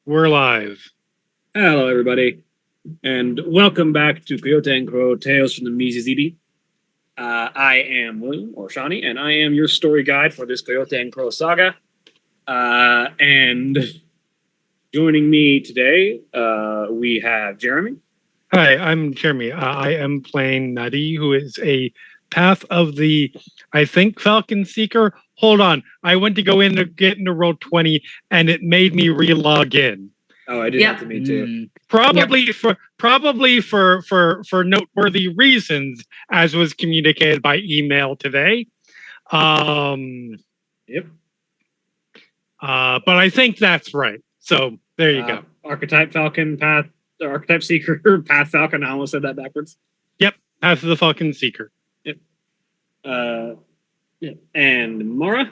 We're live. Hello, everybody, and welcome back to Coyote and Crow Tales from the Mizizibi. I am William, or Shawnee, and I am your story guide for this Coyote and Crow saga. And joining me today, we have Jeremy. Hi, I'm Jeremy. I am playing Nutty, who is a path of the, I think, Falcon Seeker. Hold on. I went to go in to get into roll 20, and it made me re-log in. Oh, I did that to me too. Probably for noteworthy reasons, as was communicated by email today. Yep. But I think that's right. So there you go. Archetype Falcon Path, Archetype Seeker Path Falcon. I almost said that backwards. Yep, Path of the Falcon Seeker. Yep. And Mara.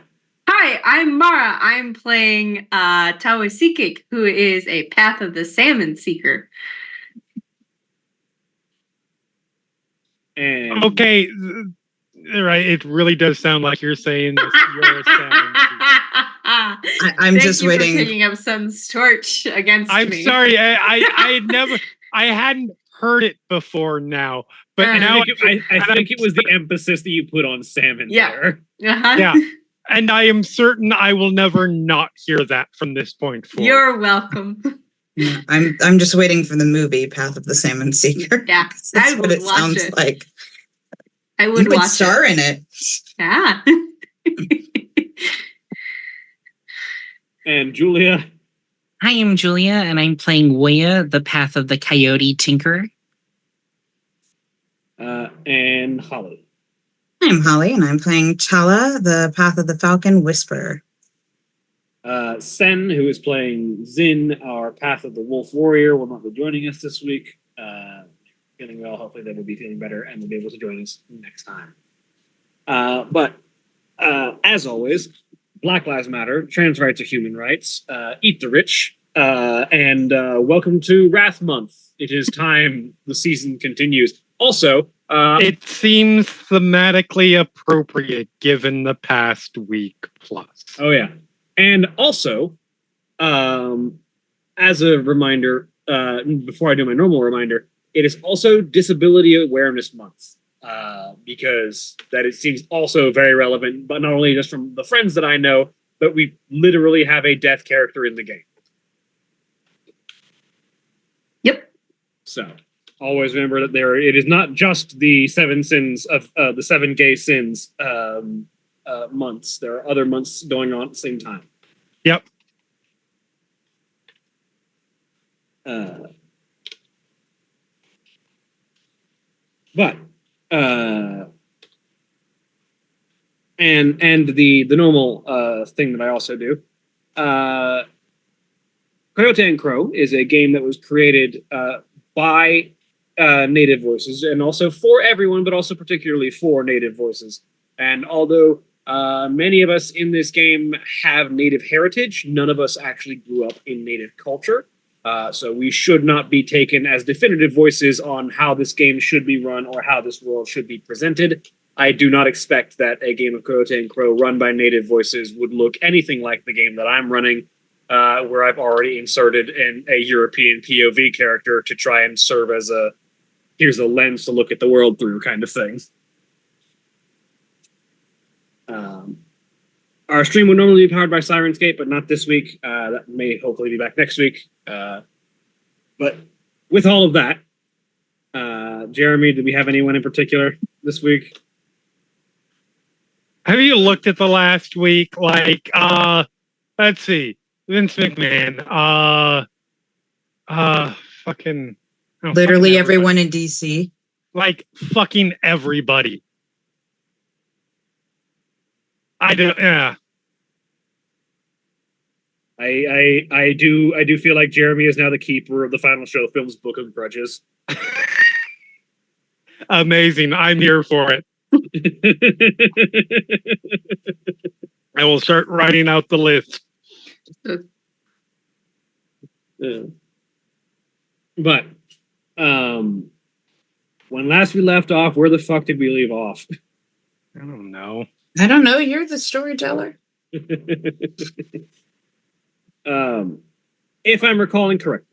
Hi, I'm Mara. I'm playing Tawa Seekik, who is a Path of the Salmon Seeker. And okay, right. It really does sound like you're saying this. You're a salmon seeker. I'm just waiting. Thank you for picking up Sun's torch against me. I'm sorry. I hadn't heard it before now, but now I think it was the emphasis that you put on salmon there. Uh-huh. Yeah. And I am certain I will never not hear that from this point forward. You're welcome. I'm just waiting for the movie Path of the Salmon Seeker. Yeah, that's I what would it watch sounds it. like. I would You would watch star it. in it. Yeah. And Julia. Hi, I'm Julia, and I'm playing Woya, the Path of the Coyote Tinker. And Holly. I'm Holly, and I'm playing Chala, the Path of the Falcon Whisperer. Sen, who is playing Zin, our Path of the Wolf Warrior, will not be joining us this week. Feeling well, hopefully they will be feeling better and will be able to join us next time. But as always, Black Lives Matter, trans rights are human rights, eat the rich, and welcome to Wrath Month. It is time the season continues. Also, it seems thematically appropriate given the past week plus. Oh, yeah. And also, as a reminder, before I do my normal reminder, it is also Disability Awareness Month, because that it seems also very relevant, but not only just from the friends that I know, but we literally have a deaf character in the game. Yep. So always remember that it is not just the 7 sins of the 7 gay sins months. There are other months going on at the same time. Yep. But and the normal thing that I also do. Coyote and Crow is a game that was created by native voices, and also for everyone, but also particularly for native voices. And although many of us in this game have native heritage, none of us actually grew up in native culture. So we should not be taken as definitive voices on how this game should be run or how this world should be presented. I do not expect that a game of Coyote and Crow run by native voices would look anything like the game that I'm running, where I've already inserted a European POV character to try and serve as here's a lens to look at the world through kind of thing. Our stream would normally be powered by Sirenscape, but not this week. That may hopefully be back next week. But with all of that, Jeremy, did we have anyone in particular this week? Have you looked at the last week? Like, let's see. Vince McMahon. Fucking. Literally fucking everyone in DC. Like, fucking everybody. I do, yeah. I do feel like Jeremy is now the keeper of the Final Show Films Book of Grudges. Amazing. I'm here for it. I will start writing out the list. But when last we left off, where the fuck did we leave off? I don't know. I don't know. You're the storyteller. if I'm recalling correctly.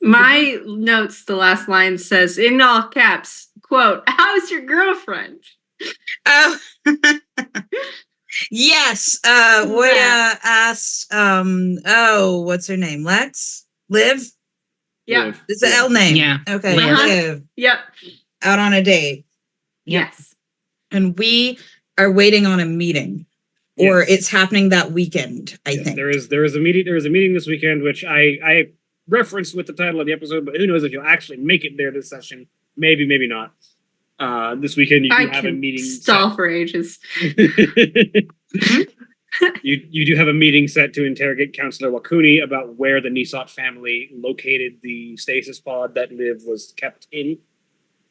My notes, the last line says in all caps, quote, "How's your girlfriend?" Oh, yes. Waya asked, what's her name? Liv? Yep. It's the L name. Yeah, Okay, Liv. Liv. Yep. Out on a date. Yes. And we are waiting on a meeting. Or Yes. it's happening that weekend, I Yes, think. there is a meeting. There is a meeting this weekend, which I referenced with the title of the episode, but who knows if you'll actually make it there this session? Maybe, maybe not. This weekend you do I have a can meeting. stall for ages. You do have a meeting set to interrogate Counselor Wakuni about where the Nisot family located the stasis pod that Liv was kept in.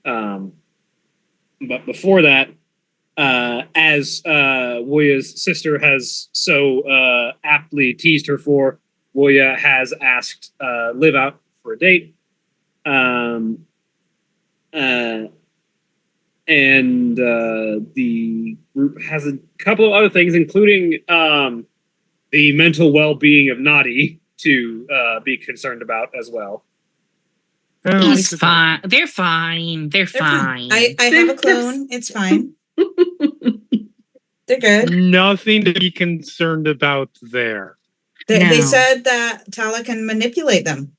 But before that, as Woya's sister has so aptly teased her for, Woya has asked Liv out for a date. And the group has a couple of other things, including the mental well-being of Nadi to be concerned about as well. He's fine. They're fine. They're fine. I have a clone. It's fine. They're good. Nothing to be concerned about there. They No. said that Tala can manipulate them.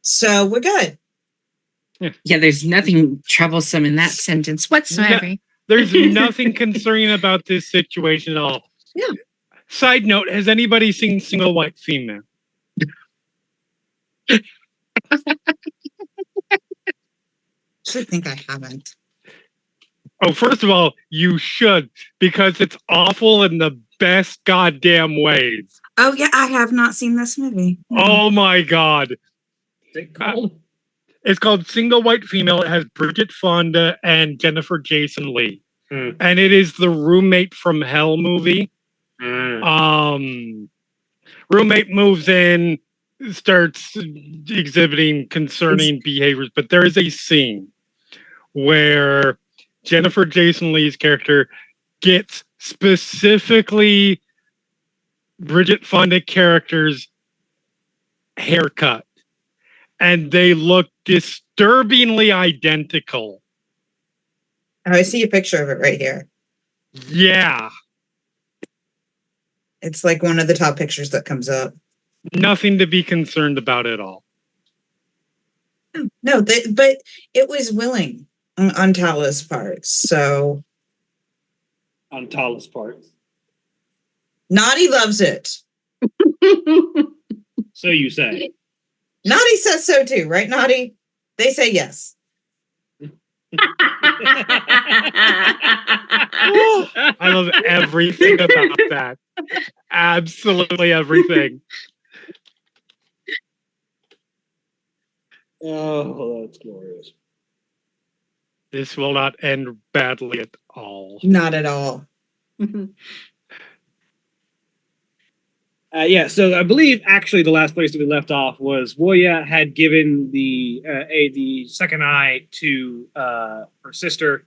So we're good. Yeah, there's nothing troublesome in that sentence whatsoever. There's nothing concerning about this situation at all. Yeah. Side note, has anybody seen Single White Female? I think I haven't. Oh, first of all, you should, because it's awful in the best goddamn ways. Oh yeah, I have not seen this movie. No. Oh my god. What's it called? It's called Single White Female. It has Bridget Fonda and Jennifer Jason Leigh. And it is the Roommate from Hell movie. Roommate moves in, starts exhibiting concerning behaviors, but there is a scene where Jennifer Jason Leigh's character gets specifically Bridget Fonda character's haircut, and they look disturbingly identical. Oh, I see a picture of it right here. Yeah, It's like one of the top pictures that comes up. nothing to be concerned about at all. No, but it was willing on Tala's part. So On Tala's part. Naughty loves it. So you say. Naughty says so too, right, Naughty? They say yes. I love everything about that. Absolutely everything. Oh, that's glorious. This will not end badly at all. Not at all. Yeah, so I believe actually the last place that we left off was Woya had given the second eye to her sister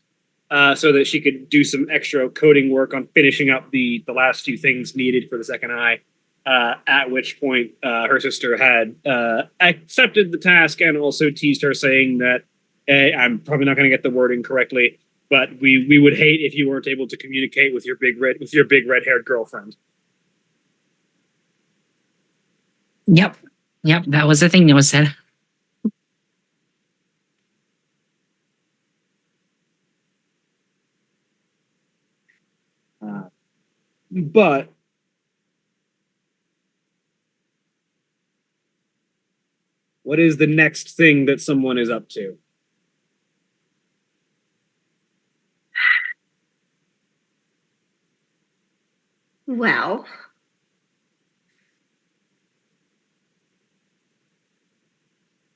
so that she could do some extra coding work on finishing up the last few things needed for the second eye. At which point her sister had accepted the task and also teased her, saying that I'm probably not going to get the wording correctly, but we would hate if you weren't able to communicate with your big red-haired girlfriend. Yep, that was the thing that was said. But what is the next thing that someone is up to? Well,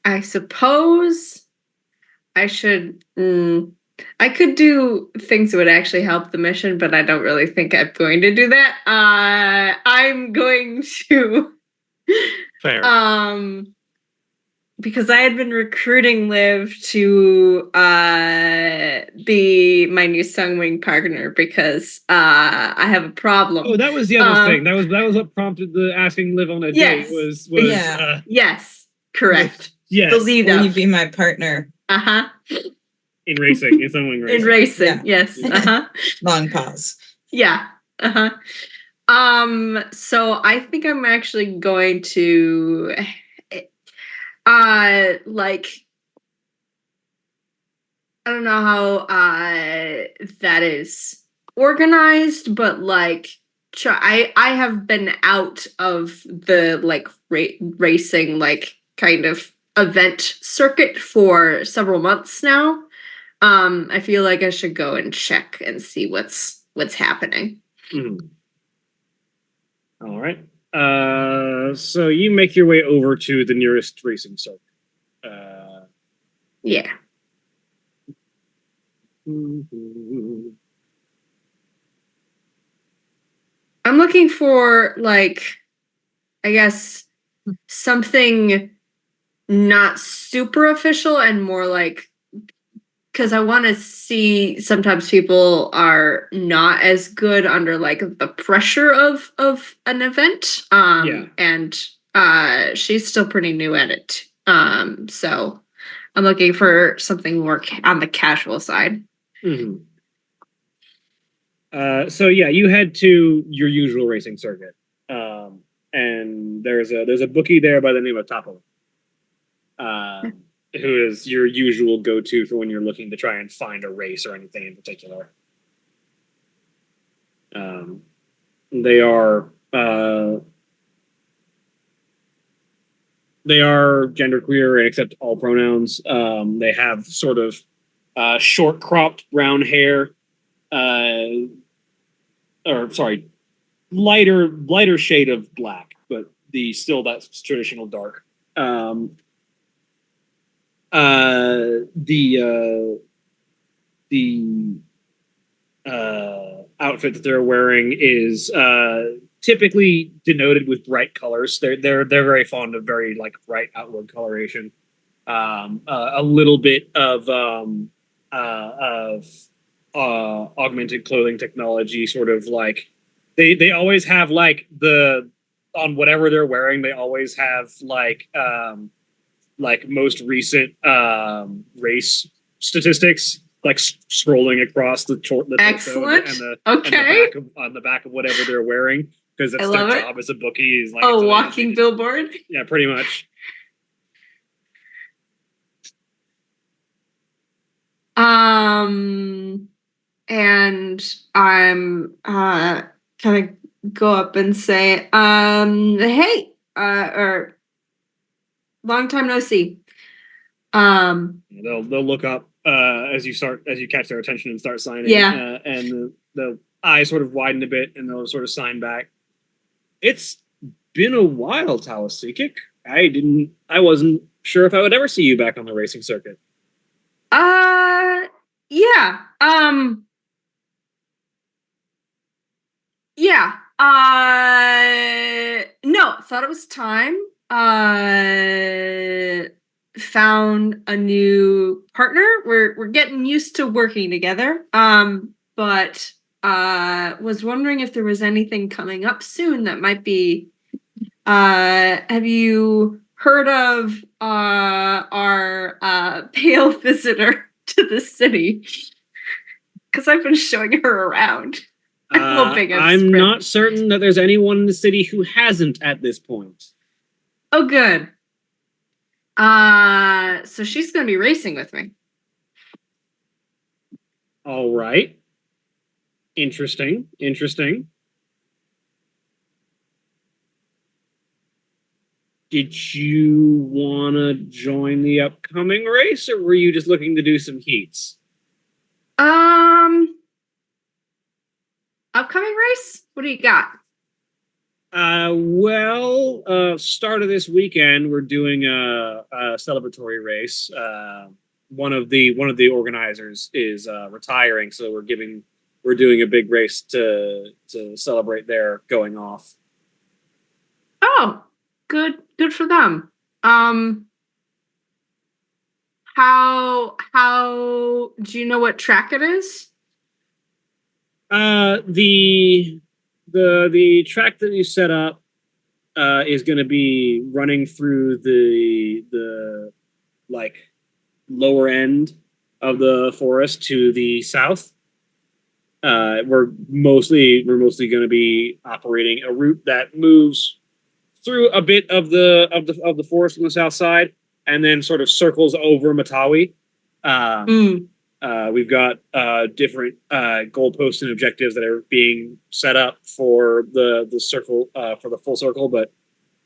I suppose I should. I could do things that would actually help the mission, but I don't really think I'm going to do that. I'm going to Fair. because I had been recruiting Liv to be my new Sungwing partner because I have a problem. Oh, that was the other thing. That was what prompted the asking Liv on a Yes. date. Was Yeah. Yes, correct. yes, The lead Will up. you be my partner? Uh-huh. in racing, in Sunwing racing. In racing, Yeah. yes. Uh-huh. Long pause. Yeah. Uh-huh. So I think I'm actually going to like I don't know how that is organized, but like I have been out of the like racing like kind of event circuit for several months now. I feel like I should go and check and see what's happening. Mhm. All right. So you make your way over to the nearest racing circuit. Yeah. I'm looking for like I guess something not super official and more like because I want to see sometimes people are not as good under like the pressure of an event. Yeah. And she's still pretty new at it. So I'm looking for something more on the casual side. Mhm. So yeah, you head to your usual racing circuit, and there's a bookie there by the name of Topo, who is your usual go-to for when you're looking to try and find a race or anything in particular. They are genderqueer and accept all pronouns. They have sort of short cropped brown hair, or sorry, lighter shade of black, but that's traditional dark. The outfit that they're wearing is typically denoted with bright colors. They're very fond of very like bright outward coloration. A little bit of augmented clothing technology, sort of like they always have like on whatever they're wearing. They always have like most recent race statistics, like scrolling across the Excellent. and the Okay. on the back of whatever they're wearing, because that's I their love it. job as a bookie. Is like Oh, walking billboard. Yeah, pretty much. And I'm kind of go up and say, hey, or long time no see. They'll look up as you catch their attention and start signing. Yeah. And the eyes sort of widen a bit, and they'll sort of sign back. It's been a while, Talasikik. I wasn't sure if I would ever see you back on the racing circuit. Yeah. Yeah. No, thought it was time. Found a new partner. We're getting used to working together. But was wondering if there was anything coming up soon that might be have you heard of our pale visitor to the city? Because I've been showing her around. I'm not certain that there's anyone in the city who hasn't at this point. Oh, good. So she's gonna be racing with me. All right. Interesting. Did you want to join the upcoming race, or were you just looking to do some heats? Upcoming race? What do you got? Start of this weekend, we're doing a celebratory race. One of the organizers is retiring, so we're doing a big race to celebrate their going off. Oh, good for them. How do you know what track it is? The track that you set up is going to be running through the like lower end of the forest to the south. We're mostly going to be operating a route that moves through a bit of the forest on the south side, and then sort of circles over Matawi. We've got different goalposts and objectives that are being set up for the circle for the full circle, but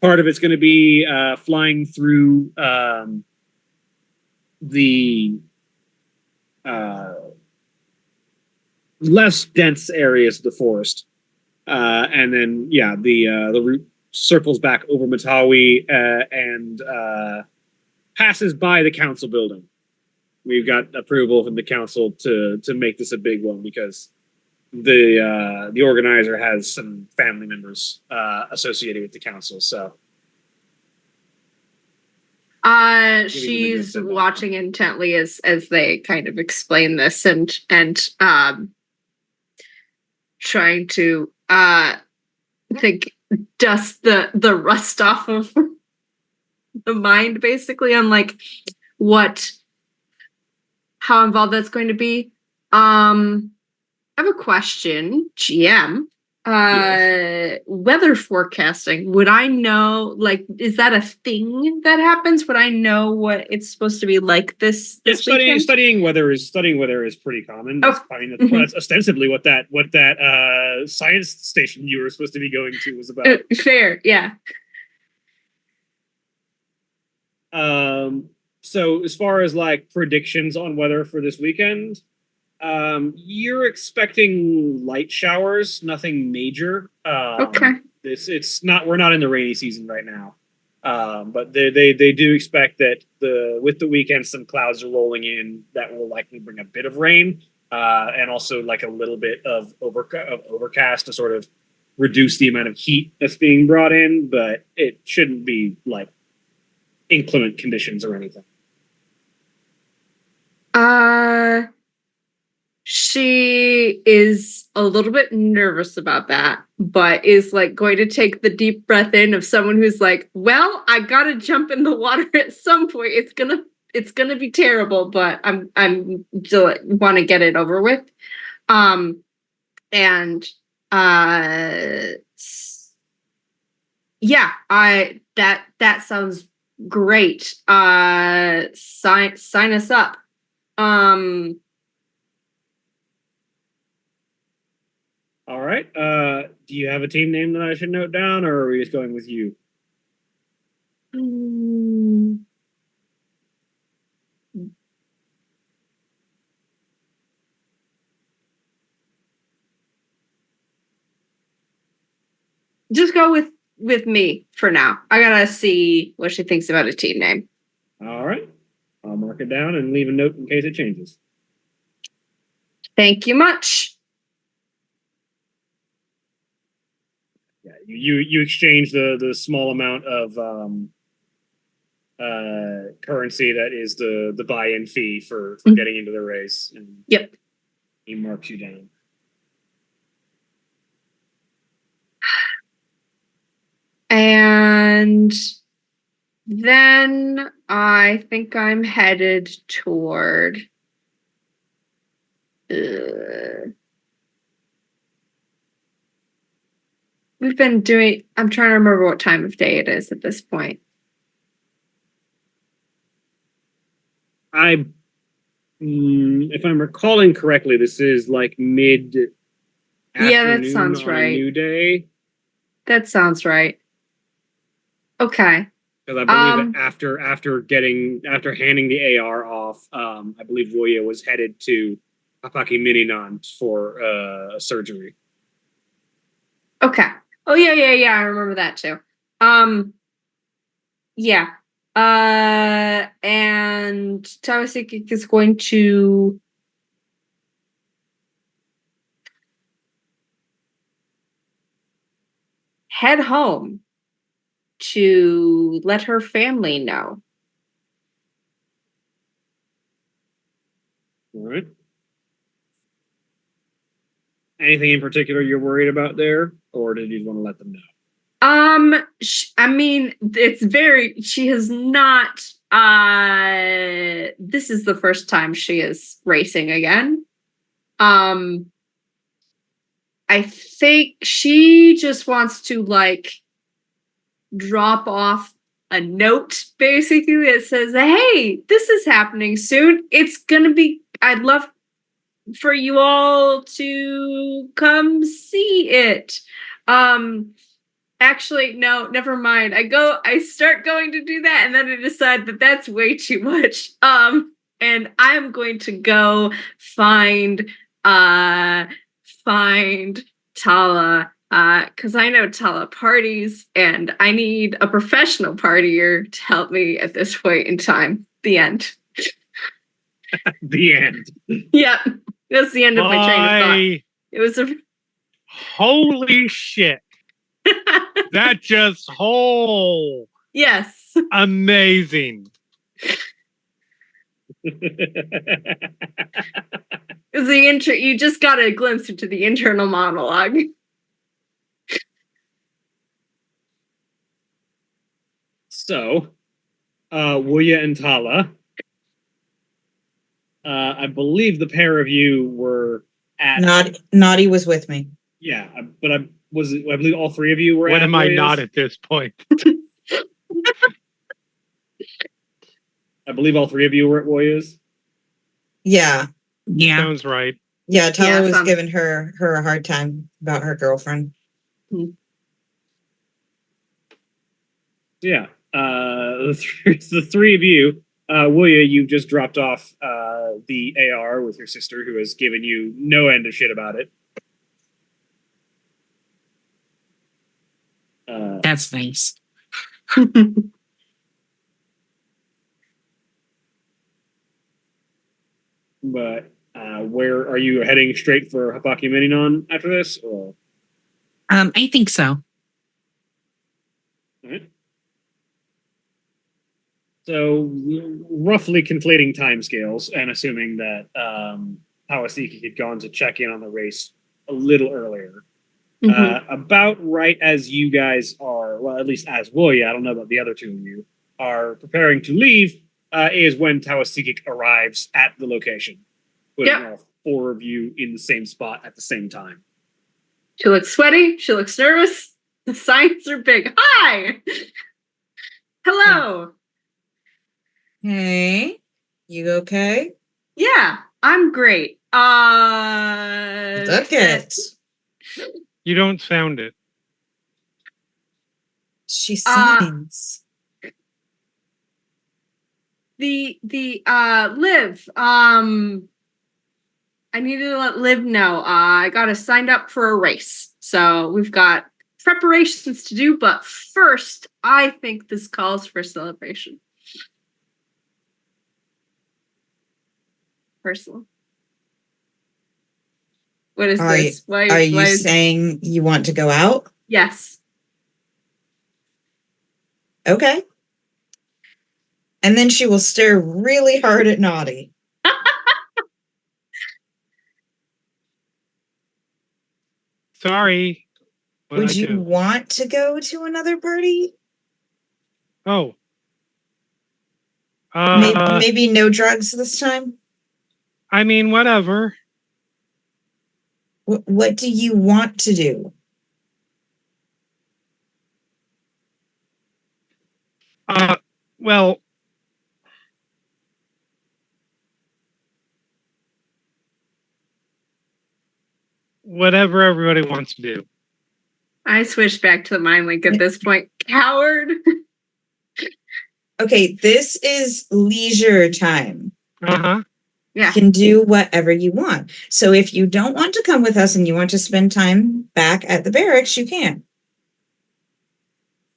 part of it's going to be flying through the less dense areas of the forest, and then the route circles back over Matawi and passes by the council building. We've got approval from the council to make this a big one because the organizer has some family members associated with the council. So she's watching intently as they kind of explain this and trying to think dust the rust off of the mind, basically, on like how involved that's going to be. I have a question, GM. Yes. Weather forecasting. Would I know, like, is that a thing that happens? Would I know what it's supposed to be like this weekend? Studying weather is pretty common. That's, I mean, that's ostensibly what that science station you were supposed to be going to was about. Fair, yeah. So as far as like predictions on weather for this weekend, you're expecting light showers, nothing major. Okay. We're not in the rainy season right now. But they do expect that with the weekend some clouds are rolling in that will likely bring a bit of rain, and also like a little bit of overcast to sort of reduce the amount of heat that's being brought in, but it shouldn't be like inclement conditions or anything. She is a little bit nervous about that, but is like going to take the deep breath in of someone who's like, well, I gotta jump in the water at some point. It's gonna be terrible, but I'm still want to get it over with. Yeah, that sounds great. Sign us up. All right. Do you have a team name that I should note down, or are we just going with you? Just go with me for now. I gotta see what she thinks about a team name. All right. I'll mark it down and leave a note in case it changes. Thank you much. Yeah, you exchange the small amount of currency that is the buy-in fee for getting into the race. And yep. He marks you down. And then I think I'm headed toward we've been doing, I'm trying to remember what time of day it is at this point. If I'm recalling correctly, this is like mid afternoon. Yeah, that sounds right. New day. That sounds right. Okay. Because I believe that after handing the AR off, I believe Voya was headed to Apaki Mininan for a surgery. Okay. Oh yeah. I remember that too. Yeah. And Tawasiki is going to head home to let her family know. All right. Anything in particular you're worried about there, or did you want to let them know? I mean, it's very. She has not. This is the first time she is racing again. I think she just wants to like drop off a note basically that says, "Hey, this is happening soon. It's gonna be. I'd love for you all to come see it." Actually, no, never mind. I start going to do that, and then I decide that that's way too much. And I'm going to go find Tala, because I know Tala parties, and I need a professional partier to help me at this point in time. The end. The end. Yeah, that's the end of my train of thought. It was a Holy shit. That just whole yes. amazing. The intro. You just got a glimpse into the internal monologue. So, Wuya and Tala, I believe the pair of you were at. Naughty was with me. Yeah, but I believe all three of you were. What at am I Wuya's. not at this point? I believe all three of you were at Wuya's. Yeah. Yeah. Sounds right. Yeah, Tala was some- giving her a hard time about her girlfriend. Yeah. The three of you, Wuya, you just dropped off the AR with your sister, who has given you no end of shit about it. That's nice. But where are you heading straight for Hapaki Mininon after this? Or? I think so. All right. So, roughly conflating timescales and assuming that Hawasiki had gone to check in on the race a little earlier. About right as you guys are, well, at least as Wuya, I don't know about the other two of you, are preparing to leave, is when Tawasiki arrives at the location. Putting all four of you in the same spot at the same time. She looks sweaty. She looks nervous. The signs are big. Hi! Hello! Hey, you okay? Yeah, I'm great. Look it. You don't sound it. She signs. The Liv, I need to let Liv know. I got us signed up for a race. So we've got preparations to do, but first, I think this calls for celebration. Personal. What is this? Are you saying you want to go out? Yes. Okay. And then she will stare really hard at Naughty. Sorry. Would you want to go to another party? Oh. Maybe no drugs this time? I mean, whatever. What do you want to do? Well, whatever everybody wants to do. I switched back to the mind link at this point. Coward. Okay, this is leisure time. Uh-huh. Yeah. You can do whatever you want. So if you don't want to come with us and you want to spend time back at the barracks, you can.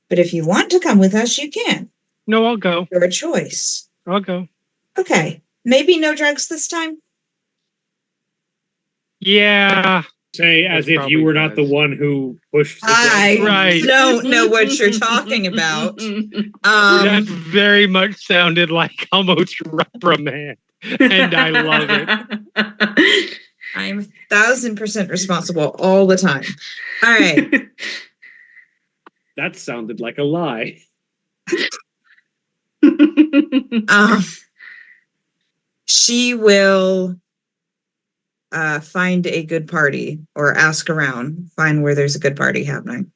But if you want to come with us, you can. No, I'll go. Your choice. I'll go. Okay. Maybe no drugs this time? Yeah. Say as That's if you were not the wise. one who pushed the I drugs. Right. don't know what you're talking about. That very much sounded like how much reprimand. And I love it. I'm 1,000% responsible all the time. All right. That sounded like a lie. She will find a good party or ask around, find where there's a good party happening.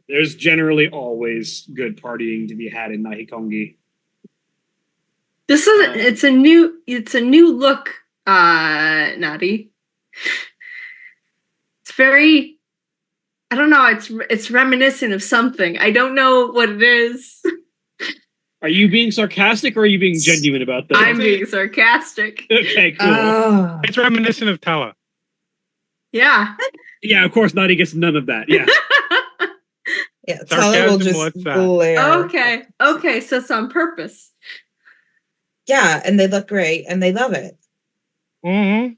There's generally always good partying to be had in Nahikongi. This is it's a new look, Nadi. It's very, I don't know, it's reminiscent of something. I don't know what it is. Are you being sarcastic or are you being genuine about this? I'm being sarcastic. Okay, cool. Oh. It's reminiscent of Tala. Yeah. Yeah, of course, Nadi gets none of that. Yeah. Yeah, Tala will Sarcasm, just what's that? glare. Okay, so it's on purpose. Yeah, and they look great and they love it. Mm-hmm.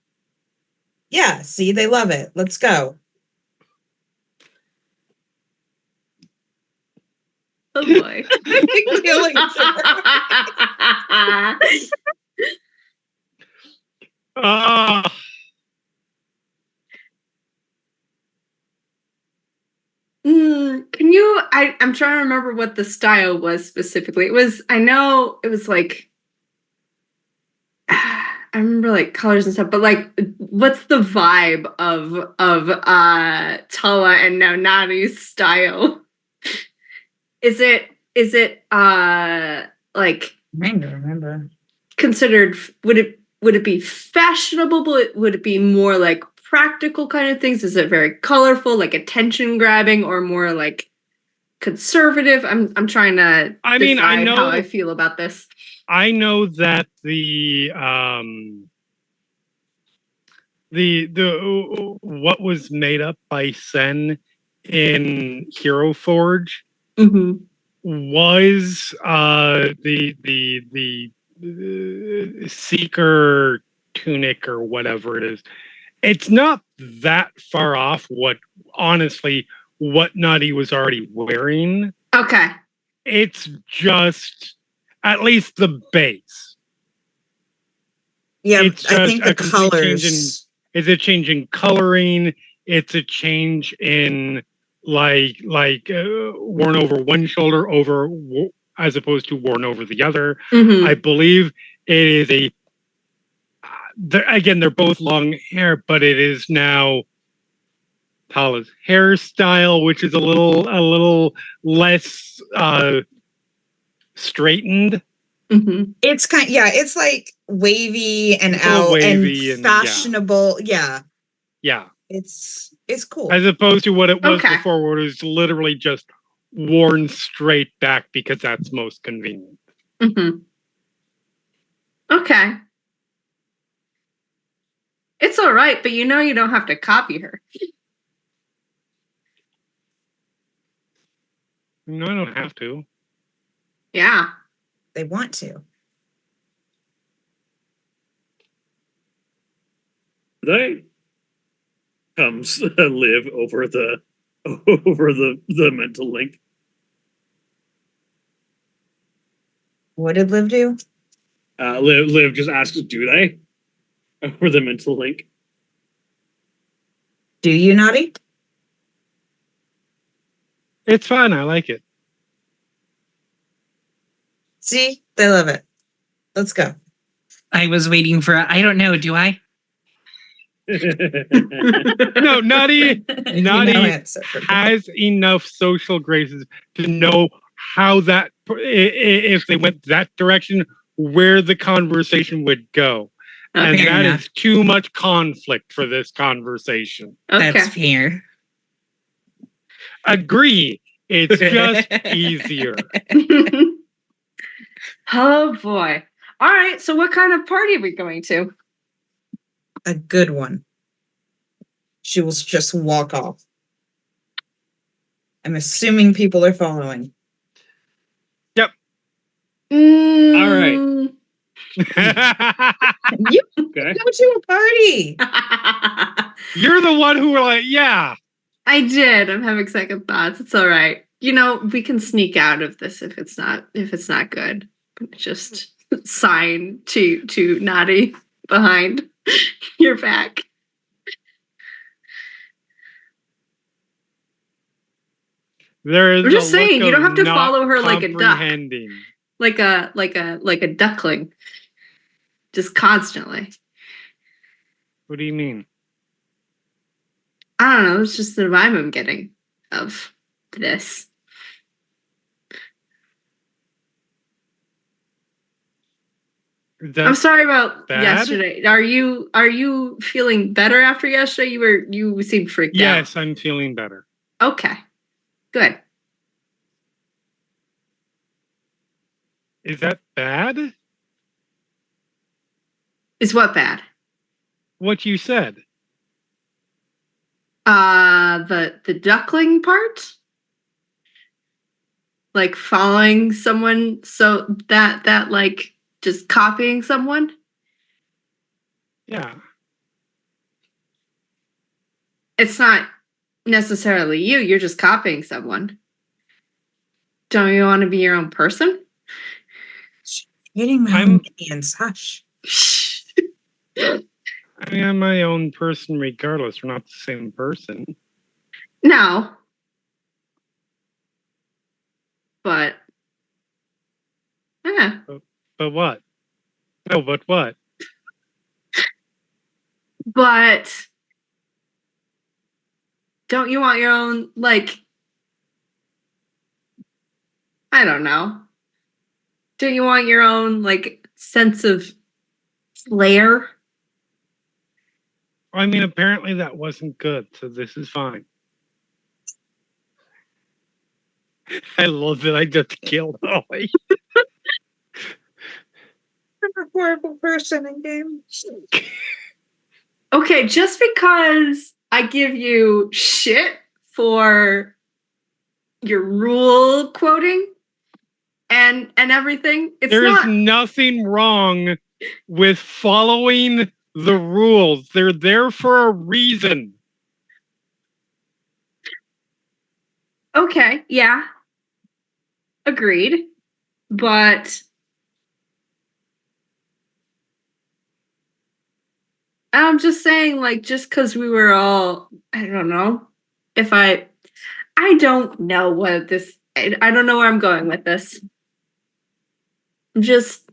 Yeah, see, they love it. Let's go. Oh boy. Killing Ah, Can you? I'm trying to remember what the style was specifically. I know it was like, I remember like colors and stuff, but like, what's the vibe of Tala and now Nani's style? Is it like I'm trying to remember. considered? Would it be fashionable? Would it be more like practical kind of things? Is it very colorful, like attention grabbing, or more like conservative? I'm trying to I mean, I decide know- how I feel about this. I know that the what was made up by Sen in Hero Forge Mm-hmm. was the Seeker tunic or whatever it is. It's not that far off what Nutty was already wearing. Okay. It's just at least the base. Yeah, It's I think just the a complete change colors. It's a change in coloring. It's a change in like worn over one shoulder as opposed to worn over the other. Mm-hmm. I believe it is again, they're both long hair, but it is now Tala's hairstyle, which is a little less straightened. Mm-hmm. It's it's like wavy and It's a little out wavy and and, yeah. fashionable. Yeah, Yeah. it's cool. As opposed to what it was Okay. before, where it was literally just worn straight back because that's most convenient. Mm-hmm. Okay. It's all right, but you don't have to copy her. No, I don't have to. Yeah. They want to. They comes live over the mental link. What did Liv do? Liv just asks, do they? Over the mental link. Do you, Naughty? It's fun. I like it. See, they love it. Let's go. I was waiting for, I don't know, do I? No, Nutty No answer. has enough social graces to know how that, if they went that direction, where the conversation would go. And Okay. that enough. is too much conflict for this conversation. Okay. That's fair. Agree. It's just easier. Oh boy. All right. So what kind of party are we going to? A good one. She will just walk off. I'm assuming people are following. All right. You Okay. go to a party. You're the one who were like, yeah. I did. I'm having second thoughts. It's all right. We can sneak out of this if it's not good. Just sign to Nadi behind your back. There is I'm just a look saying, you don't of have to not follow her like a duck. comprehending. Like a duckling. Just constantly. What do you mean? I don't know, it's just the vibe I'm getting of this. Is I'm that sorry about bad? yesterday. Are you feeling better after yesterday? You seemed freaked out. Yes, I'm feeling better. Okay. Good. Is that bad? Is what bad? What you said? The duckling part? Like following someone so that like just copying someone? Yeah. It's not necessarily you, you're just copying someone. Don't you want to be your own person? Hitting my I'm- minions. Hush. I mean, I'm my own person regardless. We're not the same person. No. But yeah. But what? No, but what? But don't you want your own, like, I don't know. Don't you want your own, like, sense of flair? I mean, apparently that wasn't good, so this is fine. I love that I just killed Ollie. I'm a horrible person in games. Okay, just because I give you shit for your rule quoting and everything, it's There is not nothing wrong with following the rules. They're there for a reason. okay, yeah. Agreed. But I'm just saying, like, just because we were all, I don't know, if I don't know what this, I don't know where I'm going with this. I'm just,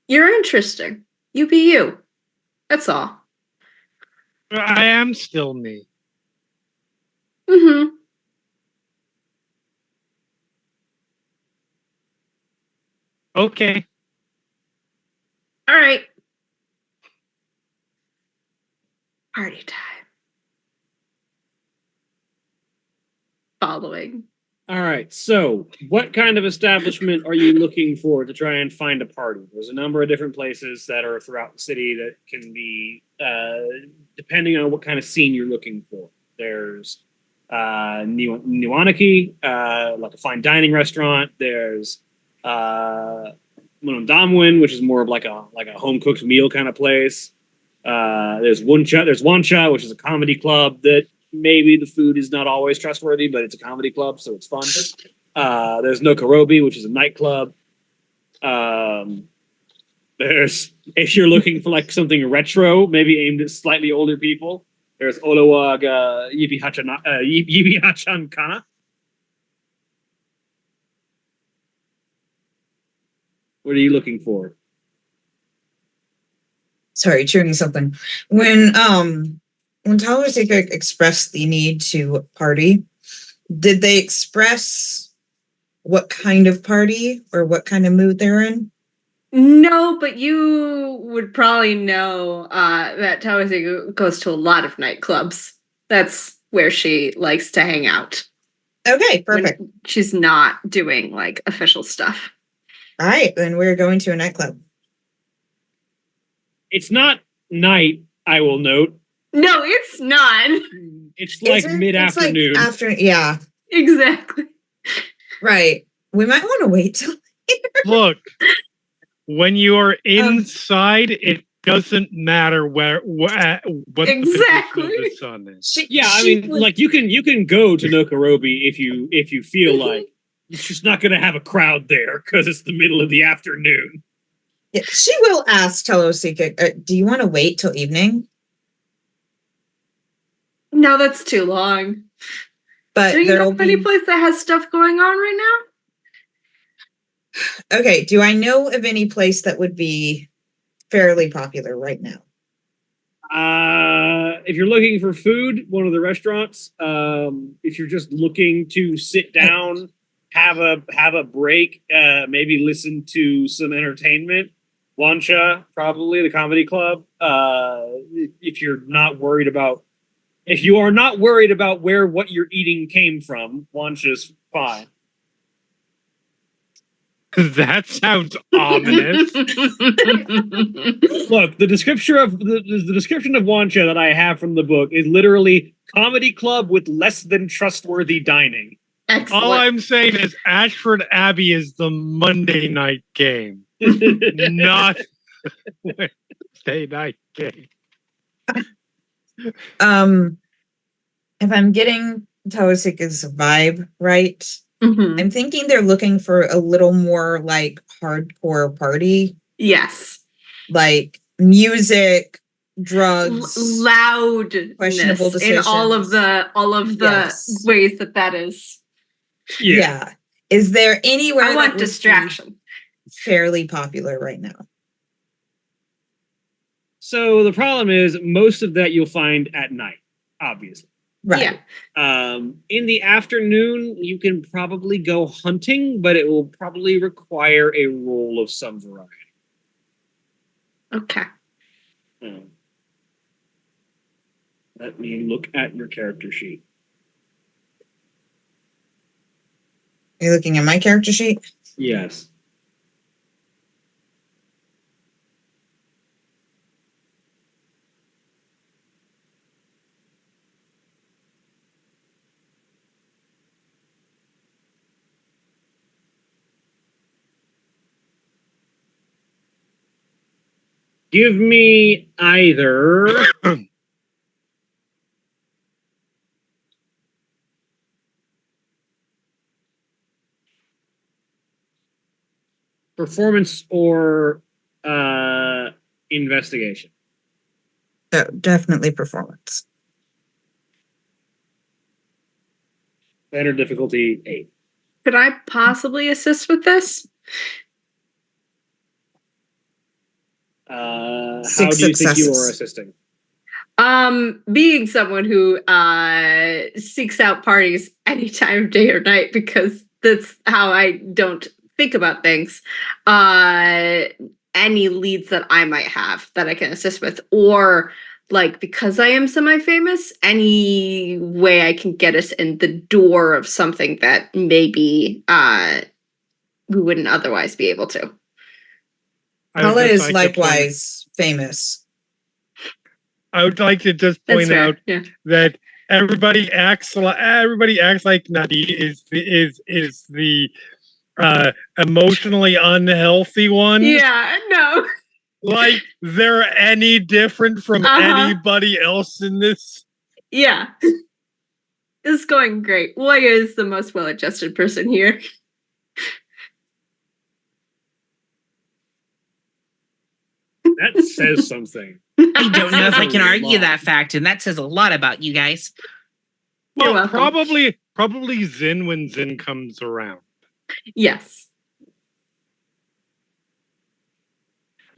you're interesting. You be you. That's all. I am still me. Mm-hmm. Okay. All right. Party time. Following. All right. So, what kind of establishment are you looking for to try and find a party? There's a number of different places that are throughout the city that can be, depending on what kind of scene you're looking for. There's Niwanaki, like a fine dining restaurant. There's Munondamwin, which is more of like a home cooked meal kind of place. There's Wancha, which is a comedy club that maybe the food is not always trustworthy, but it's a comedy club, so it's fun. There's Nokorobi, which is a nightclub. There's, if you're looking for like something retro, maybe aimed at slightly older people, there's Olowag Yibihachan Kana. What are you looking for? Sorry, chewing something. When Talasika expressed the need to party, did they express what kind of party or what kind of mood they're in? No, but you would probably know that Tawase goes to a lot of nightclubs. That's where she likes to hang out. Okay, perfect. When she's not doing like official stuff. All right, then we're going to a nightclub. It's not night, I will note. No, it's not. It's like Isn't- mid-afternoon. It's like after, yeah, Exactly. right. We might want to wait till Look, when you are inside, it doesn't matter what the position Exactly. of the sun is. she. Yeah, I she mean, would- like you can go to Nokorobi if you feel like, It's just not going to have a crowd there because it's the middle of the afternoon. Yeah, she will ask Telosika, do you want to wait till evening? No, that's too long. But Do you there'll know any be place that has stuff going on right okay. Do I know of any place that would be fairly popular right now? If you're looking for food, one of the restaurants. If you're just looking to sit down, have a break, maybe listen to some entertainment, Wancha, probably the comedy club. If you are not worried about where what you're eating came from, Wancha's fine. That sounds ominous. now? Look, the description of Wancha that I have from the book is literally comedy club with less than trustworthy dining. Excellent. All I'm saying is Ashford Abbey is the Monday night game, not Wednesday night game. If I'm getting Telosika's vibe right, Mhm. I'm thinking they're looking for a little more like hardcore party, Yes. like music, drugs, Loudness questionable in all of decisions. the Yes. ways that is. Yeah. Is there anywhere I that want would be distraction. fairly popular right now? So the problem is most of that you'll find at night, obviously. Right. Yeah. In the afternoon, you can probably go hunting, but it will probably require a roll of some variety. Okay. Let me look at your character sheet. Are you looking at my character sheet? Yes. Give me either performance or investigation. Definitely performance. Standard difficulty 8. Could I possibly assist with this? How 6 do you think you are successes. assisting? Being someone who seeks out parties any time of day or night because that's how I don't think about things. Any leads that I might have that I can assist with, or like because I am semi-famous, any way I can get us in the door of something that maybe we wouldn't otherwise be able to. I would Paula just is like to point- likewise famous. I would like to just That's point fair. out Yeah. that everybody acts like Nutty is the emotionally unhealthy one. Yeah. No. Like they're any different from anybody else in this. Yeah. It's going great. Waya is the most well-adjusted person here. That says something. I don't know if I can Oh, argue wow. that fact, and that says a lot about you guys. You're Well, welcome. probably Zin when Zin comes around. Yes.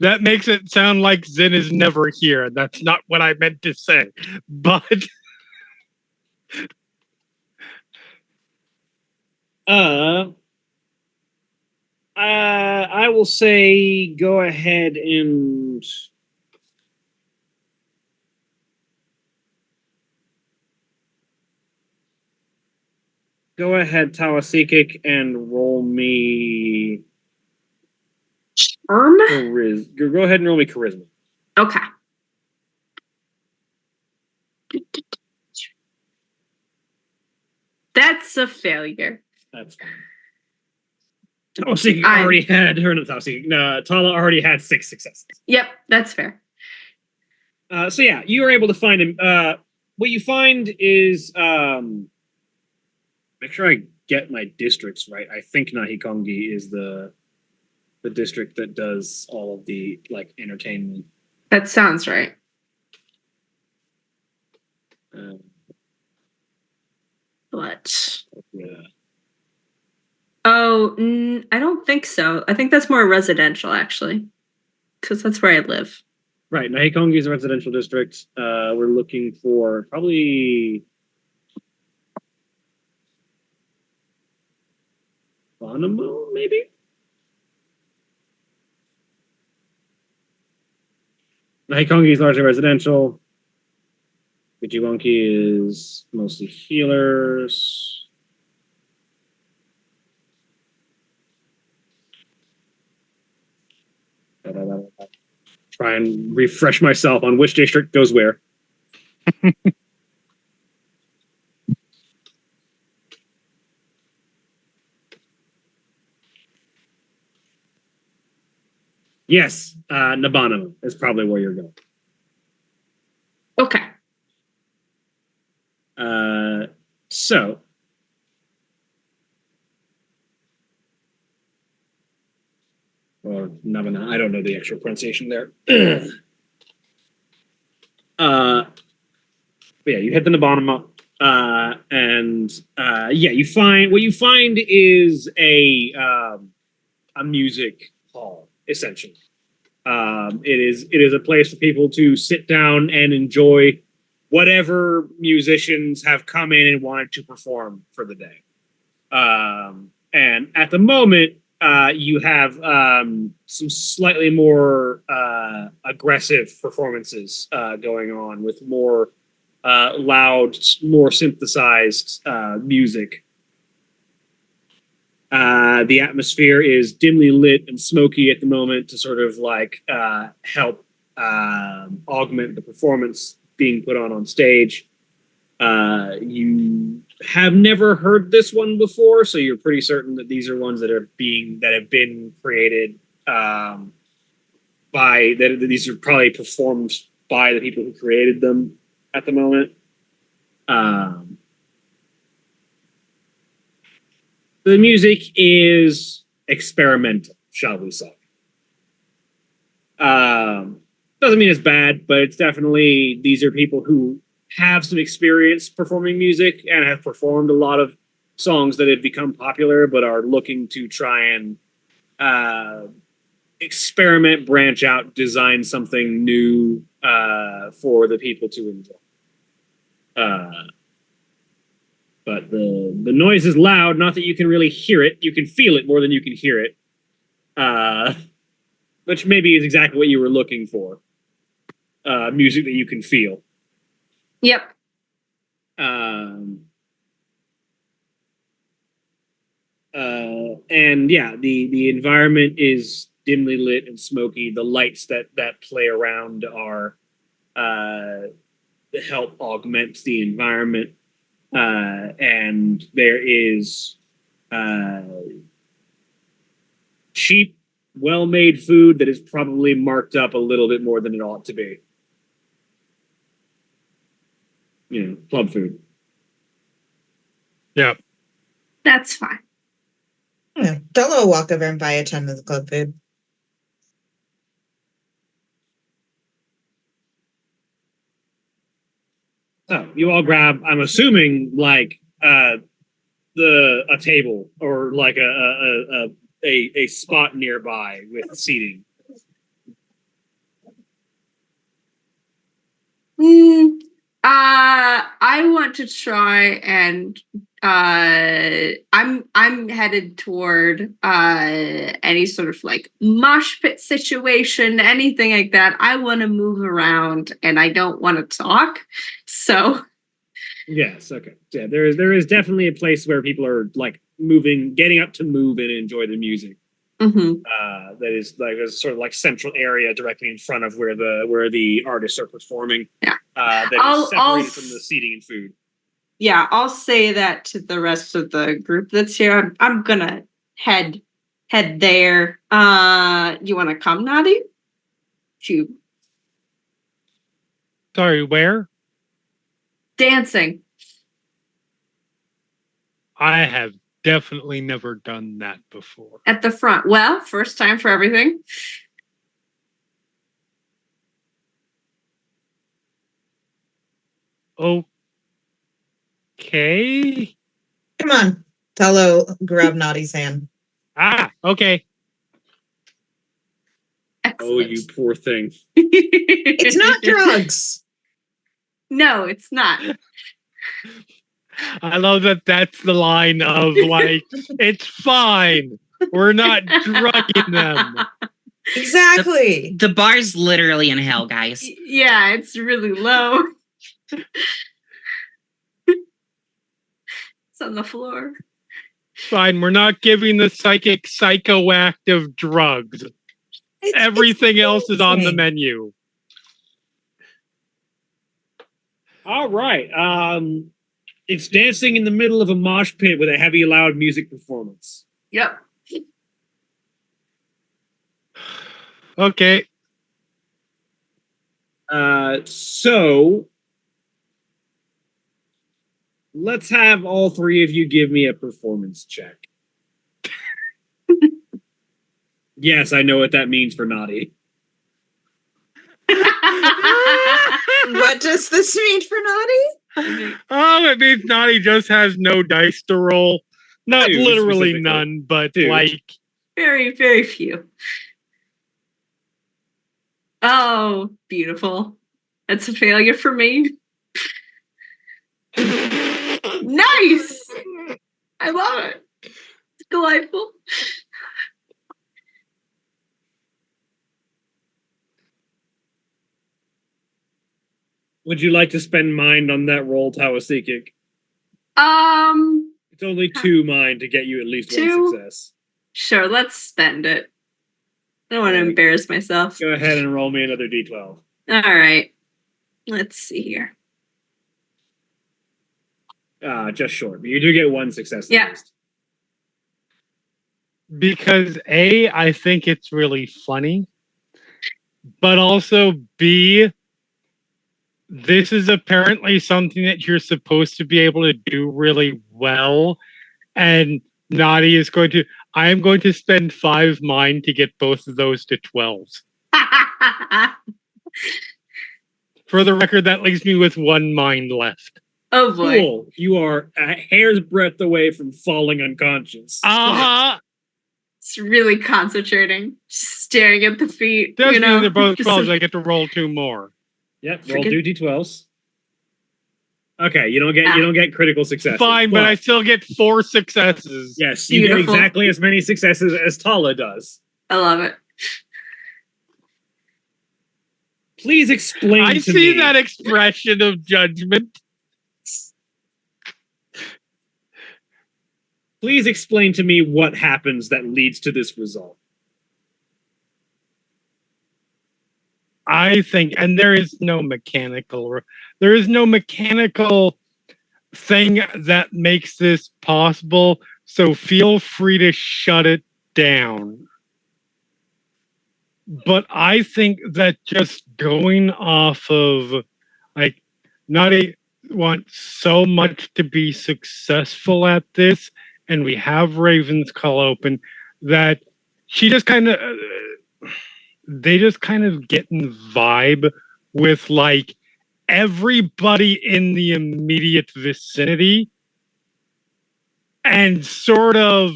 That makes it sound like Zin is never here. That's not what I meant to say. But I will say go ahead and go ahead, Tawasikik, and roll me Go Go ahead and roll me charisma. Okay. That's a failure. That's fine. Tawasikik already had, or not Tawasikik, no, Tala already had 6 successes. Yep, that's fair. So yeah, you are able to find him. What you find is, make sure I get my districts right, I think Nahikongi is the district that does all of the like entertainment. That sounds right. But Yeah. oh, I don't think so. I think that's more residential actually, because that's where I live. Right, Nahikongi is a residential district. We're looking for probably Bonomo, maybe? Nahikongi is largely residential. Vigiwonki is mostly healers. Try and refresh myself on which district goes where. Yes, Nabano is probably where you're going. Okay. So or Nabana, I don't know the actual pronunciation there. But yeah, you hit the Nabana, and yeah, you find what you find is a music hall essentially. It is a place for people to sit down and enjoy whatever musicians have come in and wanted to perform for the day. And at the moment, you have some slightly more aggressive performances going on with more loud, more synthesized music. The atmosphere is dimly lit and smoky at the moment to sort of like help augment the performance being put on stage. You have never heard this one before, so you're pretty certain that these are ones that have been created by that these are probably performed by the people who created them at the moment. The music is experimental, shall we say. Doesn't mean it's bad, but it's definitely, these are people who have some experience performing music and have performed a lot of songs that have become popular, but are looking to try and experiment, branch out, design something new for the people to enjoy. But the noise is loud, not that you can really hear it. You can feel it more than you can hear it. Which maybe is exactly what you were looking for. Music that you can feel. Yep. And yeah, the environment is dimly lit and smoky. The lights that play around are help augment the environment. And there is cheap, well-made food that is probably marked up a little bit more than it ought to be. You know, club food. Yeah. That's fine. Yeah. Della will walk over and buy a ton of the club food. So you all grab, I'm assuming, like a table or like a spot nearby with seating. I want to try and I'm headed toward any sort of like mosh pit situation, anything like that. I want to move around and I don't want to talk. So Yes, okay. Yeah, there is definitely a place where people are like moving, getting up to move and enjoy the music. That is like a sort of like central area directly in front of where the artists are performing. Yeah. That is separated from the seating and food. Yeah, I'll say that to the rest of the group that's here. I'm gonna head there. You want to come, Nadi? You Sorry, where? dancing. I have definitely never done that before. At the front. Well, first time for everything. Okay. Come on. Tello, grab Naughty's hand. Okay. Oh, Excellent. you poor thing. It's not drugs. No, it's not. I love that that's the line of like, it's fine. We're not drugging them. Exactly. The bar's literally in hell, guys. Yeah, it's really low. It's on the floor. Fine, we're not giving the psychic psychoactive drugs. Everything else is on the amazing. menu. All right. It's dancing in the middle of a mosh pit with a heavy, loud music performance. Yep. Okay. So let's have all three of you give me a performance check. Yes, I know what that means for Naughty. What does this mean for Naughty? Oh, it means Naughty just has no dice to roll. Not Two, literally specifically. none, but Two. like Very, very few. Oh, beautiful. That's a failure for me. Nice! I love it. It's delightful. Would you like to spend mind on that roll, Tawasikik? It's only 2 mind to get you at least 1 Two? success. Sure, let's spend it. I don't want to Okay. embarrass myself. Go ahead and roll me another d12. All right. Let's see here. Just short, but you do get 1 success. at Yeah. least. because A, I think it's really funny, but also B, this is apparently something that you're supposed to be able to do really well. And Naughty is I am going to spend 5 mind to get both of those to 12s. For the record, that leaves me with 1 mind left. Oh boy. Cool. You are a hair's breadth away from falling unconscious. Uh-huh. It's really concentrating. Just staring at the feet. Does you mean know, they're both just 12s. I get to roll 2 more. Yep, roll Forget- 2 d12s. Okay, you don't get critical success. Fine, but I still get 4 successes. Yes, you get Beautiful. exactly as many successes as Tala does. I love it. Please explain I to see me. that expression of judgment. Please explain to me what happens that leads to this result. I think, and there is no mechanical thing that makes this possible. So feel free to shut it down. But I think that just going off of like Naughty wants so much to be successful at this, and we have Raven's Call open, that she just kind of they just kind of get in vibe with like everybody in the immediate vicinity and sort of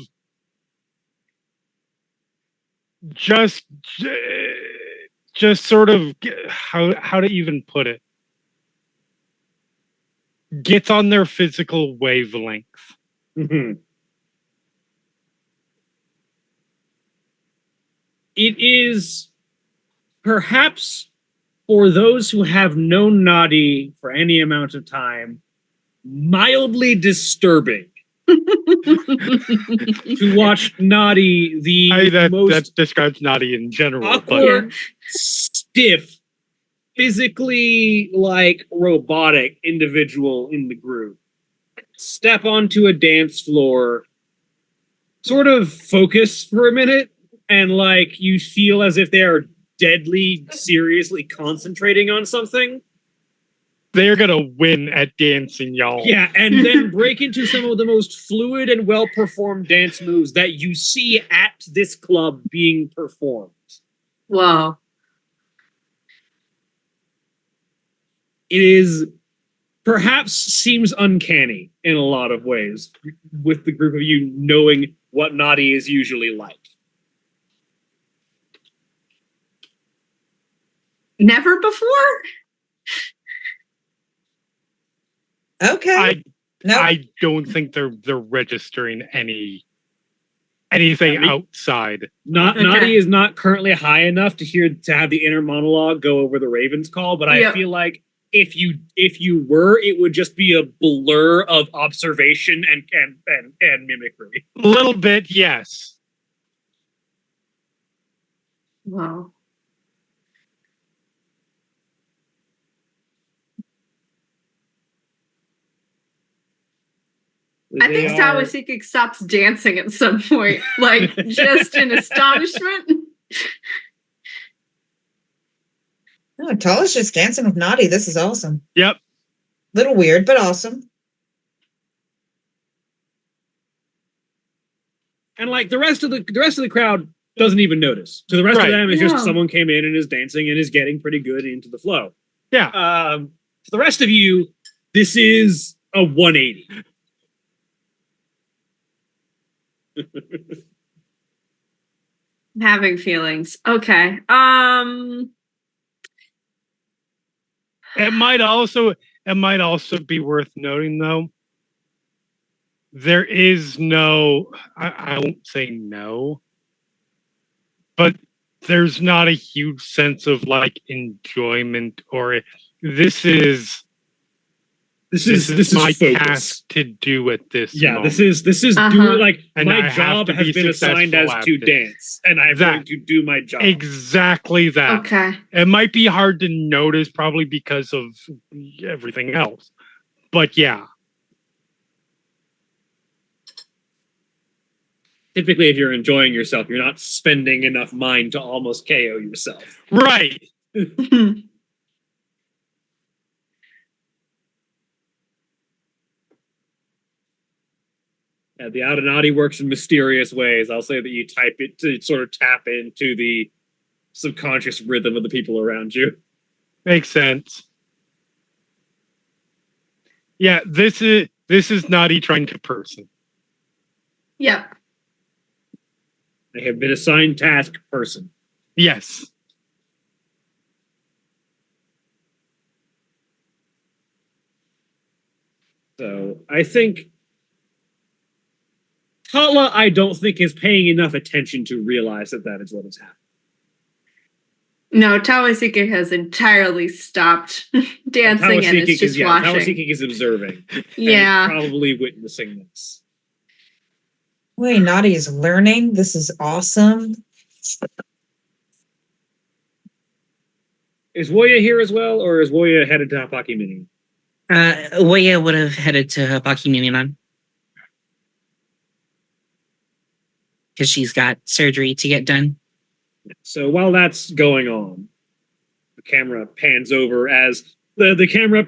just sort of how to even put it, gets on their physical wavelength. Mhm. It is perhaps for those who have known Naughty for any amount of time, mildly disturbing to watch Naughty, the That most describes Naughty in general, but awkward, stiff, physically like robotic individual in the group step onto a dance floor, sort of focus for a minute, and like you feel as if they are deadly seriously concentrating on something, They're gonna win at dancing, y'all. Yeah, and then break into some of the most fluid and well-performed dance moves that you see at this club being performed. Wow. It is perhaps seems uncanny in a lot of ways with the group of you knowing what Naughty is usually like. Never before? Okay. No. I don't think they're registering anything I mean, outside. Okay. Naughty is not currently high enough to have the inner monologue go over the Ravens call, but I Yep. feel like if you were, it would just be a blur of observation and mimicry. A little bit, yes. Wow. I think Sawasiki stops dancing at some point, like just in astonishment. No, Tall's just dancing with Naughty. This is awesome. Yep. Little weird, but awesome. And like the rest of the crowd doesn't even notice. To the rest of them, it's Yeah. just someone came in and is dancing and is getting pretty good into the flow. Yeah. For the rest of you, this is a 180. I'm having feelings. Okay. It might also be worth noting though. There is no I won't say no, but there's not a huge sense of like enjoyment or this is my focus. task to do at this Yeah, moment. this is Uh-huh. doing like And my I have job to has be been assigned as successful at to this. dance, and I'm going to do my job. Exactly that. Okay. It might be hard to notice probably because of everything else. But yeah. Typically, if you're enjoying yourself, you're not spending enough mind to almost KO yourself. Right. The Audinati works in mysterious ways. I'll say that you type it to sort of tap into the subconscious rhythm of the people around you. Makes sense. Yeah, this is Naughty trying to person. Yep. They have been assigned task person. Yes. So I think Tala, I don't think is paying enough attention to realize that is what is happening. No, Tawasiki has entirely stopped dancing and is just watching. Tawasiki is observing. Yeah. And probably witnessing this. Wait, Naughty is learning. This is awesome. Is Woya here as well, or is Woya headed to Hapaki Mini? Waya would have headed to Habaki Miniman. Because she's got surgery to get done. So while that's going on, the camera pans over as the camera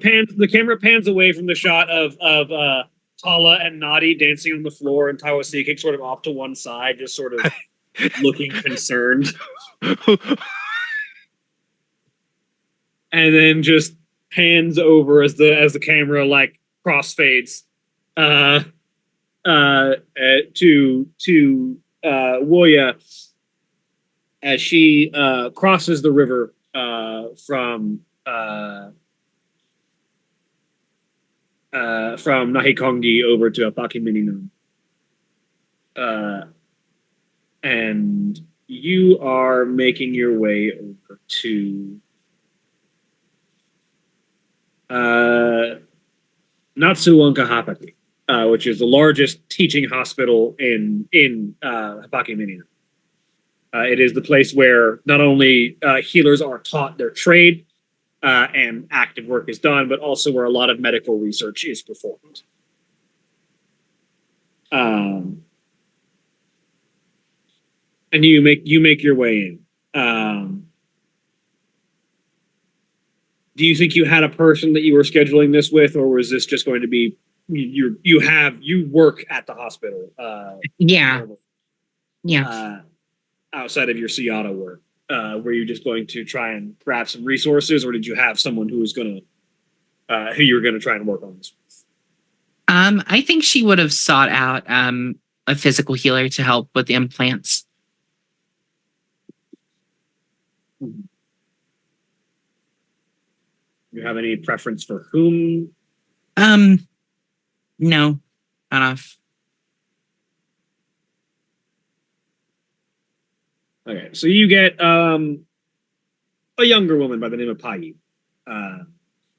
pans away from the shot of Tala and Naughty dancing on the floor and Tawasiki sort of off to one side, just sort of looking concerned. And then just pans over as the camera like crossfades to Woya as she crosses the river from Nahikongi over to Apaki Mininon. And you are making your way over to Natsuwanka Hapaki, which is the largest teaching hospital in Hapaki Mininon. It is the place where not only healers are taught their trade and active work is done, but also where a lot of medical research is performed. And you make your way in. Do you think you had a person that you were scheduling this with, or was this just going to be you work at the hospital? Yeah. Outside of your Seattle work, were you just going to try and grab some resources, or did you have someone who was going to who you were going to try and work on this with? I think she would have sought out a physical healer to help with the implants. You have any preference for whom? No, not enough. Okay, so you get a younger woman by the name of Pai.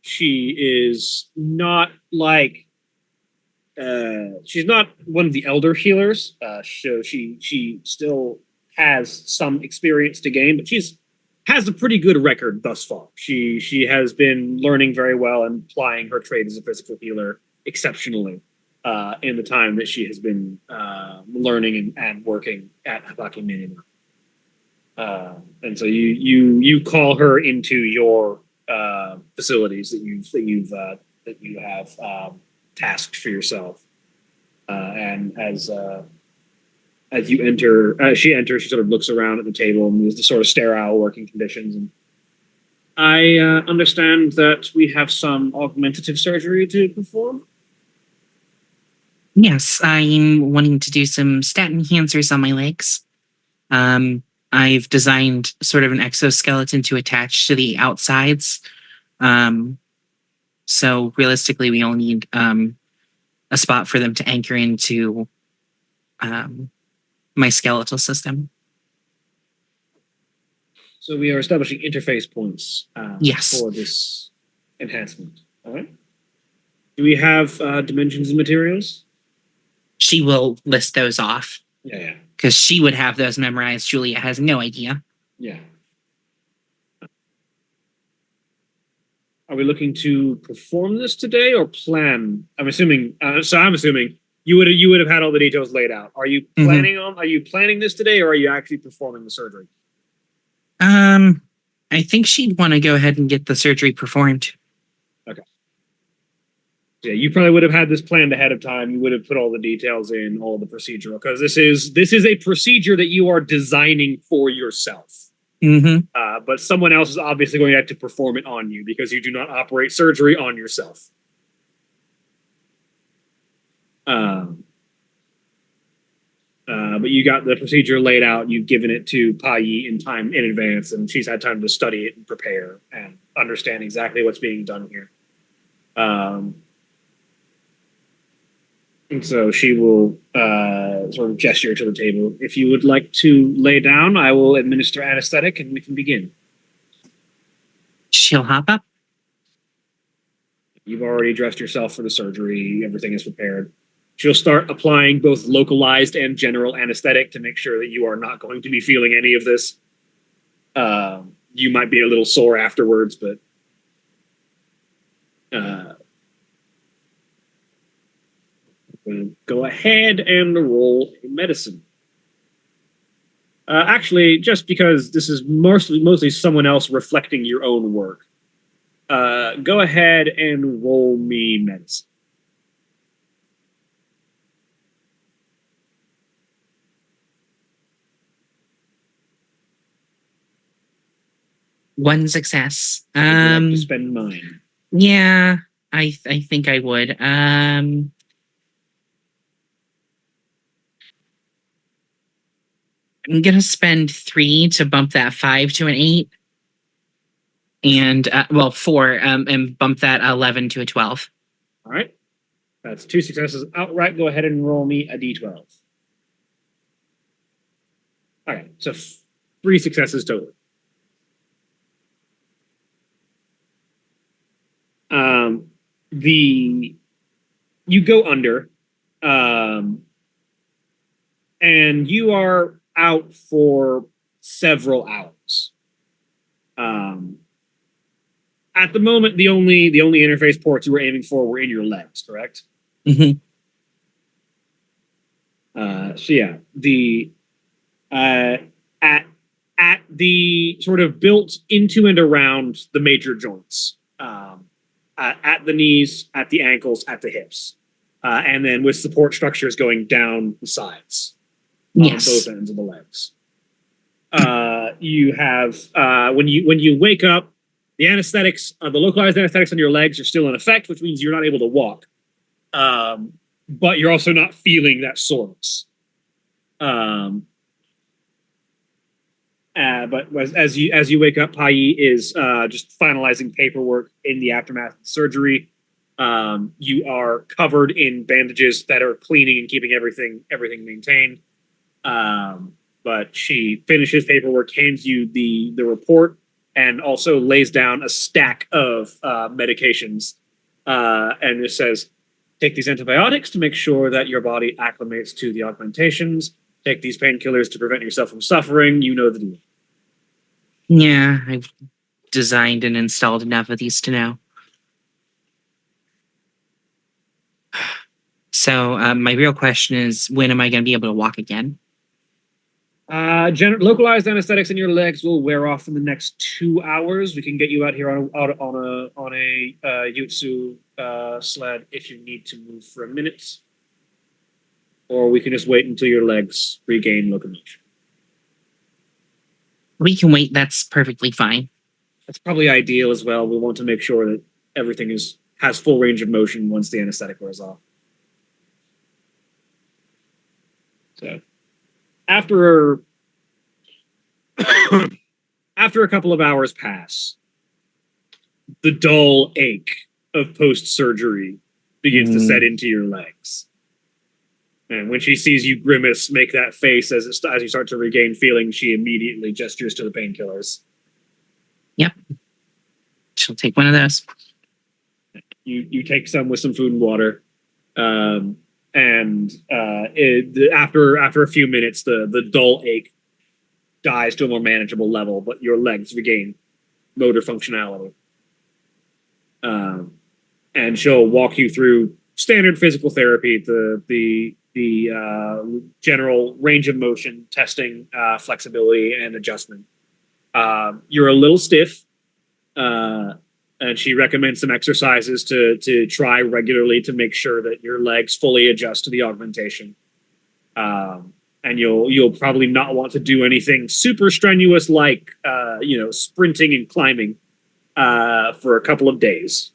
She is not like she's not one of the elder healers. So she still has some experience to gain, but has a pretty good record thus far. She has been learning very well and plying her trade as a physical healer exceptionally in the time that she has been learning and working at Habaki Minima. And so you call her into your facilities that you have tasked for yourself, and as you enter, as she enters, she sort of looks around at the table and there's the sort of sterile working conditions. And I understand that we have some augmentative surgery to perform. Yes, I'm wanting to do some stat enhancers on my legs. I've designed sort of an exoskeleton to attach to the outsides. So realistically, we only need a spot for them to anchor into my skeletal system. So we are establishing interface points Yes. for this enhancement. All right. Do we have dimensions and materials? She will list those off Yeah. because she would have those memorized. Julia has no idea. Yeah. Are we looking to perform this today or plan? I'm assuming. I'm assuming you would have had all the details laid out. Are you planning on? Are you planning this today, or are you actually performing the surgery? I think she'd want to go ahead and get the surgery performed. Okay. Yeah, you probably would have had this planned ahead of time. You would have put all the details in, all the procedural, because this is a procedure that you are designing for yourself. But someone else is obviously going to have to perform it on you because you do not operate surgery on yourself. But you got the procedure laid out. You've given it to Pai in time in advance, and she's had time to study it and prepare and understand exactly what's being done here. And so she will sort of gesture to the table. If you would like to lay down, I will administer anesthetic and we can begin. She'll hop up. You've already dressed yourself for the surgery. Everything is prepared. She'll start applying both localized and general anesthetic to make sure that you are not going to be feeling any of this. You might be a little sore afterwards, but we'll go ahead and roll a medicine. Actually, just because this is mostly someone else reflecting your own work, go ahead and roll me medicine. One success. Would you like to spend mine? Yeah, I think I would. I'm gonna spend 3 to bump that 5 to an 8, and 4, and bump that 11 to a 12. All right, that's 2 successes outright. Go ahead and roll me a d12. All right, so 3 successes total. You go under, and you are out for several hours. At the moment, the only interface ports you were aiming for were in your legs, correct? Mm-hmm. So yeah, at the sort of built into and around the major joints. at the knees, at the ankles, at the hips, and then with support structures going down the sides on both ends of the legs. You have when you wake up, the anesthetics, the localized anesthetics on your legs are still in effect, which means you're not able to walk. But you're also not feeling that soreness. But as you wake up, Pai is just finalizing paperwork in the aftermath of the surgery. You are covered in bandages that are cleaning and keeping everything maintained. But she finishes paperwork, hands you the report, and also lays down a stack of medications, and it says, take these antibiotics to make sure that your body acclimates to the augmentations. Take these painkillers to prevent yourself from suffering. You know the deal. Yeah, I've designed and installed enough of these to know. So my real question is, when am I going to be able to walk again? Localized anesthetics in your legs will wear off in the next 2 hours. We can get you out here on a Yutsu sled if you need to move for a minute, or we can just wait until your legs regain locomotion. We can wait. That's perfectly fine. That's probably ideal as well. We want to make sure that everything has full range of motion once the anesthetic wears off. So, after a couple of hours pass, the dull ache of post-surgery begins to set into your legs. And when she sees you grimace, make that face as you start to regain feeling, she immediately gestures to the painkillers. Yep. She'll take one of those. You take some with some food and water. After a few minutes, the dull ache dies to a more manageable level, but your legs regain motor functionality. And she'll walk you through standard physical therapy, the general range of motion testing, flexibility and adjustment. You're a little stiff, and she recommends some exercises to try regularly to make sure that your legs fully adjust to the augmentation. And you'll probably not want to do anything super strenuous like sprinting and climbing for a couple of days.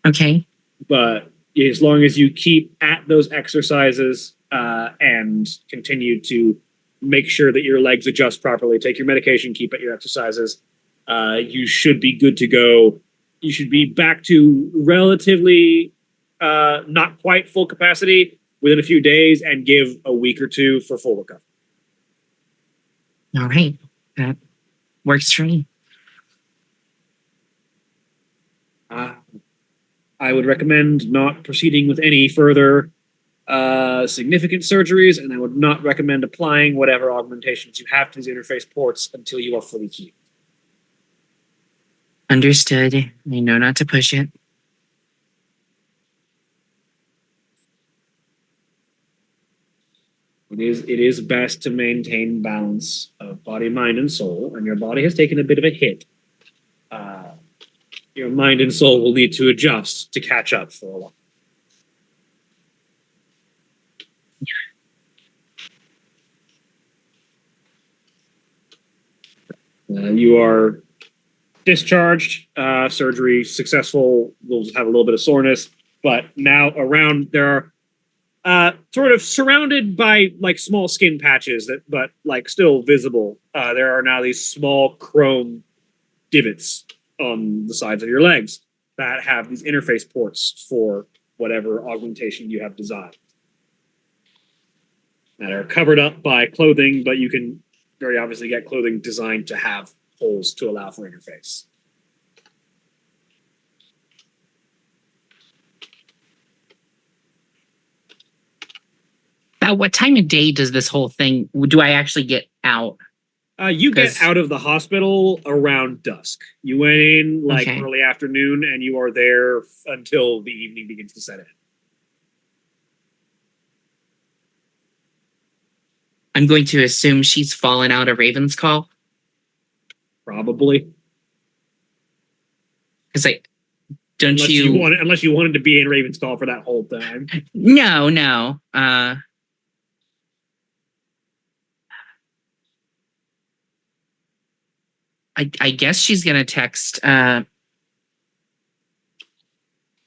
Okay. But as long as you keep at those exercises and continue to make sure that your legs adjust properly, take your medication, keep at your exercises, you should be good to go. You should be back to relatively not quite full capacity within a few days, and give a week or two for full recovery. All right. That works for me. I would recommend not proceeding with any further significant surgeries, and I would not recommend applying whatever augmentations you have to these interface ports until you are fully healed. Understood. I know not to push it. It is best to maintain balance of body, mind, and soul, and your body has taken a bit of a hit. Your mind and soul will need to adjust to catch up for a while. You are discharged, surgery successful. We'll have a little bit of soreness, but now there are sort of surrounded by like small skin patches but like still visible. There are now these small chrome divots on the sides of your legs that have these interface ports for whatever augmentation you have designed. That are covered up by clothing, but you can very obviously get clothing designed to have holes to allow for interface. About what time of day does this whole thing, do I actually get out? You get out of the hospital around dusk. You went in early afternoon, and you are there until the evening begins to set in. I'm going to assume she's fallen out of Raven's Call. Probably. Because don't unless you wanted to be in Ravenscall for that whole time. No. I guess she's gonna text Tala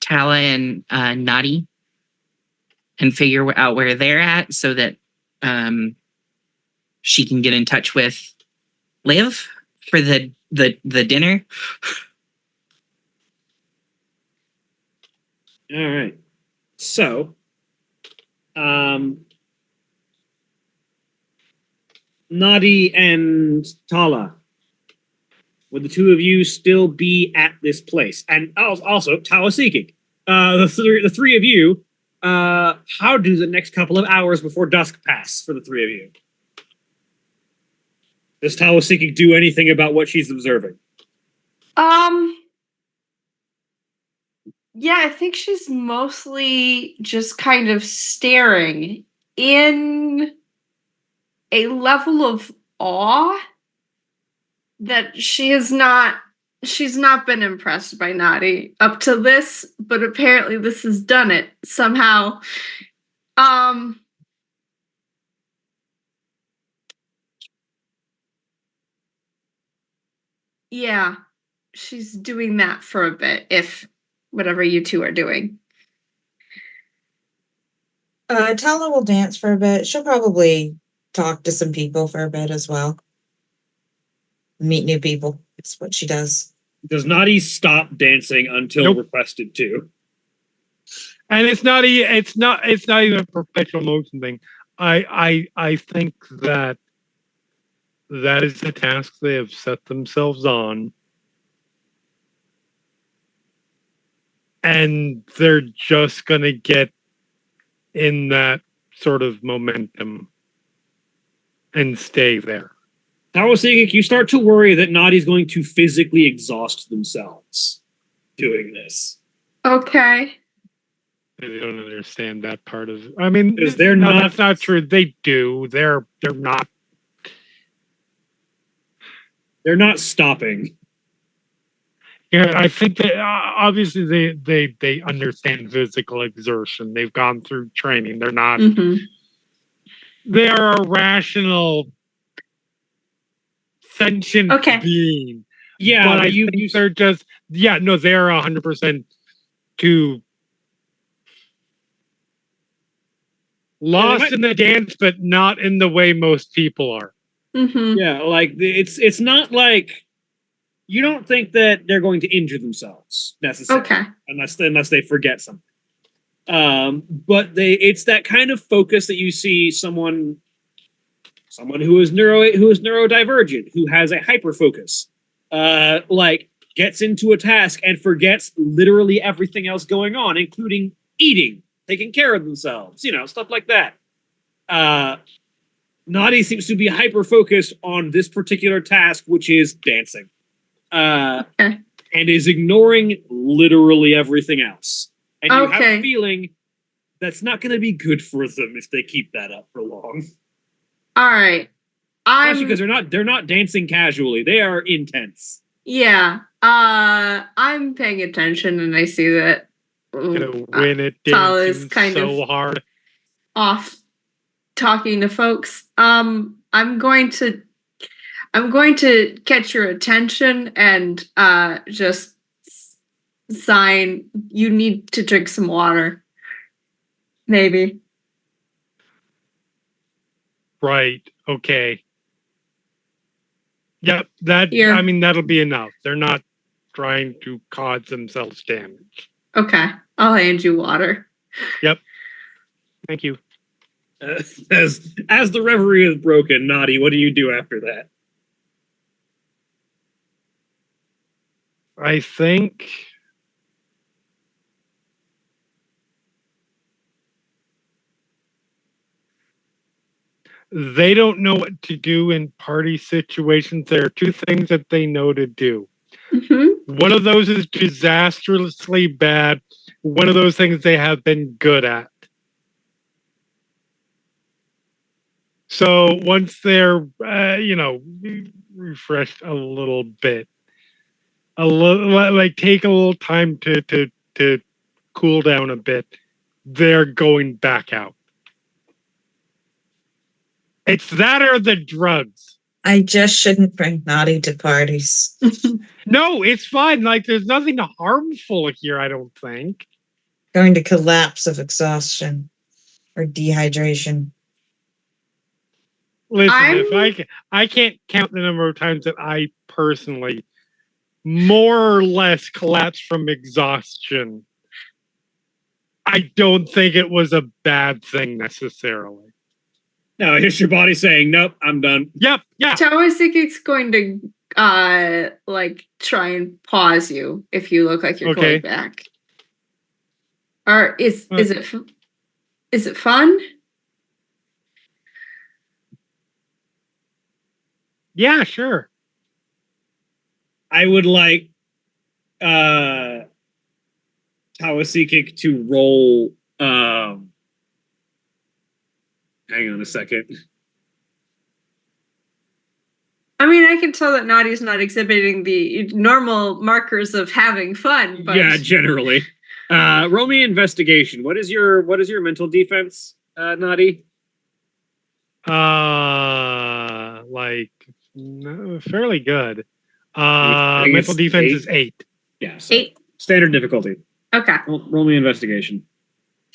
and Nadi and figure out where they're at so that she can get in touch with Liv for the dinner. All right. So, Nadi and Tala, would the two of you still be at this place? And also Tala seeking. The three of you. How do the next couple of hours before dusk pass for the three of you? Does Tala seeking do anything about what she's observing? Yeah, I think she's mostly just kind of staring in a level of awe that she's not been impressed by Nadi up to this, but apparently this has done it somehow. Yeah, she's doing that for a bit, if whatever you two are doing. Tala will dance for a bit. She'll probably talk to some people for a bit as well. Meet new people. It's what she does. Does Nadi stop dancing until requested to? And it's not even a perpetual motion thing. I think that is the task they have set themselves on. And they're just gonna get in that sort of momentum and stay there. Tala seeking, you start to worry that Nadi's going to physically exhaust themselves doing this. Okay. They don't understand that part of it. I mean, Because they're no, not. that's not true. They do. They're not. They're not stopping. Yeah, I think that obviously they understand physical exertion. They've gone through training. They're not. Mm-hmm. They are a rational, sentient being. Yeah, but they're just. Yeah, no, they are 100% too lost in the dance, but not in the way most people are. Mm-hmm. Yeah, like it's not like you don't think that they're going to injure themselves necessarily, Okay. unless they forget something. But it's that kind of focus that you see someone who is neurodivergent, who has a hyper focus, like gets into a task and forgets literally everything else going on, including eating, taking care of themselves, stuff like that. Nadi seems to be hyper focused on this particular task, which is dancing, and is ignoring literally everything else. And you have a feeling that's not going to be good for them if they keep that up for long. All right. Especially because they're not dancing casually; they are intense. Yeah. I'm paying attention, and I see that Win it Tala is dancing kind so of hard. off talking to folks. I'm going to catch your attention and just sign. You need to drink some water. Maybe. Right. Okay. Yep. Here. I mean, that'll be enough. They're not trying to cause themselves damage. Okay. I'll hand you water. Yep. Thank you. As the reverie is broken, Nadi, what do you do after that? I think they don't know what to do in party situations. There are two things that they know to do. Mm-hmm. One of those is disastrously bad. One of those things they have been good at. So once they're, refreshed a little bit, a little, like take a little time to cool down a bit, they're going back out. It's that or the drugs. I just shouldn't bring Naughty to parties. No, it's fine. Like there's nothing harmful here, I don't think. Going to collapse of exhaustion or dehydration. Listen, I'm- if I can't count the number of times that I personally more or less collapsed from exhaustion. I don't think it was a bad thing necessarily. No, here's your body saying, "Nope, I'm done." Yep, yeah. Tower Psychic's going to like try and pause you if you look like you're Okay. going back. Or is it fun? Yeah, sure. I would like Tawasikik to roll. Hang on a second. I mean, I can tell that Naughty's not exhibiting the normal markers of having fun, but Yeah, generally. Roll me investigation. What is your mental defense, Naughty? Like no, fairly good. I think Mental it's defense 8. is 8. Yeah, so 8. standard difficulty. Okay. Roll me investigation.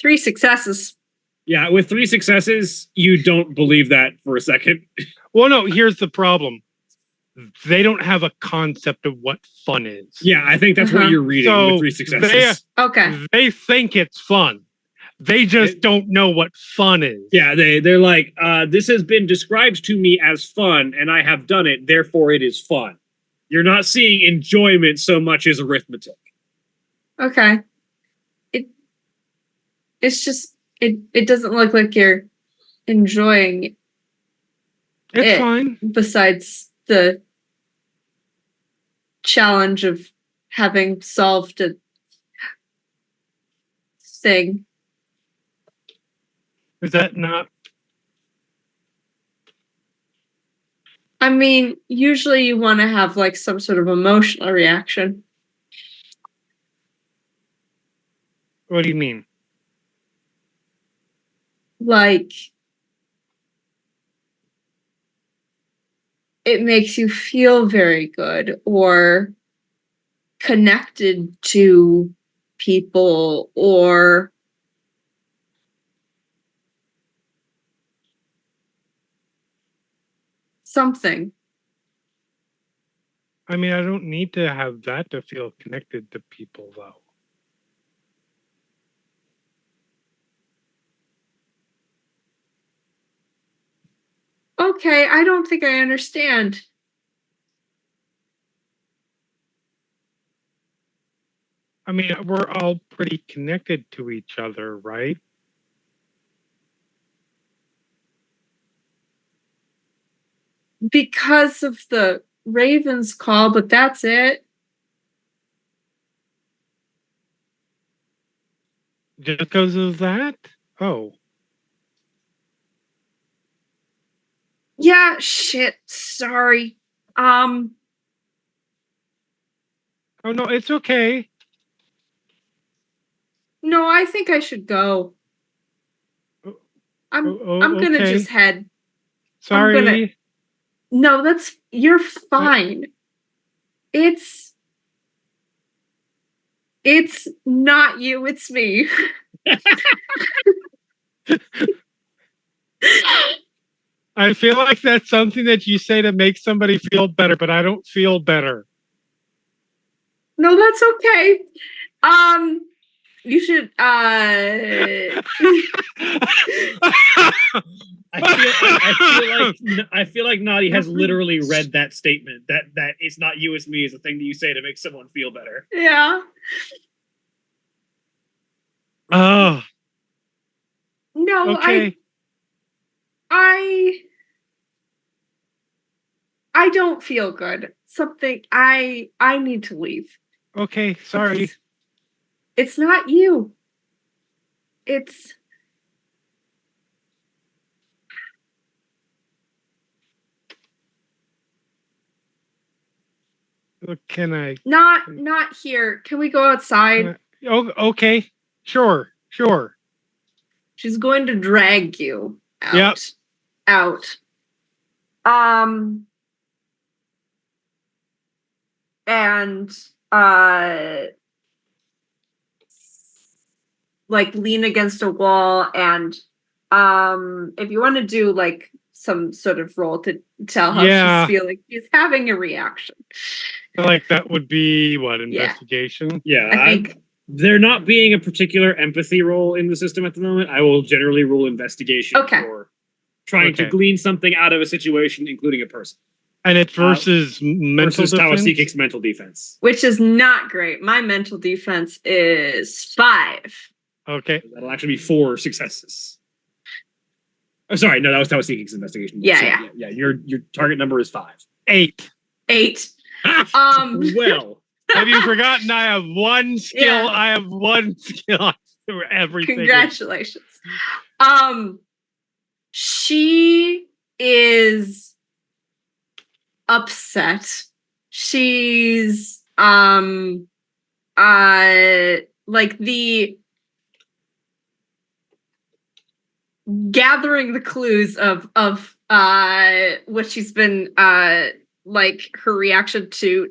3 successes. Yeah, with 3 successes, you don't believe that for a second. Well, no, here's the problem. They don't have a concept of what fun is. Yeah, I think that's what you're reading So with 3 successes. Okay. They think it's fun. They just don't know what fun is. Yeah, they're like, this has been described to me as fun, and I have done it, therefore it is fun. You're not seeing enjoyment so much as arithmetic. Okay. It's just it doesn't look like you're enjoying It's it. fine. Besides the challenge of having solved a thing. Is that not? I mean, usually you want to have like some sort of emotional reaction. What do you mean? Like it makes you feel very good or connected to people or something. I mean, I don't need to have that to feel connected to people, though. Okay, I don't think I understand. I mean, we're all pretty connected to each other, right? Because of the Ravens call, but that's it. Just because of that? Oh. Yeah, shit. Sorry. Oh, no, it's okay. No, I think I should go. I'm gonna Okay. just head. Sorry. No, you're fine. It's not you, it's me. I feel like that's something that you say to make somebody feel better, but I don't feel better. No, that's okay. You should I feel like Naughty has literally read that statement. That it's not you, it's me is a thing that you say to make someone feel better. yeah. Oh, No, okay. I don't feel good. Something I need to leave. Okay, sorry. It's not you. It's Can I? Not here. Can we go outside? Oh, okay. Sure. She's going to drag you out. Yep. Out. And like lean against a wall, and if you want to do like some sort of roll to tell how Yeah. she's feeling, she's having a reaction. Like that would be what, investigation? Yeah, I think there not being a particular empathy roll in the system at the moment, I will generally roll investigation Okay. for trying to Okay. glean something out of a situation, including a person. And it's versus mental Versus defense. Tawasikic's mental defense. which is not great. My mental defense is 5. Okay. That'll actually be 4 successes. Oh, sorry, no, that was Tawasikic's investigation. Yeah. Your target number is 5. 8. 8. Well, Have you forgotten I have one skill? Yeah. I have one skill for everything. Congratulations. She is upset. She's like the gathering the clues of what she's been like her reaction to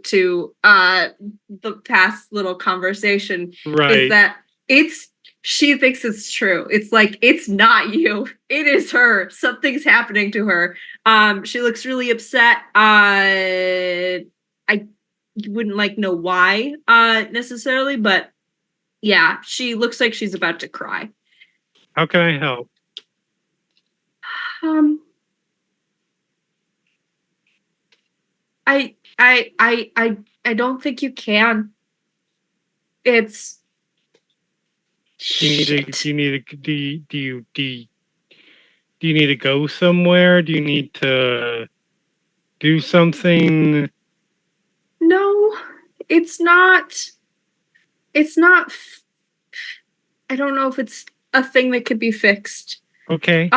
the past little conversation Right. is that she thinks it's true. It's like, it's not you. It is her. Something's happening to her. She looks really upset. I wouldn't like know why necessarily, but yeah, she looks like she's about to cry. How can I help? I don't think you can. It's Do you need to go somewhere? Do you need to do something? No, it's not. I don't know if it's a thing that could be fixed. Okay.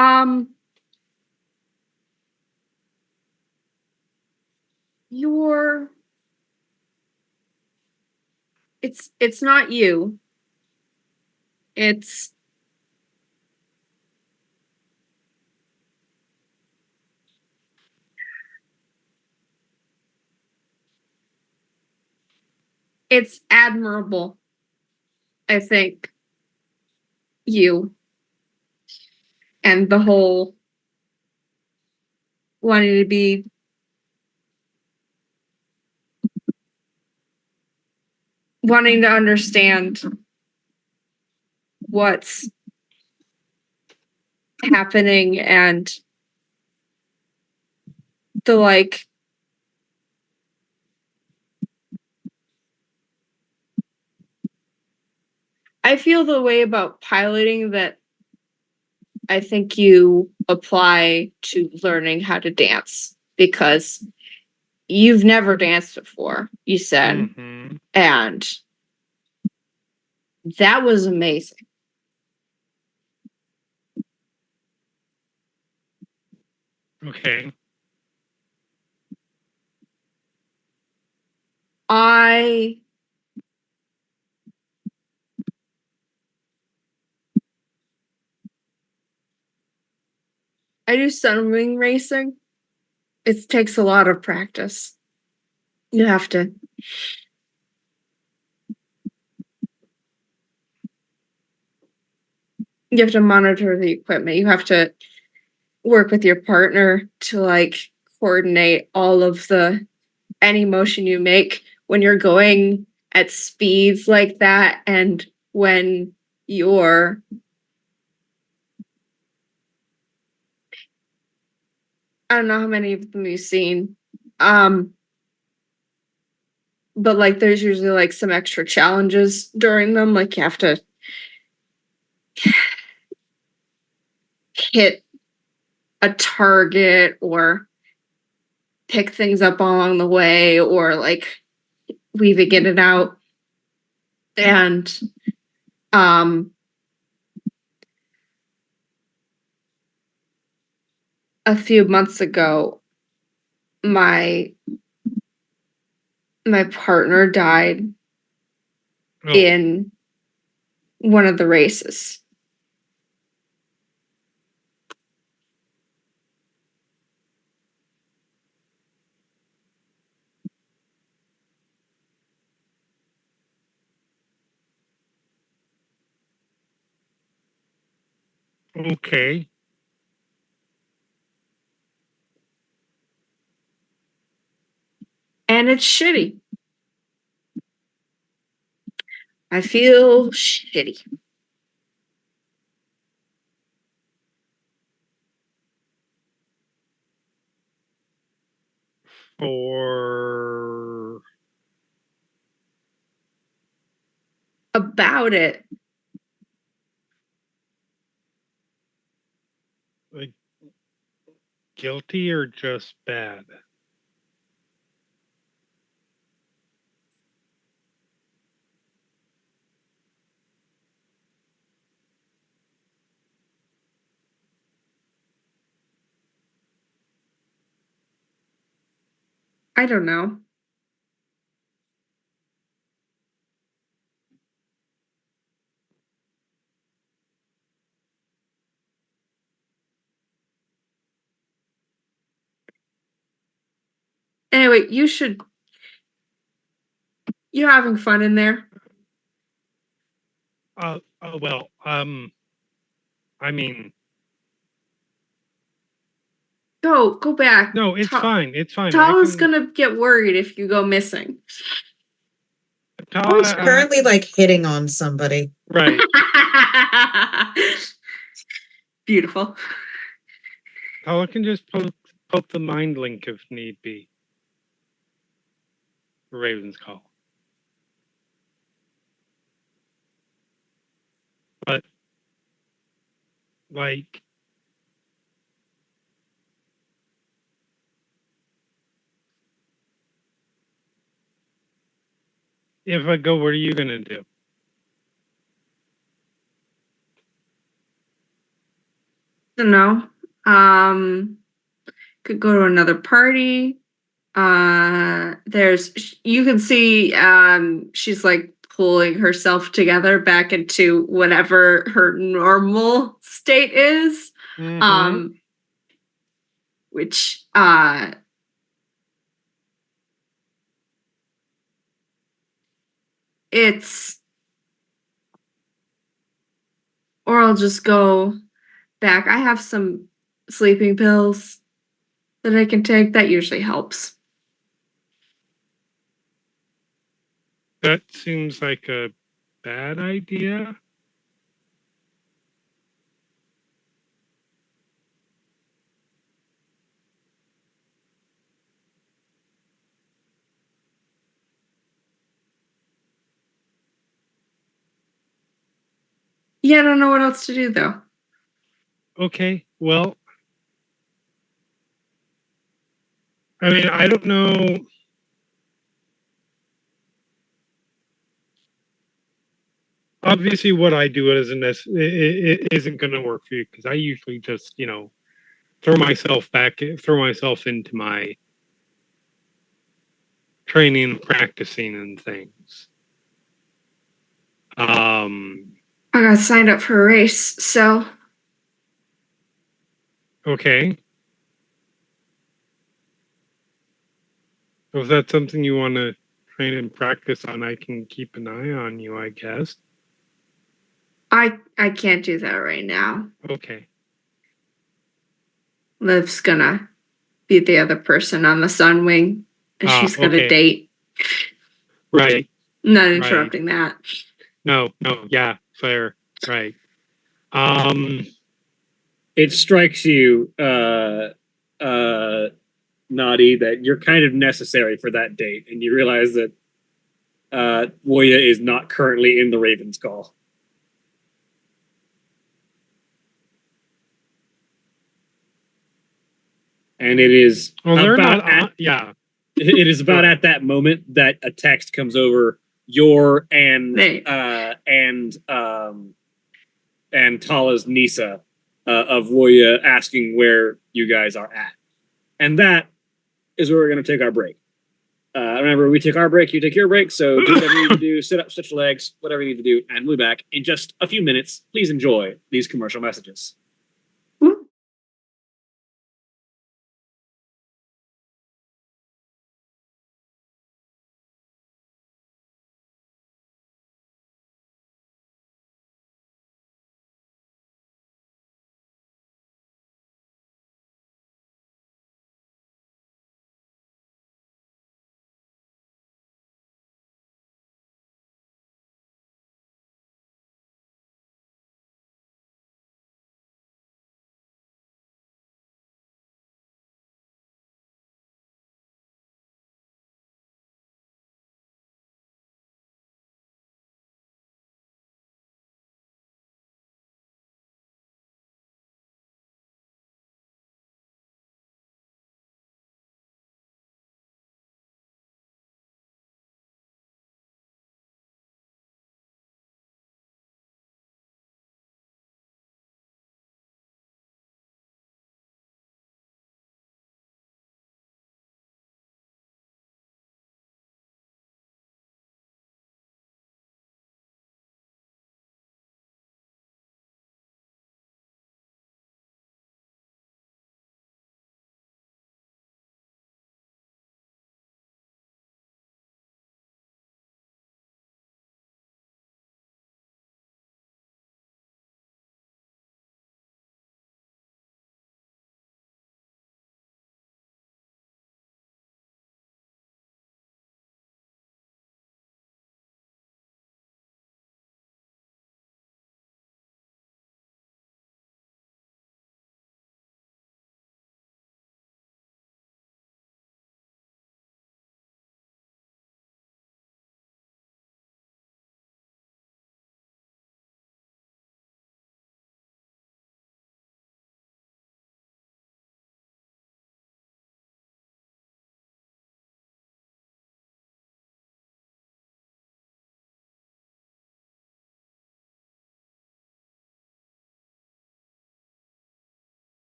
It's not you. It's admirable, I think. You and the whole wanting to understand what's happening, and the like I feel the way about piloting that I think you apply to learning how to dance, because you've never danced before, you said, Mhm. and that was amazing. Okay. I do swimming racing. It takes a lot of practice. You have to monitor the equipment. You have to work with your partner to like coordinate all of any motion you make when you're going at speeds like that, and when you're I don't know how many of them you've seen. But like there's usually like some extra challenges during them. Like you have to hit a target or pick things up along the way, or like weaving in and out. And a few months ago, my my partner died Oh, in one of the races. okay. And it's shitty. I feel shitty. For About it. like guilty or just bad? I don't know. Anyway, you're having fun in there. Well, I mean, Go back. no, it's fine. It's fine. Tala's gonna get worried if you go missing. I was currently like hitting on somebody. Right. Beautiful. Tala can just poke the mind link if need be. Raven's Call. But like if I go, what are you gonna do? I don't know. Could go to another party. You can see she's like pulling herself together back into whatever her normal state is. Mhm. Which it's or I'll just go back. I have some sleeping pills that I can take. That usually helps. That seems like a bad idea. Yeah, I don't know what else to do though. Okay, well, I mean, I don't know. Obviously, what I do isn't going to work for you because I usually just, throw myself into my training, practicing, and things. I got signed up for a race, so Okay. So if that's something you want to train and practice on, I can keep an eye on you, I guess. I can't do that right now. Okay. Liv's gonna be the other person on the sun wing, and she's gonna Okay. date. Right. Not Right. interrupting that. No, yeah, fair. Right. It strikes you, Nadi, that you're kind of necessary for that date, and you realize that Woya is not currently in the Raven's Call. And it is Well, they're about not. Yeah. it is about at that moment that a text comes over your and Tala's Nisa of Woya asking where you guys are at. And that is where we're going to take our break. Remember, we take our break, you take your break. So do whatever you need to do, sit up, stretch your legs, whatever you need to do, and we'll be back in just a few minutes. Please enjoy these commercial messages.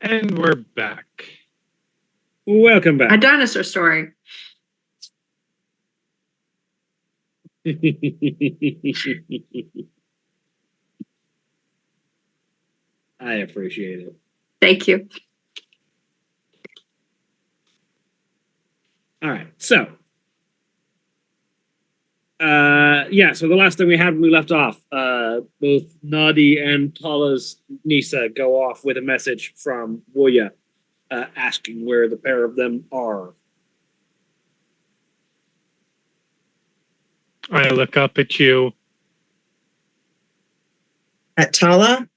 And we're back. Welcome A back. dinosaur story. I appreciate it. Thank you. All right, so so the last thing we had when we left off, both Nadi and Tala's Nisa go off with a message from Wuya, asking where the pair of them are. I look up at you. At Tala?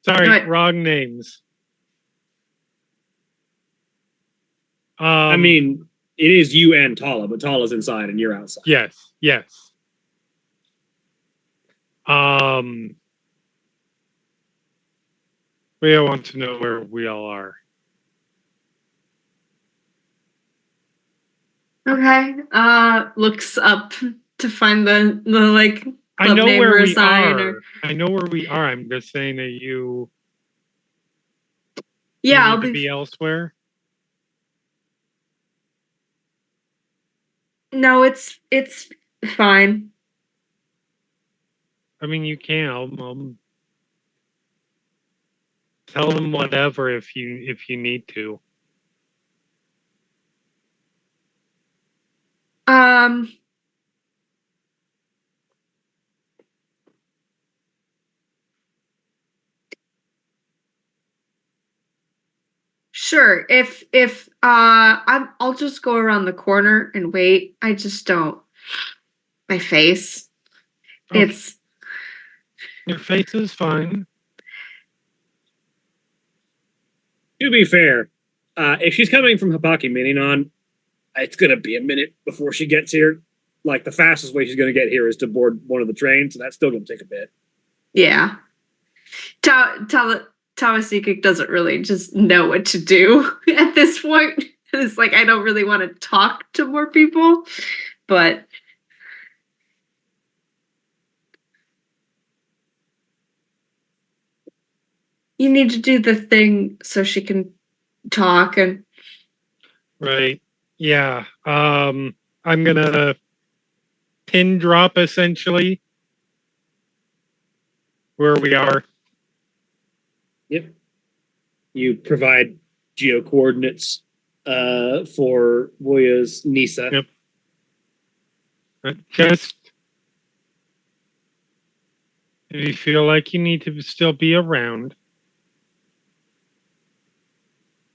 Sorry, What? wrong names. I mean, it is you and Tala, but Tala's inside and you're outside. Yes, yes. We all want to know where we all are. Okay. Looks up to find the like I club know name where or a we sign are. or I know where we are. I'm just saying that you yeah, I'll need to be be elsewhere. no, it's fine. I mean, you can. I'll tell them whatever if you need to. Um Sure. If I'll just go around the corner and wait. I just don't my face. Okay. It's Your face is fine. To be fair, if she's coming from Habaki Mininon, it's going to be a minute before she gets here. Like, the fastest way she's going to get here is to board one of the trains, so that's still going to take a bit. yeah. Tawasikik doesn't really just know what to do at this point. It's like I don't really want to talk to more people, but you need to do the thing so she can talk and Right. Yeah. I'm gonna pin drop essentially where we are. Yep. You provide geo coordinates for Wuya's Nisa. Yep. Just if you feel like you need to still be around,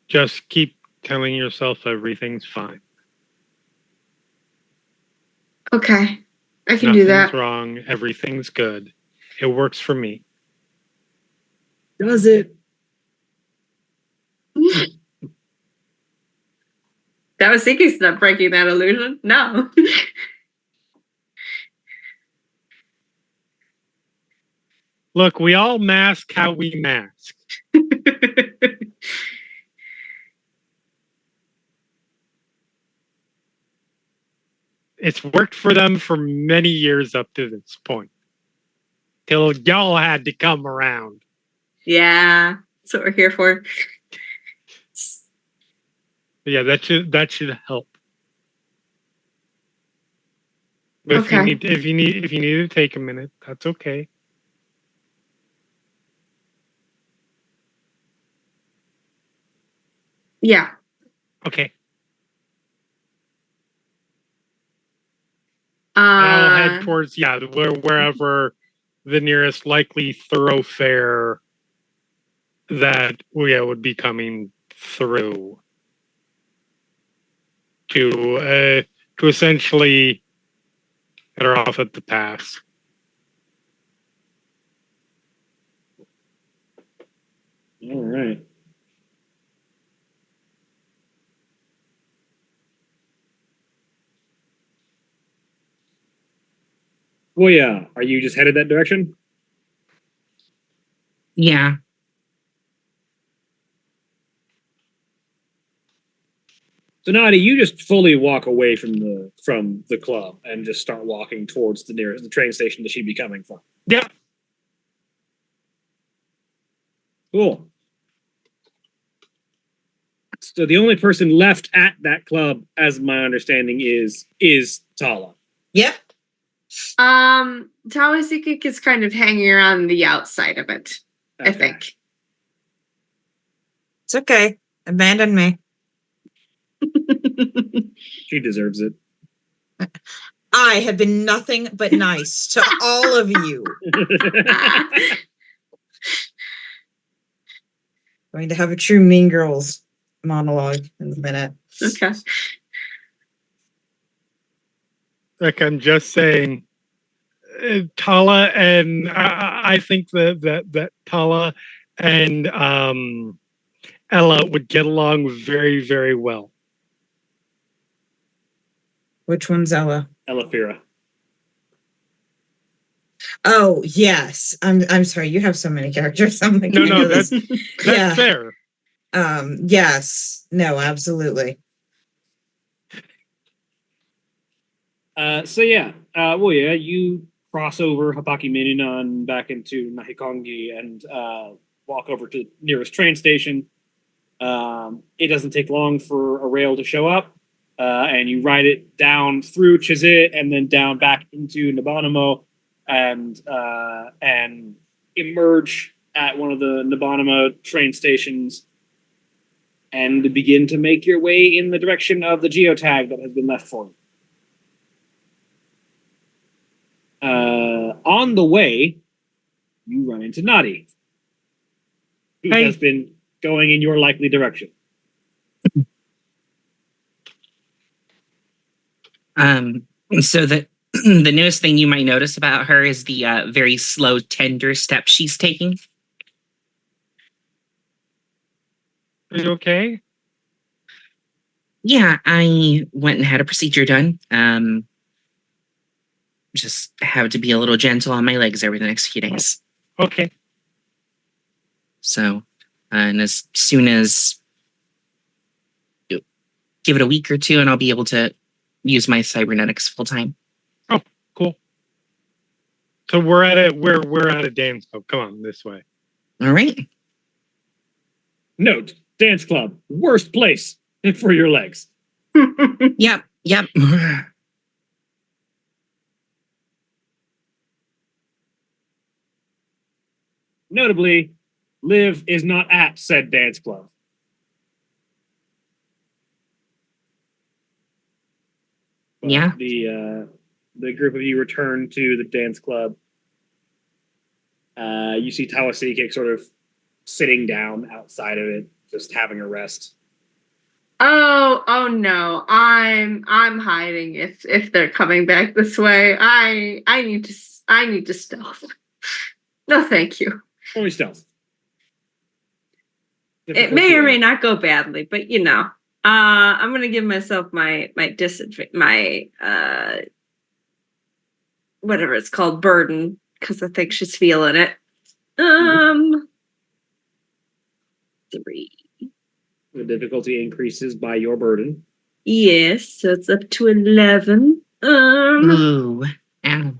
just keep telling yourself everything's fine. okay. I can do Nothing's that. wrong. Everything's good. It works for me. Does it? Tawasiki's not breaking that illusion. No. Look, we all mask how we mask. It's worked for them for many years up to this point. Till y'all had to come around. Yeah, that's what we're here for. Yeah, that should help. But Okay. if you need to take a minute, that's okay. Yeah. Okay. I'll head towards wherever the nearest likely thoroughfare that would be coming through to essentially get her off at the pass. All right. Wuya, are you just headed that direction? Yeah. So Nadi, you just fully walk away from the club and just start walking towards the train station that she'd be coming from. Yeah. Cool. So the only person left at that club, as my understanding is Tala. Yep. Tawasikik is kind of hanging around the outside of it, I Okay. think. It's okay. Abandon me. She deserves it. I have been nothing but nice to all of you. Going to have a true Mean Girls monologue in a minute. Okay. Like I'm just saying, Tala and I think that Tala and Ella would get along very, very well. Which one's Ella? Elafira. Oh yes. I'm sorry. You have so many characters. I'm like, No, I no, know that's this. that's Yeah. fair. Yes. No, absolutely. You cross over Hapaki Mininan back into Nahikongi and walk over to the nearest train station. It doesn't take long for a rail to show up, and you ride it down through Chizit and then down back into Nabanamo and emerge at one of the Nabanamo train stations and begin to make your way in the direction of the geotag that has been left for you. On the way, you run into Nadi, who Hey. has been going in your likely direction. So the newest thing you might notice about her is the very slow, tender steps she's taking. Are you okay? Yeah, I went and had a procedure done. Just have to be a little gentle on my legs over the next few days. Okay. So, and as soon as give it a week or two, and I'll be able to use my cybernetics full time. Cool. So we're at a dance club. Come on, this way. All right. Note: dance club, worst place for your legs. Yep. Notably, Liv is not at said dance club. But Yeah. the group of you return to the dance club. You see Tawasikik sort of sitting down outside of it, just having a rest. Oh no. I'm hiding if they're coming back this way. I need to stealth. No, thank you. Only stealth. It may or may not go badly, but you know. I'm gonna give myself my disadvantage, my whatever it's called, burden, because I think she's feeling it. 3. The difficulty increases by your burden. Yes, so it's up to 11. Ooh. Ow.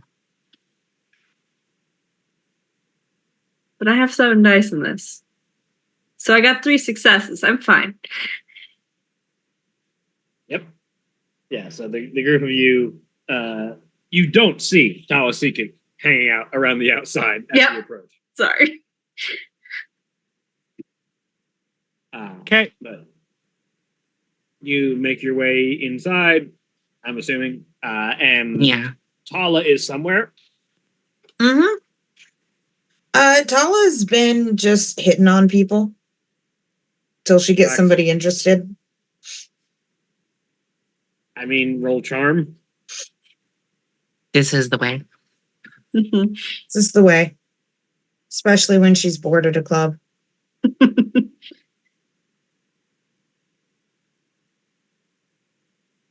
But I have 7 dice in this, so I got 3 successes. I'm fine. Yep. Yeah. So the group of you, you don't see Tawasikik hanging out around the outside as Yep. you approach. Sorry. Okay. But you make your way inside, I'm assuming, and Yeah. Tala is somewhere. Mm-hmm. Tala's been just hitting on people till she gets Correct. somebody interested. I mean, roll charm. This is the way. This is the way, especially when she's bored at a club.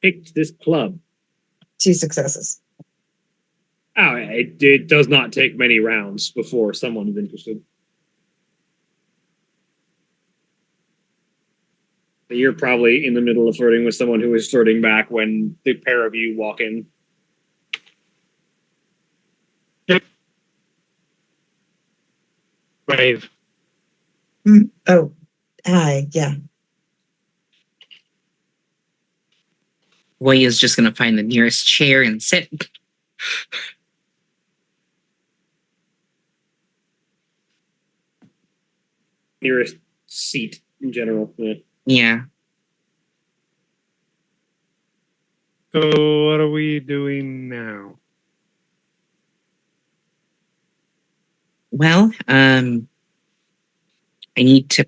Picked this club. 2 successes. Oh, it does not take many rounds before someone is interested. You're probably in the middle of flirting with someone who is flirting back when the pair of you walk in. Brave. Oh, hi. Yeah. Waya's just gonna find the nearest chair and sit. Nearest seat in general. Yeah. Yeah. So what are we doing now? Well, I need to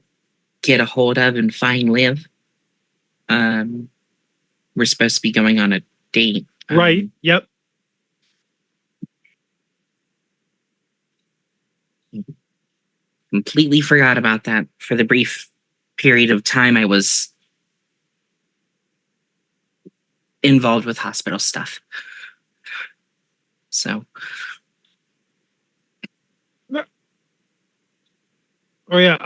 get a hold of and find Liv. We're supposed to be going on a date. Right. Yep. Completely forgot about that for the brief period of time I was involved with hospital stuff. So, Oh yeah.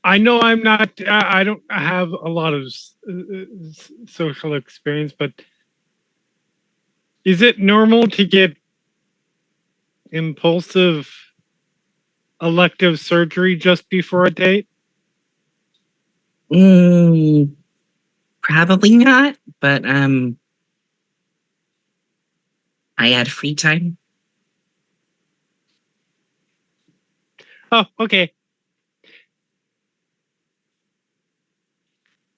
I know I'm not. I don't have a lot of social experience, but is it normal to get impulsive elective surgery just before a date? probably not, but I had free time. Oh, okay.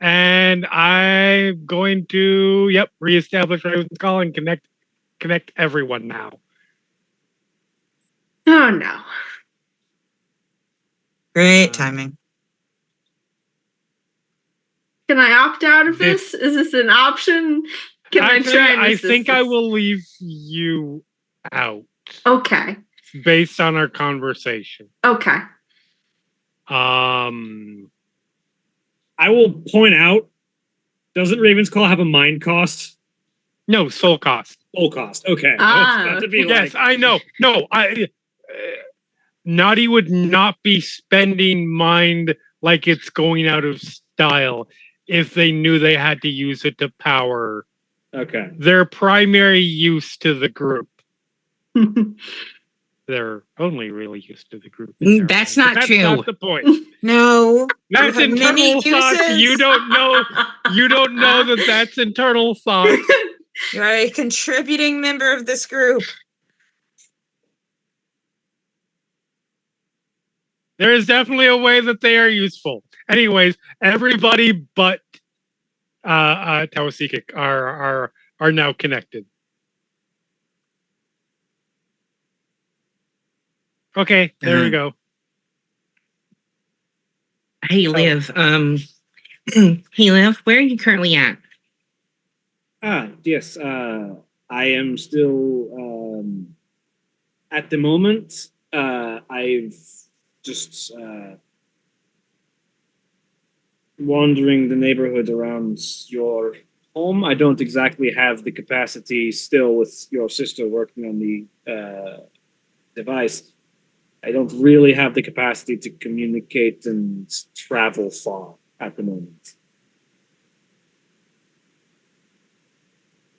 And I'm going to, reestablish Raven's Call and connect everyone now. Oh no. Great timing. Can I opt out of This- this? Is this an option? Can Actually, I try and I resist think I this? will leave you out Okay. based on our conversation. Okay. I will point out, doesn't Raven's Call have a mind cost? No, soul cost. Full cost. Okay. Ah, I was about to be Yes, like, I know. No, Naughty would not be spending mind like it's going out of style if they knew they had to use it to power okay. their primary use to the group. They're only really used to the group. in their That's mind, but not true. That's not the point. No. That's have many internal thoughts. You uses. don't know. You don't know that that's internal thoughts. You are a contributing member of this group. There is definitely a way that they are useful. Anyways, everybody but Tawasikik are now connected. Okay, there we go. Hey, Liv. Hey, Liv. Where are you currently at? Yes. I am still at the moment. I've just wandering the neighborhood around your home. I don't exactly have the capacity still with your sister working on the device. I don't really have the capacity to communicate and travel far at the moment.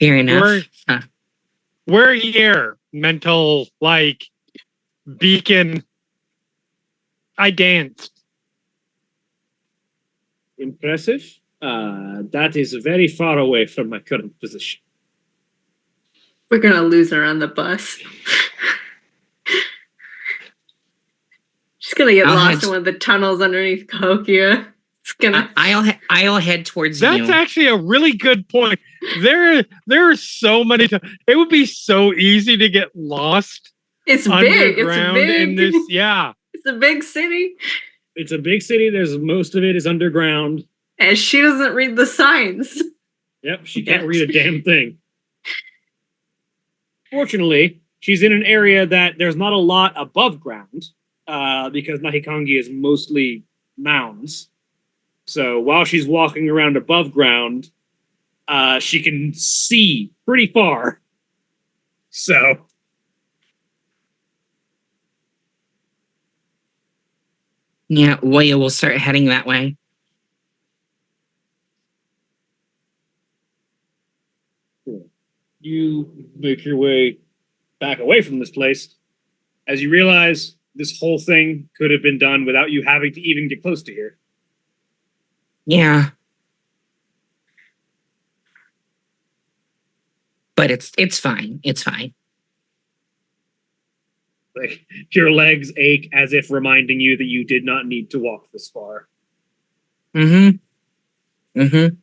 Fair enough. We're here, mental beacon. I danced. Impressive. That is very far away from my current position. We're gonna lose her on the bus. She's gonna get lost in one of the tunnels underneath Cahokia. It's gonna. I'll head towards That's you. actually a really good point. There are so many times. It would be so easy to get lost. It's big. It's underground big. in this. Yeah. It's a big city, It's a big city. There's most of it is underground. and she doesn't read the signs. Yep, she can't read a damn thing. Fortunately, she's in an area that there's not a lot above ground, because Nahikangi is mostly mounds. So while she's walking around above ground, she can see pretty far. So Yeah, Waya will start heading that way. you make your way back away from this place as you realize this whole thing could have been done without you having to even get close to here. Yeah. But it's fine. It's fine. Like your legs ache as if reminding you that you did not need to walk this far. Mm-hmm. Mm-hmm.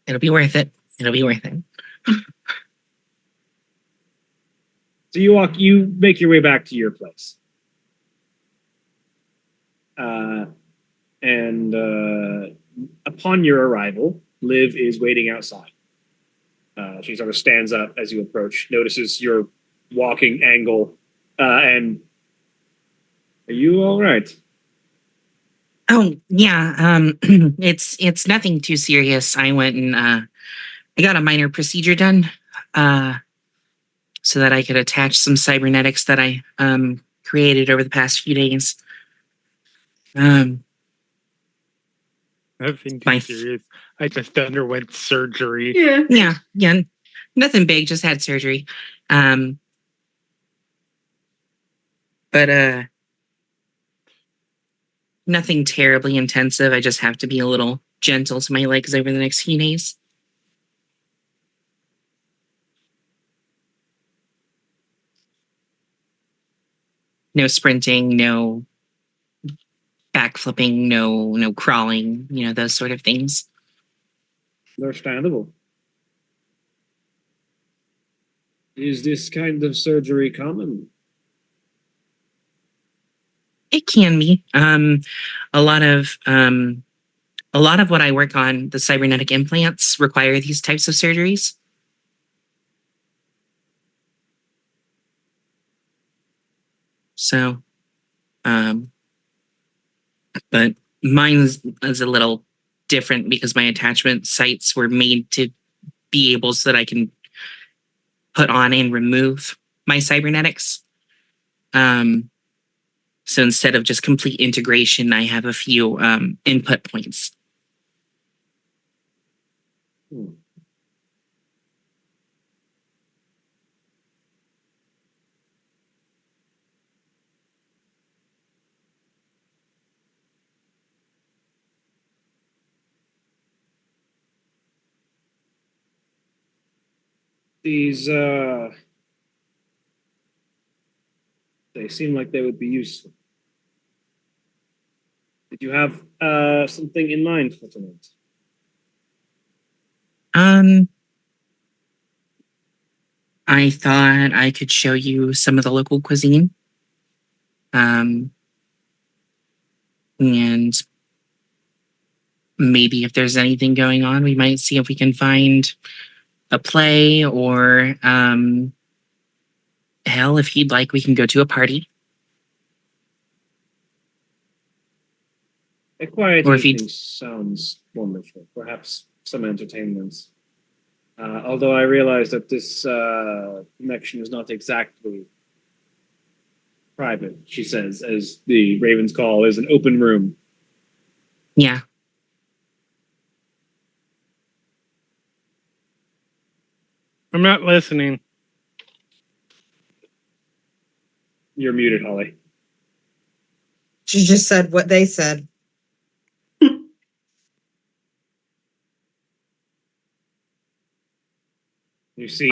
It'll be worth it. It'll be worth it. So you make your way back to your place. And upon your arrival, Liv is waiting outside. She sort of stands up as you approach, notices your walking angle, and are you all right? Oh yeah. It's nothing too serious. I went and I got a minor procedure done, so that I could attach some cybernetics that I created over the past few days. Nothing too My- serious. I just underwent surgery. Yeah. Yeah. Nothing big. Just had surgery. But nothing terribly intensive. I just have to be a little gentle to my legs over the next few days. No sprinting, no backflipping, no crawling, those sort of things. Understandable. Is this kind of surgery common? It can be. A lot of what I work on, the cybernetic implants, require these types of surgeries. So, but mine is a little different because my attachment sites were made to be able so that I can put on and remove my cybernetics. So instead of just complete integration, I have a few input points. These they seem like they would be useful. Did you have something in mind for tonight? I thought I could show you some of the local cuisine. And maybe if there's anything going on, we might see if we can find a play or hell, if you'd like, we can go to a party. A quiet Or if evening sounds wonderful. Perhaps some entertainments. Although I realize that this connection is not exactly private, she says, as the Raven's Call is an open room. Yeah. I'm not listening. You're muted, Holly. She just said what they said. You see,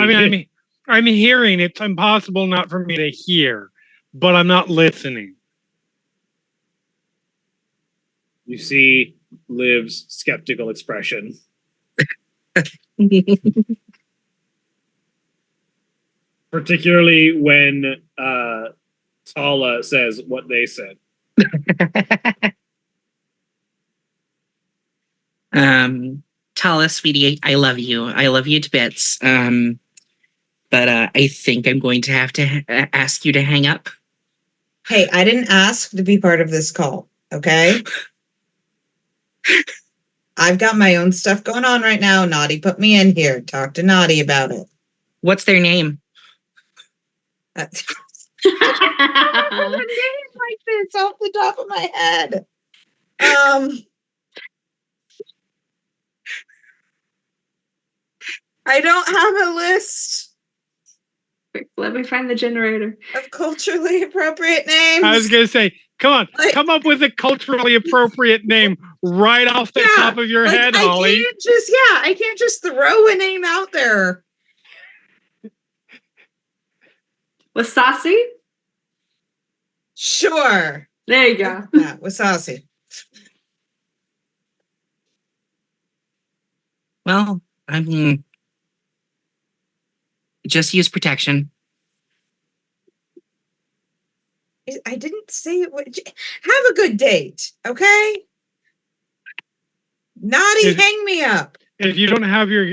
I'm hearing. It's impossible not for me to hear, but I'm not listening. you see Liv's skeptical expression. Particularly when Tala says what they said. Tala, sweetie, I love you. I love you to bits. But I think I'm going to have to ask you to hang up. Hey, I didn't ask to be part of this call, okay? I've got my own stuff going on right now. Naughty put me in here. Talk to Naughty about it. What's their name? I don't remember the name like this off the top of my head. I don't have a list. Quick, let me find the generator. Of culturally appropriate names. I was gonna say, come on, Like- come up with a culturally appropriate name right off the Yeah, top of your like, head, Holly. I can't just throw a name out there. Wasasi? Sure. There you go. Yeah, Wasasi. Well, I mean, just use protection. I didn't say it would. Have a good date, okay? Naughty, Is- hang me up. If you don't have your,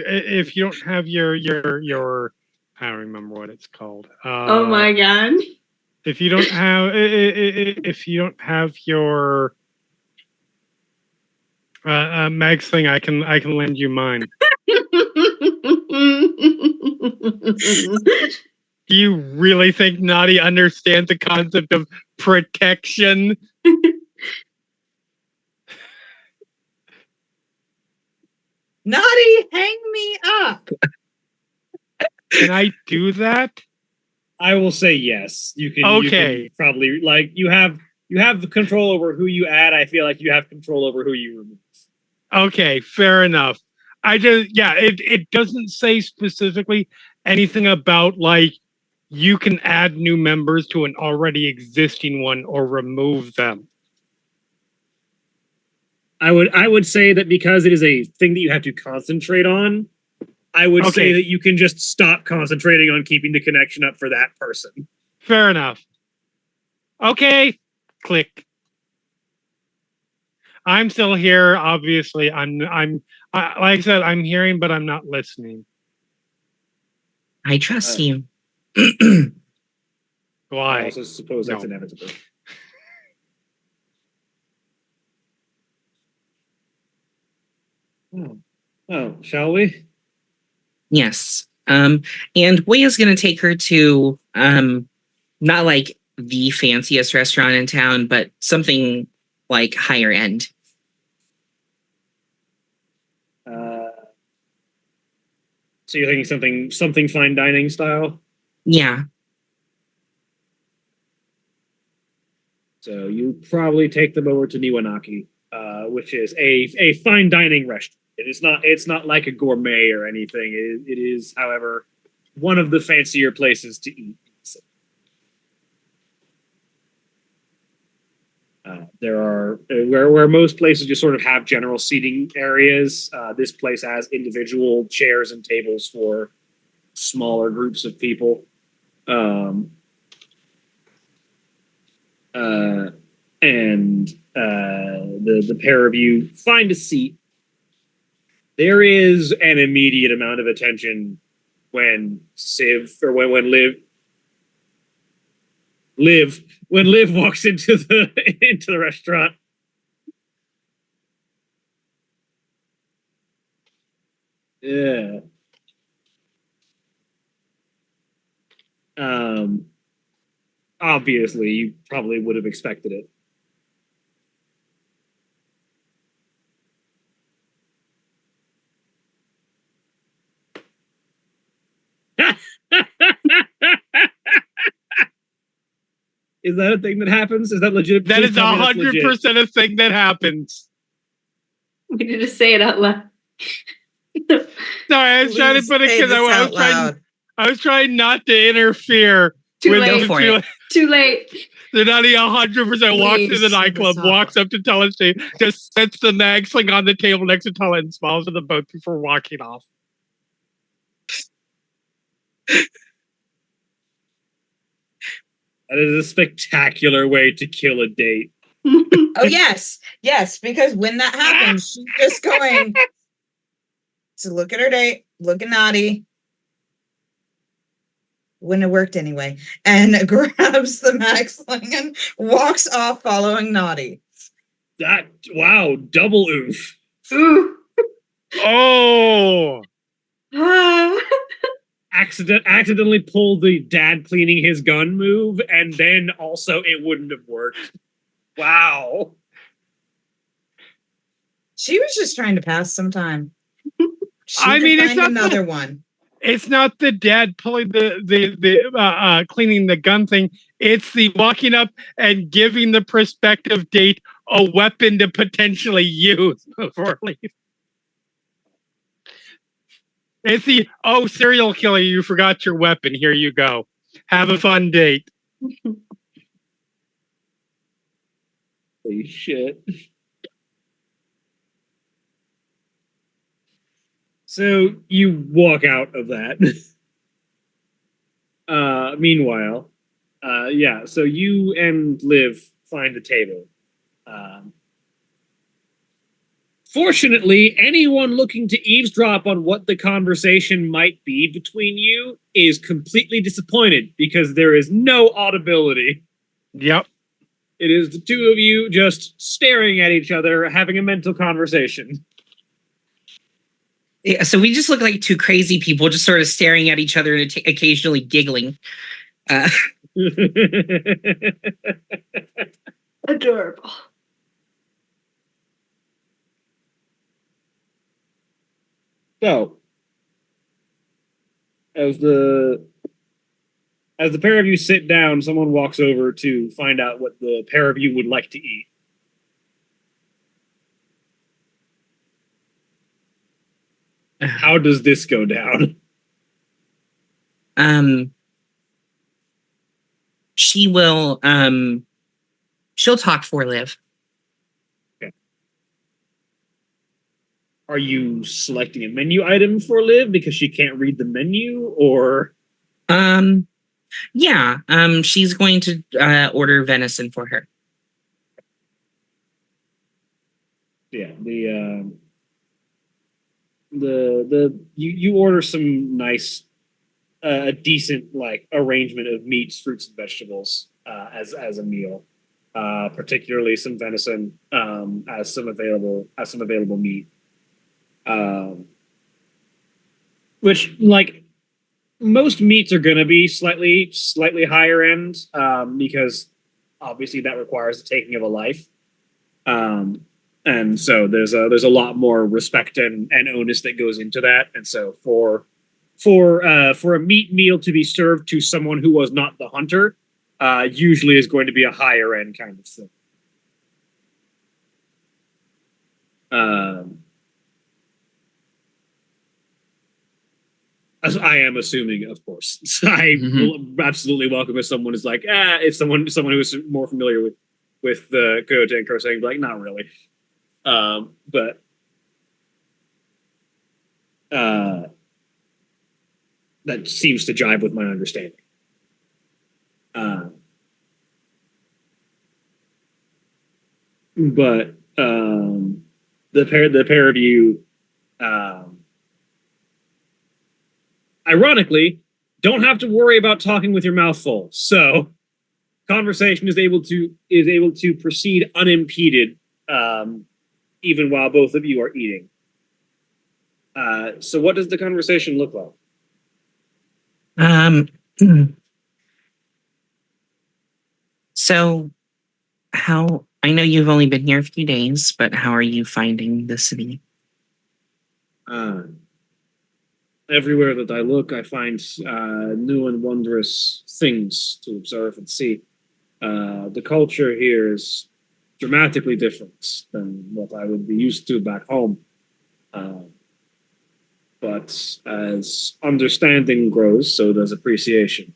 I don't remember what it's called. Oh my god. If you don't have, if you don't have your Meg's thing, I can lend you mine. Do you really think Naughty understands the concept of protection? Naughty, hang me up. Can I do that? I will say yes. You can. Okay. You can probably like you have the control over who you add. I feel like you have control over who you remove. Okay, fair enough. It doesn't say specifically anything about like you can add new members to an already existing one or remove them. I would say that because it is a thing that you have to concentrate on, I would say Okay. that you can just stop concentrating on keeping the connection up for that person. Fair enough. Okay, click. I'm still here. Obviously, like I said, I'm hearing, but I'm not listening. I trust you. I Why? also suppose that's No. inevitable. Oh, shall we? Yes. And Wei is gonna take her to not like the fanciest restaurant in town, but something like higher end. So you're thinking something fine dining style? Yeah. So you probably take them over to Niwanaki, which is a fine dining restaurant. It's not like a gourmet or anything. It is, however, one of the fancier places to eat. There are where most places just sort of have general seating areas. This place has individual chairs and tables for smaller groups of people. And the pair of you find a seat. There is an immediate amount of attention when Liv walks into the restaurant. Yeah. Obviously, you probably would have expected it. Is that a thing that happens? Is that legit? That Please is tell me that's 100% a thing that happens. We need to say it out loud. Sorry, I was trying to Please put it say because this out loud. I was trying not to interfere. Too with late. the for two- it. Too late. The Nutty 100% walks Please to the say nightclub, this out walks up to Telestate, just sets the mag sling on the table next to Tele and smiles at them both before walking off. That is a spectacular way to kill a date. Oh yes, because when that happens, she's just going to look at her date, looking naughty. Wouldn't have worked anyway, and grabs the mag sling and walks off following Naughty. Wow, double oof. Ooh. Oh! Accidentally pulled the dad cleaning his gun move, and then also it wouldn't have worked. Wow. She was just trying to pass some time. She I could mean, it's find not another one. It's not the dad pulling the cleaning the gun thing. It's the walking up and giving the prospective date a weapon to potentially use before leaving. It's the serial killer, you forgot your weapon. Here you go. Have a fun date. Holy shit. So you walk out of that. Meanwhile, yeah, so you and Liv find a table. Fortunately, anyone looking to eavesdrop on what the conversation might be between you is completely disappointed because there is no audibility. Yep. It is the two of you just staring at each other, having a mental conversation. Yeah, so we just look like two crazy people just sort of staring at each other and occasionally giggling. Adorable. So, as the pair of you sit down, someone walks over to find out what the pair of you would like to eat. How does this go down? She will she'll talk for Liv. Okay. Are you selecting a menu item for Liv because she can't read the menu, or yeah, she's going to order venison for her. yeah, you order some nice a decent like arrangement of meats, fruits, and vegetables as a meal. Particularly some venison as some available meat. Which like most meats are going to be slightly higher end because obviously that requires the taking of a life. And so there's a lot more respect and onus that goes into that. And so for a meat meal to be served to someone who was not the hunter, usually is going to be a higher end kind of thing. As I am assuming, of course. I will absolutely welcome if someone is like, if someone who is more familiar with the Coyote and Crow saying, like, not really. But that seems to jive with my understanding. But the pair of you, ironically, don't have to worry about talking with your mouth full. So conversation is able to proceed unimpeded, even while both of you are eating. So what does the conversation look like? So how, I know you've only been here a few days, but how are you finding the city? Everywhere that I look, I find new and wondrous things to observe and see. The culture here is dramatically different than what I would be used to back home. But as understanding grows, so does appreciation.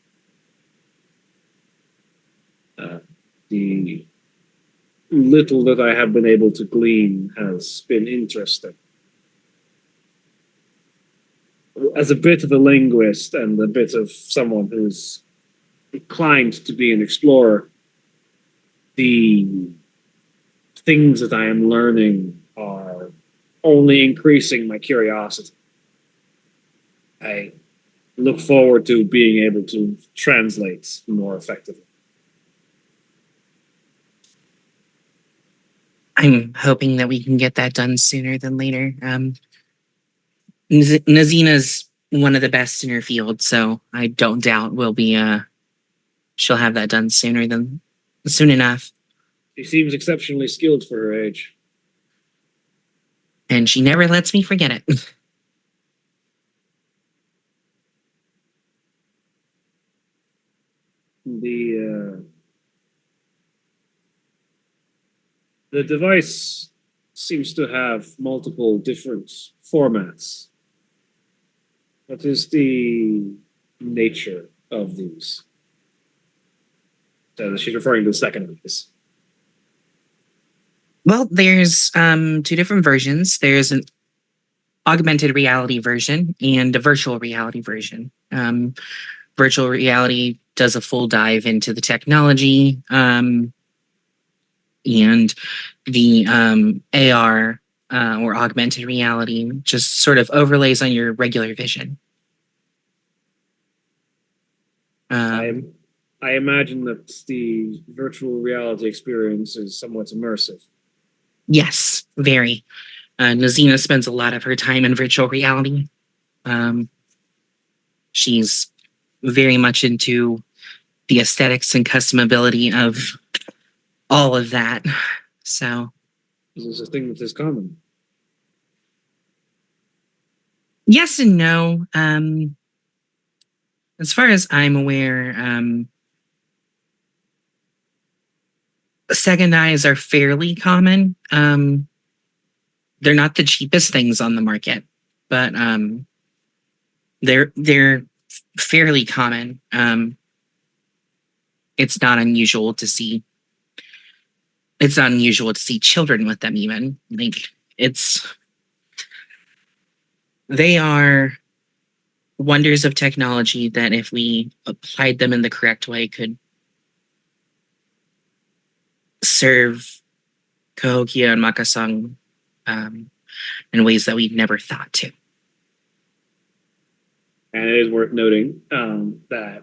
The little that I have been able to glean has been interesting. As a bit of a linguist and a bit of someone who's inclined to be an explorer, the things that I am learning are only increasing my curiosity. I look forward to being able to translate more effectively. I'm hoping that we can get that done sooner than later. Nazina's one of the best in her field, so I don't doubt we'll be she'll have that done soon enough. She seems exceptionally skilled for her age. And she never lets me forget it. The the device seems to have multiple different formats. What is the nature of these? So she's referring to the second of these. Well, there's two different versions. There's an augmented reality version and a virtual reality version. Virtual reality does a full dive into the technology, and the AR or augmented reality just sort of overlays on your regular vision. I imagine that the virtual reality experience is somewhat immersive. Yes, very. Nazina spends a lot of her time in virtual reality. She's very much into the aesthetics and customability of all of that. So, Is this a thing that is common? yes and no. As far as I'm aware, second eyes are fairly common. They're not the cheapest things on the market, but they're fairly common. It's not unusual to see. It's not unusual to see children with them. Even like they are wonders of technology that, if we applied them in the correct way, could serve Cahokia and Makasang in ways that we never thought to. And it is worth noting that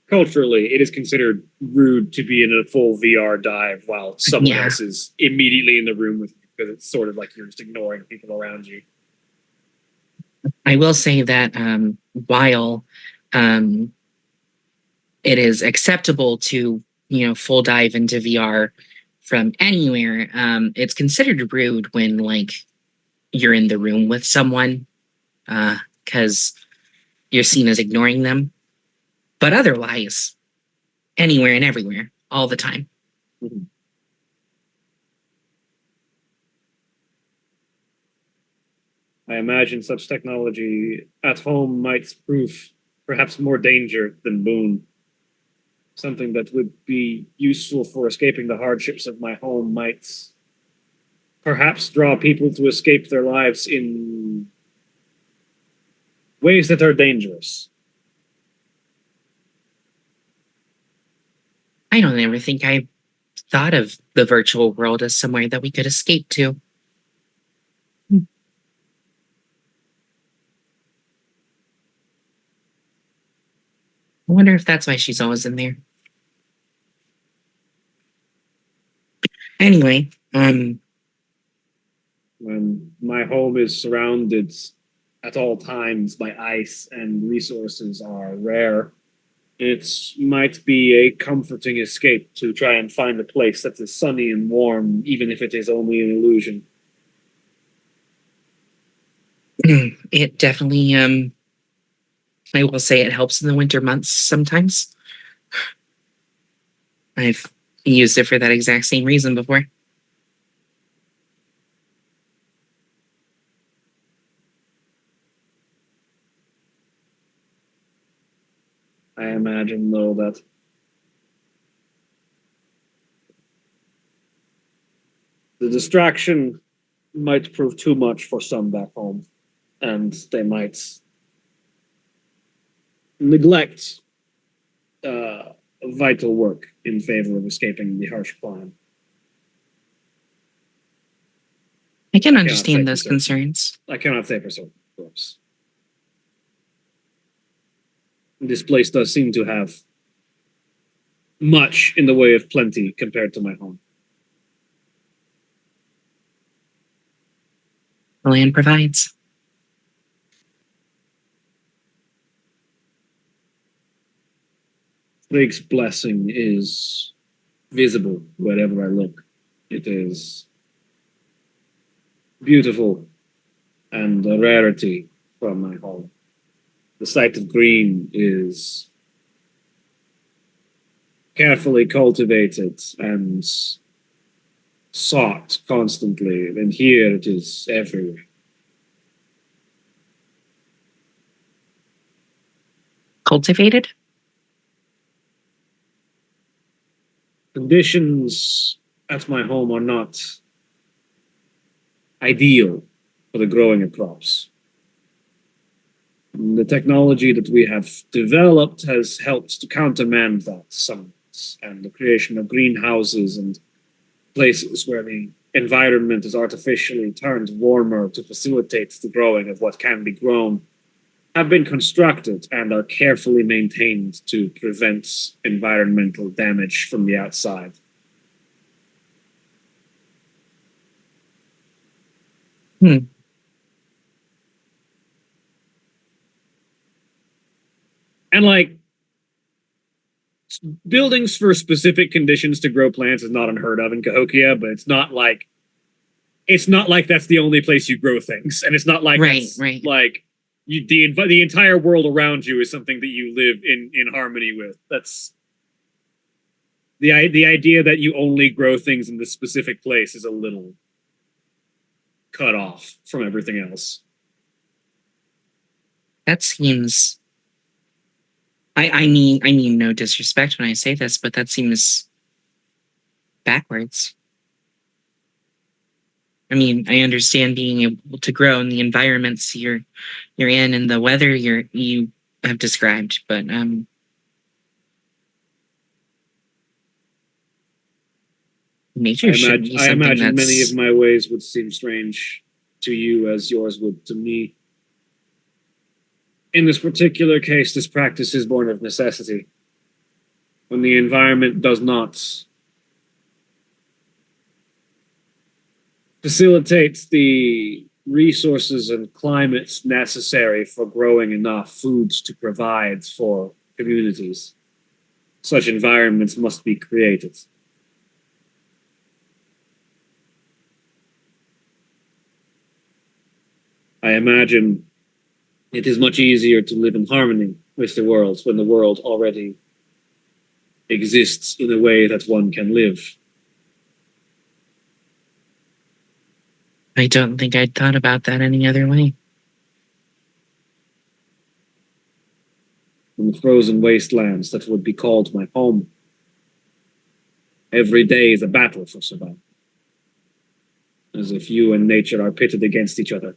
culturally, it is considered rude to be in a full VR dive while someone Yeah. else is immediately in the room with you, because it's sort of like you're just ignoring people around you. I will say that while it is acceptable to full dive into VR from anywhere, it's considered rude when like you're in the room with someone, because you're seen as ignoring them. But otherwise, anywhere and everywhere, all the time. Mhm. I imagine such technology at home might prove perhaps more danger than boon. Something that would be useful for escaping the hardships of my home might perhaps draw people to escape their lives in ways that are dangerous. I don't ever think I thought of the virtual world as somewhere that we could escape to. I wonder if that's why she's always in there. Anyway, When my home is surrounded at all times by ice and resources are rare, it might be a comforting escape to try and find a place that is sunny and warm, even if it is only an illusion. it definitely, I will say it helps in the winter months sometimes. I've used it for that exact same reason before. I imagine, though, that the distraction might prove too much for some back home, and they might neglect vital work in favor of escaping the harsh climate. I can say understand for those certain. concerns. I cannot say for certain, of course. This place does seem to have much in the way of plenty compared to my home. The land provides. Frig's blessing is visible wherever I look. It is beautiful and a rarity from my home. The sight of green is carefully cultivated and sought constantly, and here it is everywhere. Cultivated? Conditions at my home are not ideal for the growing of crops. The technology that we have developed has helped to countermand that somewhat, and the creation of greenhouses and places where the environment is artificially turned warmer to facilitate the growing of what can be grown have been constructed and are carefully maintained to prevent environmental damage from the outside. And like buildings for specific conditions to grow plants is not unheard of in Cahokia, but it's not like that's the only place you grow things, and it's not like Right, that's, right. like the entire world around you is something that you live in harmony with. That's the idea that you only grow things in this specific place is a little cut off from everything else. That seems. I mean no disrespect when I say this, but that seems backwards. I mean, I understand being able to grow in the environments you're in and the weather you have described, but nature should be I something imagine that's many of my ways would seem strange to you as yours would to me. In this particular case, this practice is born of necessity. When the environment does not facilitate the resources and climates necessary for growing enough foods to provide for communities, such environments must be created. I imagine it is much easier to live in harmony with the world when the world already exists in a way that one can live. I don't think I'd thought about that any other way. In the frozen wastelands that would be called my home, every day is a battle for survival. As if you and nature are pitted against each other,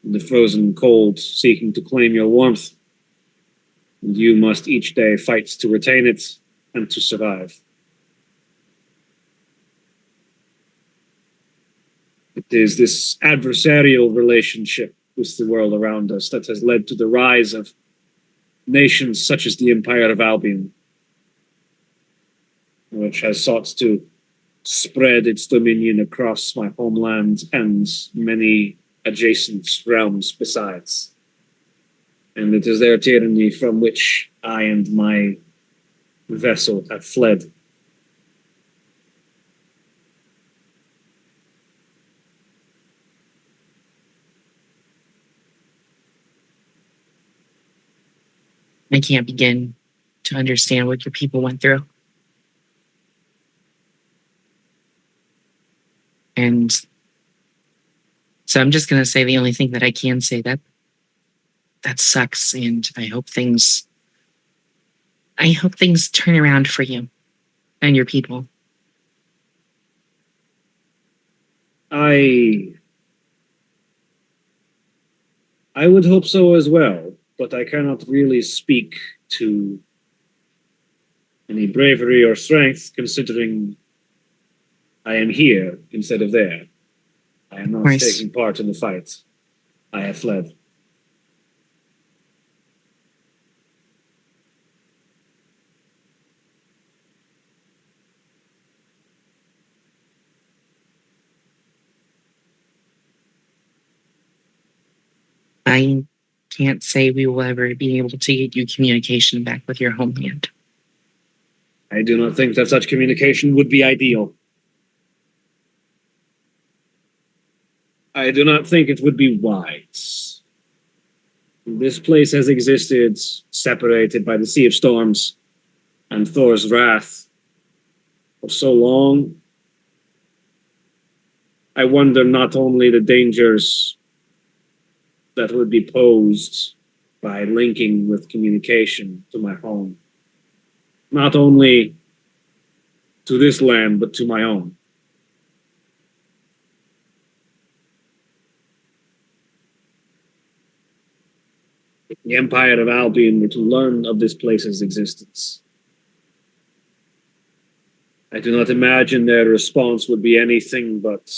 in the frozen cold seeking to claim your warmth, and you must each day fight to retain it and to survive. It is this adversarial relationship with the world around us that has led to the rise of nations such as the Empire of Albion, which has sought to spread its dominion across my homeland and many adjacent realms besides. And it is their tyranny from which I and my vessel have fled. I can't begin to understand what your people went through. And so I'm just going to say the only thing that I can say, that sucks, and I hope things turn around for you and your people. I would hope so as well, but I cannot really speak to any bravery or strength considering I am here instead of there. I am not taking part in the fight. I have fled. I can't say we will ever be able to get you communication back with your homeland. I do not think that such communication would be ideal. I do not think it would be wise. This place has existed separated by the Sea of Storms and Thor's wrath for so long, I wonder not only the dangers that would be posed by linking with communication to my home, not only to this land, but to my own. If the Empire of Albion were to learn of this place's existence, I do not imagine their response would be anything but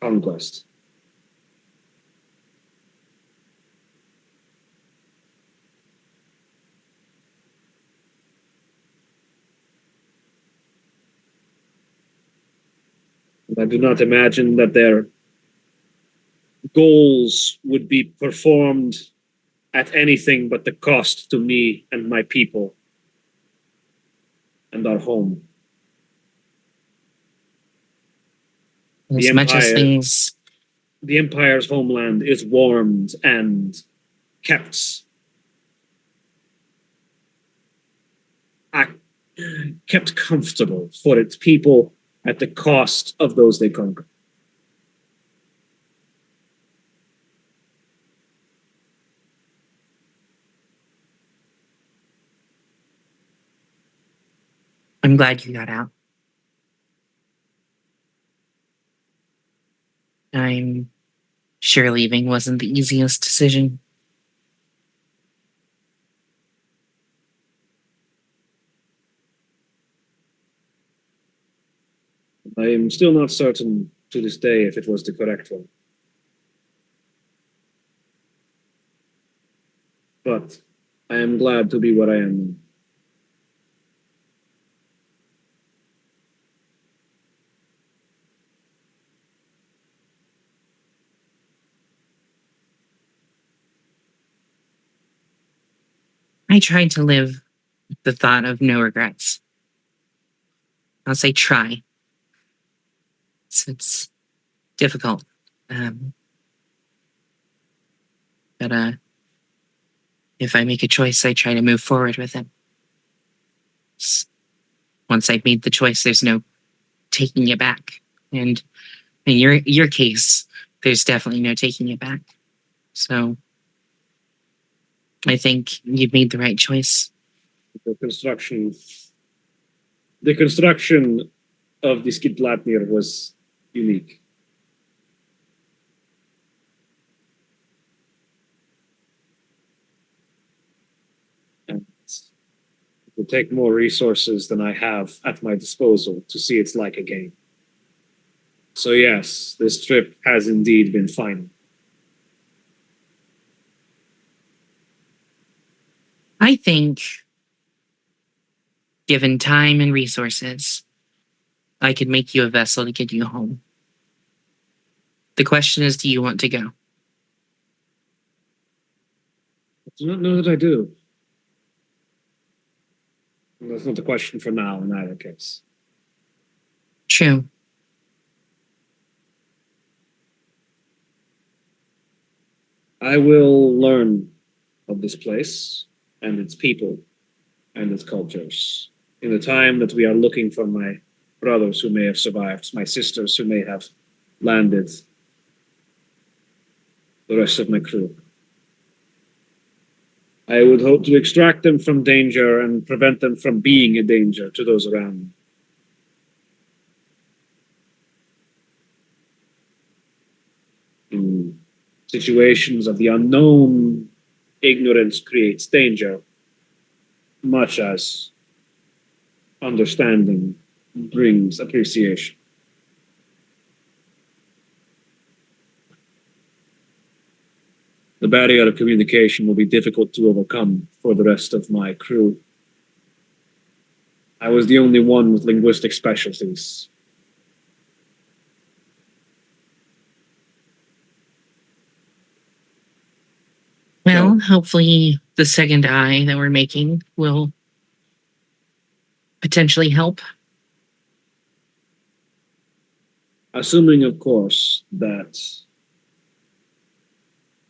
conquest. I do not imagine that their goals would be performed at anything but the cost to me and my people and our home. As much as things, The Empire's homeland is warmed and kept kept comfortable for its people at the cost of those they conquer. I'm glad you got out. I'm sure leaving wasn't the easiest decision. I am still not certain to this day if it was the correct one. But I am glad to be what I am. I tried to live with the thought of no regrets. I'll say try. It's difficult. But if I make a choice, I try to move forward with it. Once I've made the choice, there's no taking it back. And in your case, there's definitely no taking it back. So I think you've made the right choice. The construction of the Skidbladnir was unique. And it will take more resources than I have at my disposal to see it's like a game. So yes, this trip has indeed been fine. I think, given time and resources, I could make you a vessel to get you home. The question is, do you want to go? I do not know that I do. And that's not the question for now in either case. True. I will learn of this place and its people and its cultures in the time that we are looking for my brothers who may have survived, my sisters who may have landed, the rest of my crew. I would hope to extract them from danger and prevent them from being a danger to those around them. In situations of the unknown, ignorance creates danger, much as understanding brings appreciation. The barrier of communication will be difficult to overcome for the rest of my crew. I was the only one with linguistic specialties. Well, hopefully the second eye that we're making will potentially help. Assuming, of course, that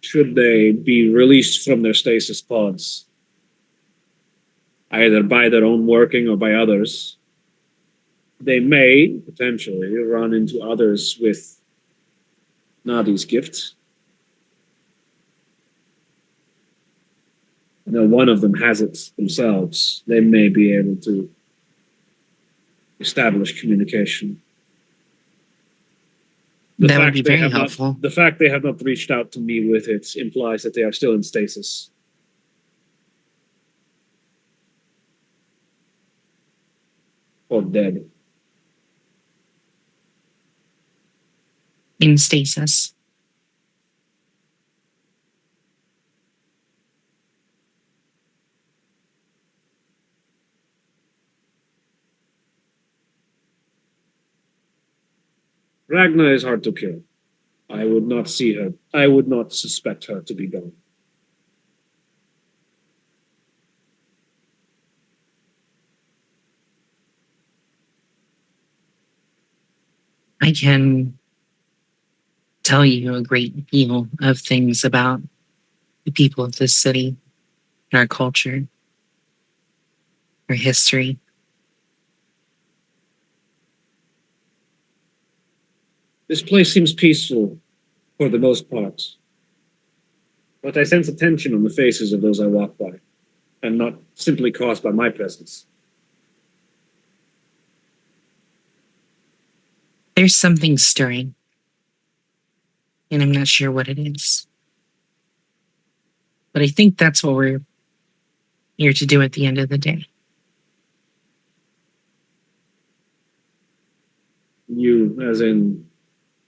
should they be released from their stasis pods, either by their own working or by others, they may potentially run into others with Nadi's gift. I know one of them has it themselves. They may be able to establish communication. That would be very Not, helpful. the fact they have not reached out to me with it implies that they are still in stasis. Or dead. In stasis. Ragna is hard to kill. I would not see her. I would not suspect her to be gone. I can tell you a great deal of things about the people of this city, and our culture, our history. This place seems peaceful for the most part. But I sense a tension on the faces of those I walk by, and not simply caused by my presence. There's something stirring, and I'm not sure what it is. But I think that's what we're here to do at the end of the day. You, as in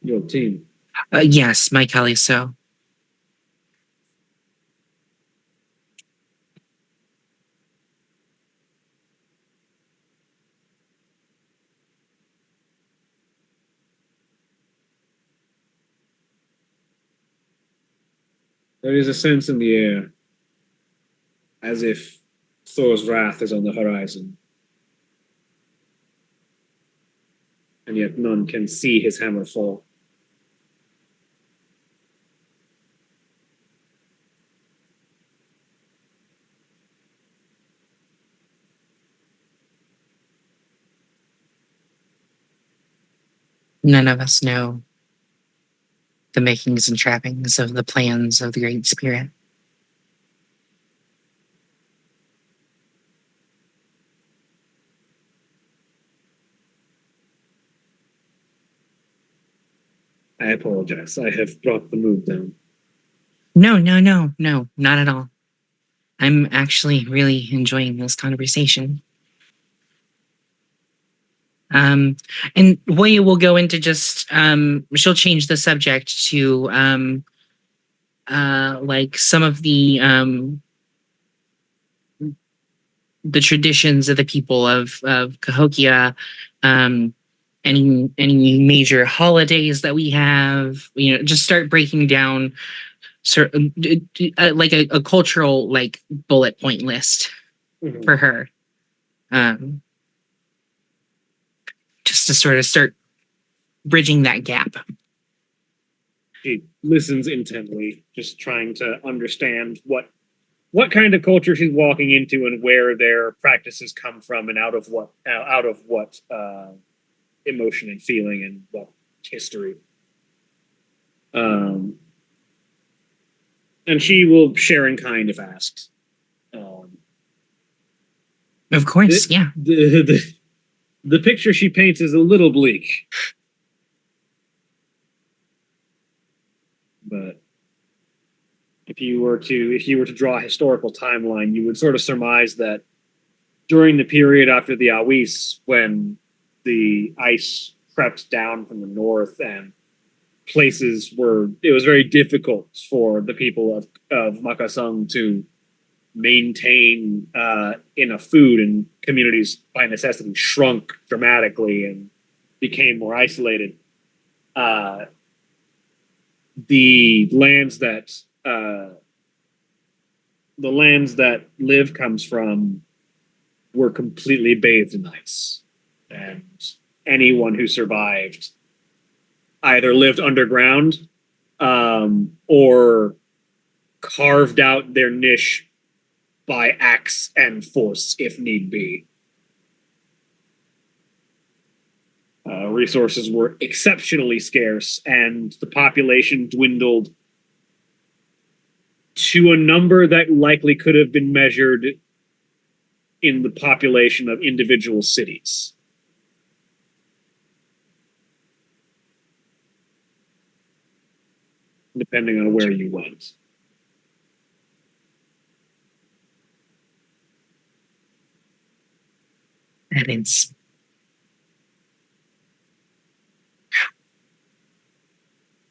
your team. Yes, Mike so. There is a sense in the air, as if Thor's wrath is on the horizon. And yet none can see his hammer fall. None of us know the makings and trappings of the plans of the Great Spirit. I apologize. I have brought the mood down. No, not at all. I'm actually really enjoying this conversation. And Waya will go into just she'll change the subject to like some of the traditions of the people of Cahokia, any major holidays that we have, just start breaking down like a cultural like bullet point list for her. Just to sort of start bridging that gap. She listens intently, just trying to understand what kind of culture she's walking into and where their practices come from and out of what emotion and feeling and what history. And she will share in kind if asked. Of course, yeah. The picture she paints is a little bleak. But if you were to draw a historical timeline, you would sort of surmise that during the period after the Awis, when the ice crept down from the north and it was very difficult for the people of Makasang to maintain enough food, and communities by necessity shrunk dramatically and became more isolated. The lands that Liv comes from were completely bathed in ice, and anyone who survived either lived underground or carved out their niche by axe and force if need be. Resources were exceptionally scarce, and the population dwindled to a number that likely could have been measured in the population of individual cities. Depending on where you went.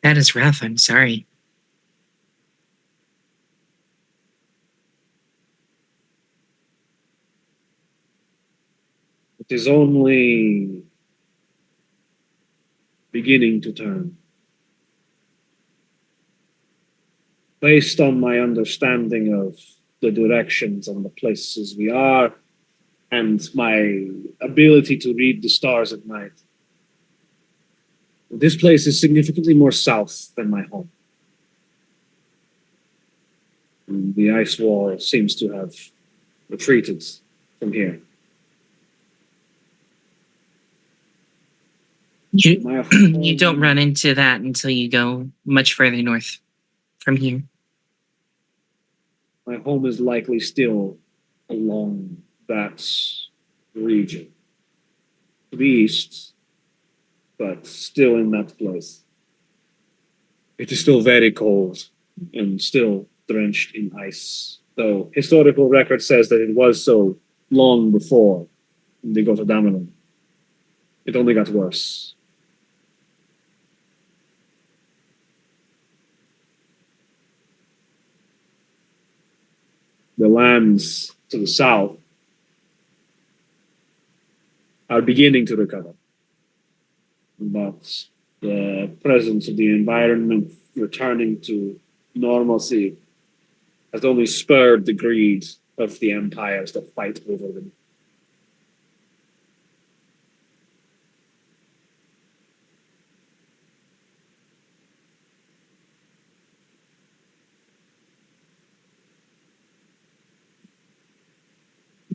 That is rough. I'm sorry. It is only beginning to turn. Based on my understanding of the directions and the places we are, and my ability to read the stars at night, this place is significantly more south than my home. And the ice wall seems to have retreated from here. You don't run into that until you go much further north from here. My home is likely still along that region. To the east, but still in that place. It is still very cold and still drenched in ice, though historical record says that it was so long before they got to Damelin. It only got worse. The lands to the south are beginning to recover. But the presence of the environment returning to normalcy has only spurred the greed of the empires that fight over them.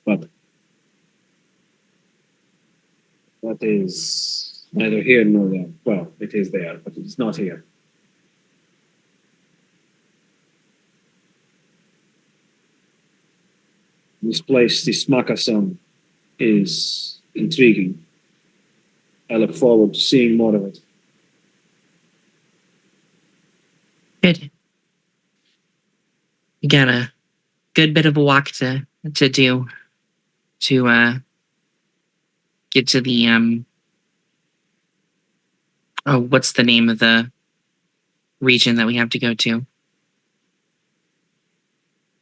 But that is neither here nor there. Well, it is there, but it's not here. This place, this Makasan, is intriguing. I look forward to seeing more of it. Good. You got a good bit of a walk to do to get to the oh, what's the name of the region that we have to go to?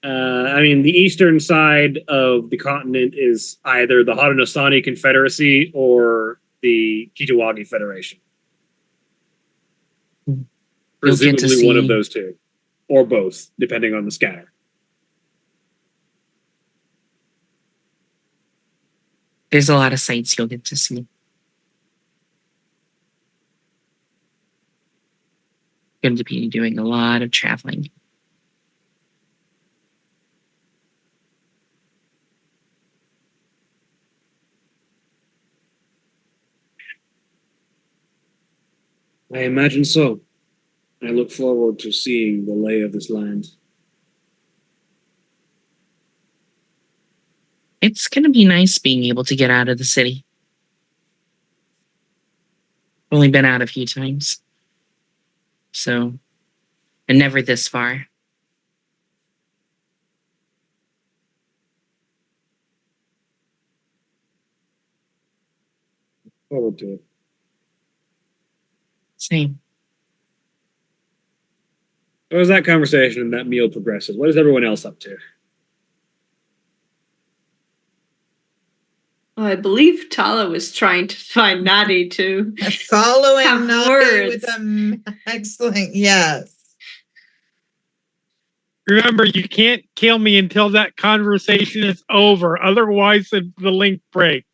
I mean, the eastern side of the continent is either the Haudenosaunee Confederacy or the Kitawagi Federation. Presumably one of those two, or both, depending on the scatter. There's a lot of sights you'll get to see. Going to be doing a lot of traveling. I imagine so. I look forward to seeing the lay of this land. It's going to be nice being able to get out of the city. Only been out a few times. So, and never this far. Forward to it. Same. So as that conversation and that meal progresses, what is everyone else up to? I believe Tala was trying to find Nadi to Following have Nadi words. with excellent, yes. Remember, you can't kill me until that conversation is over. Otherwise, the link breaks.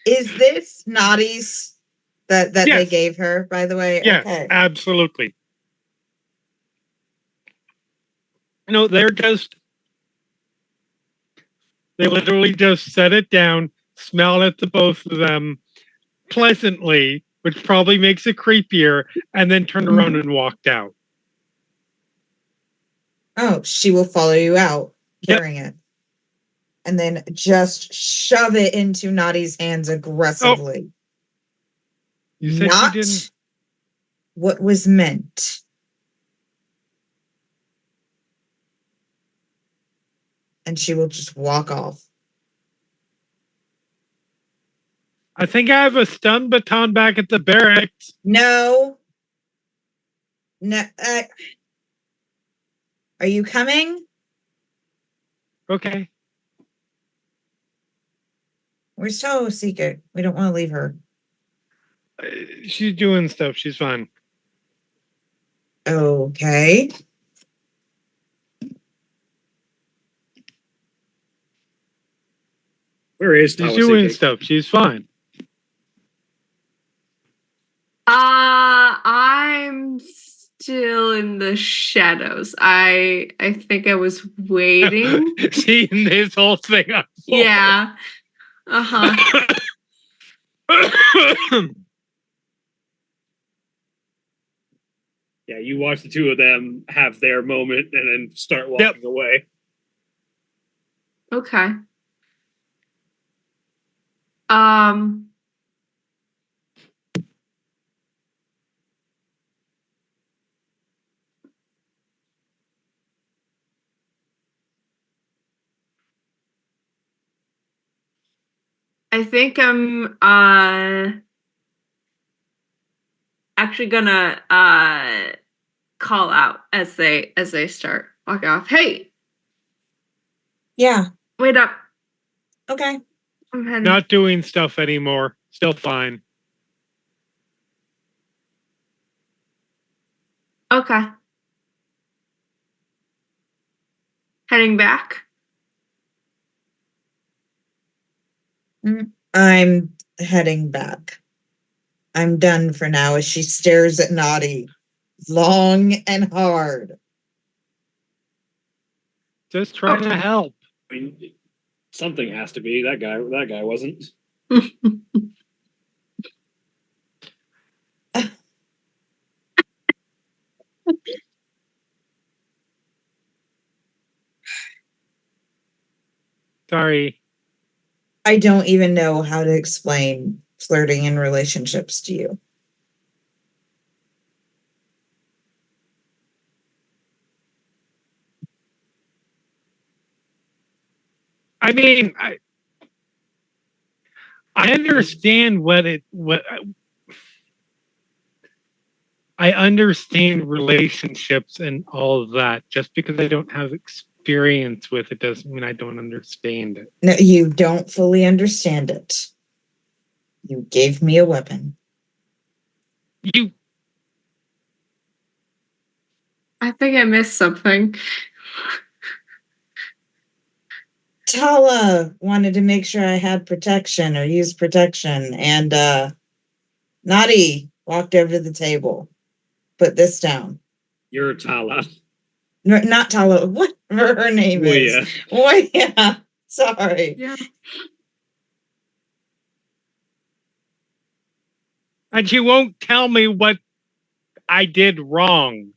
Is this Nadi's that Yes. they gave her, by the way? Yes, Okay. absolutely. No, they literally just set it down, smelled at the both of them pleasantly, which probably makes it creepier, and then turned around and walked out. Oh, she will follow you out Yep. carrying it. And then just shove it into Nadi's hands aggressively. You said Not you didn't. what was meant. And she will just walk off. I think I have a stun baton back at the barracks. No. No. Are you coming? Okay. Where's Toho Seeker? We don't want to leave her. She's doing stuff. She's fine. Okay. Where is She's doing Tawasiki? stuff. She's fine. I'm still in the shadows. I think I was waiting. Seeing this whole thing unfold. Yeah. Uh-huh. Yeah, you watch the two of them have their moment and then start walking away. Okay. Um I think I'm actually gonna call out as they start walking off. Hey, Yeah. wait up. Okay. I'm heading. Not doing stuff anymore. Still fine. Okay. Heading back. I'm heading back. I'm done for now as she stares at Nadi long and hard. Just trying to help. I mean, something has to be. That guy wasn't. Sorry. I don't even know how to explain flirting in relationships to you. I mean, I understand I understand relationships and all of that. Just because I don't have experience with it doesn't mean I don't understand it. No, you don't fully understand it. You gave me a weapon. You I think I missed something. Tala wanted to make sure I had protection or used protection, and Nadi walked over to the table. Put this down. You're Tala. No, not Tala. Whatever her name Well, is. yeah. Well, yeah. Sorry. Yeah. and you won't tell me what I did wrong.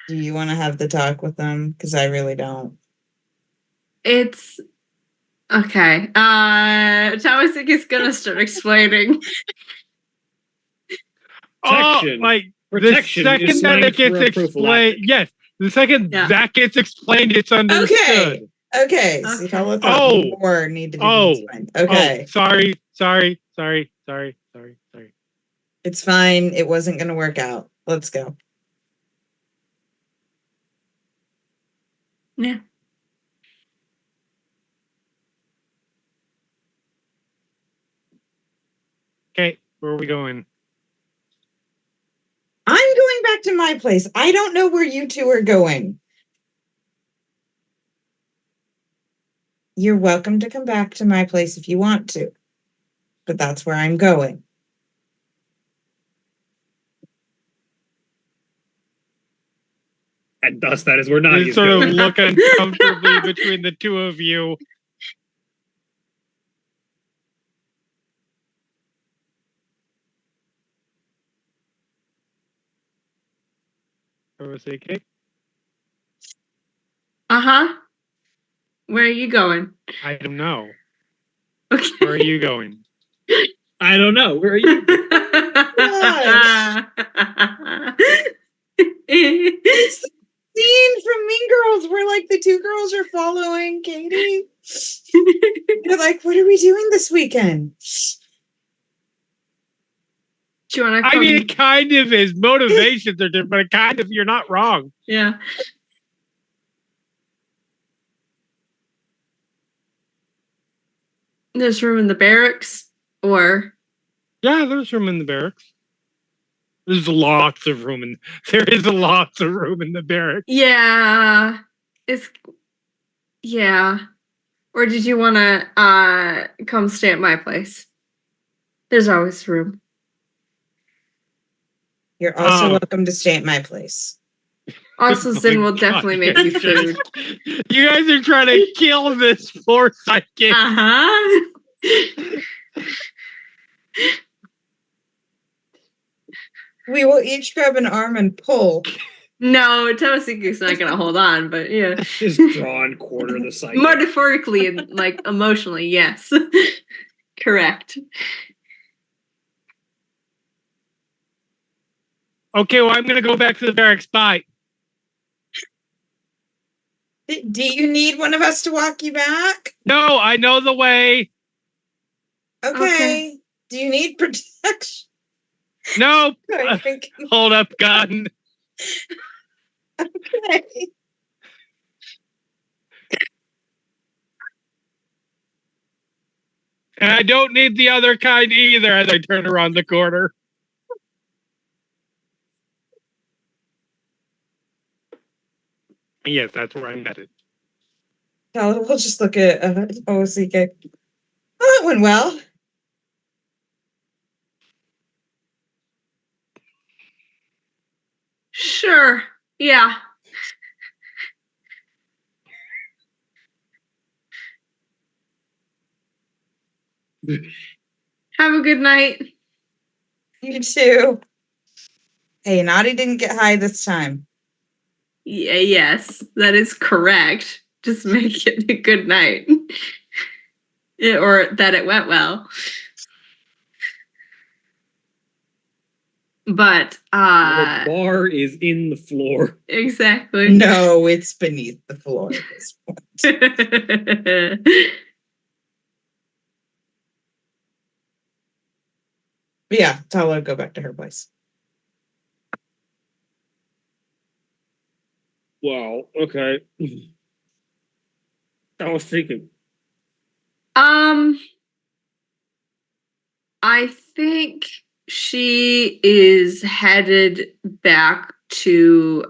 Do you want to have the talk with them? Because I really don't. It's okay. Tawasiki's gonna start explaining. Protection. Oh, like Protection the is second that slang it gets for a explained, prophylactic. yes. The second Yeah. that gets explained, it's understood. Okay. So Okay. Tala thought Oh. more needed to Oh. be explained. Okay. Oh, sorry. It's fine. It wasn't going to work out. Let's go. Yeah. Okay, where are we going? I'm going back to my place. I don't know where you two are going. You're welcome to come back to my place if you want to, but that's where I'm going. And thus, that is where Nadia They is sort of going. look uncomfortably between the two of you. Okay. Uh-huh. Where are you going? I don't know. Okay. Where are you going? I don't know. Where are you? It's the scene from Mean Girls where like the two girls are following Katie. They're like, "What are we doing this weekend?" Do you want to I come? mean, it kind of is. Motivations are different, but kind of, you're not wrong. Yeah. There's room in the barracks, or Yeah, there's room in the barracks. There's lots of room in. There is lots of room in the barracks. yeah, it's yeah. Or did you want to come stay at my place? There's always room. You're also Oh. welcome to stay at my place. Also, Oh Zin my will God, definitely make you food. You guys are trying to kill this poor psychic. Uh-huh. We will each grab an arm and pull. No, Tomosiku's not gonna hold on, but yeah. Just draw and quarter the psychic. Metaphorically and like emotionally, yes. Correct. Okay, well, I'm gonna go back to the barracks. Bye. Do you need one of us to walk you back? No, I know the way. Okay. Do you need protection? No, I think- hold up, gun. okay. And I don't need the other kind either as I turn around the corner. Yes, that's where I'm headed. We'll just look at OCK. Oh, that went well. Sure. Yeah. Have a good night. You too. Hey, Naughty didn't get high this time. Yeah, yes, that is correct. Just make it a good night. Or that it went well. But The bar is in the floor. exactly. No, it's beneath the floor at this point. But yeah, tell her to go back to her place. Wow. Okay. I was thinking. I think she is headed back to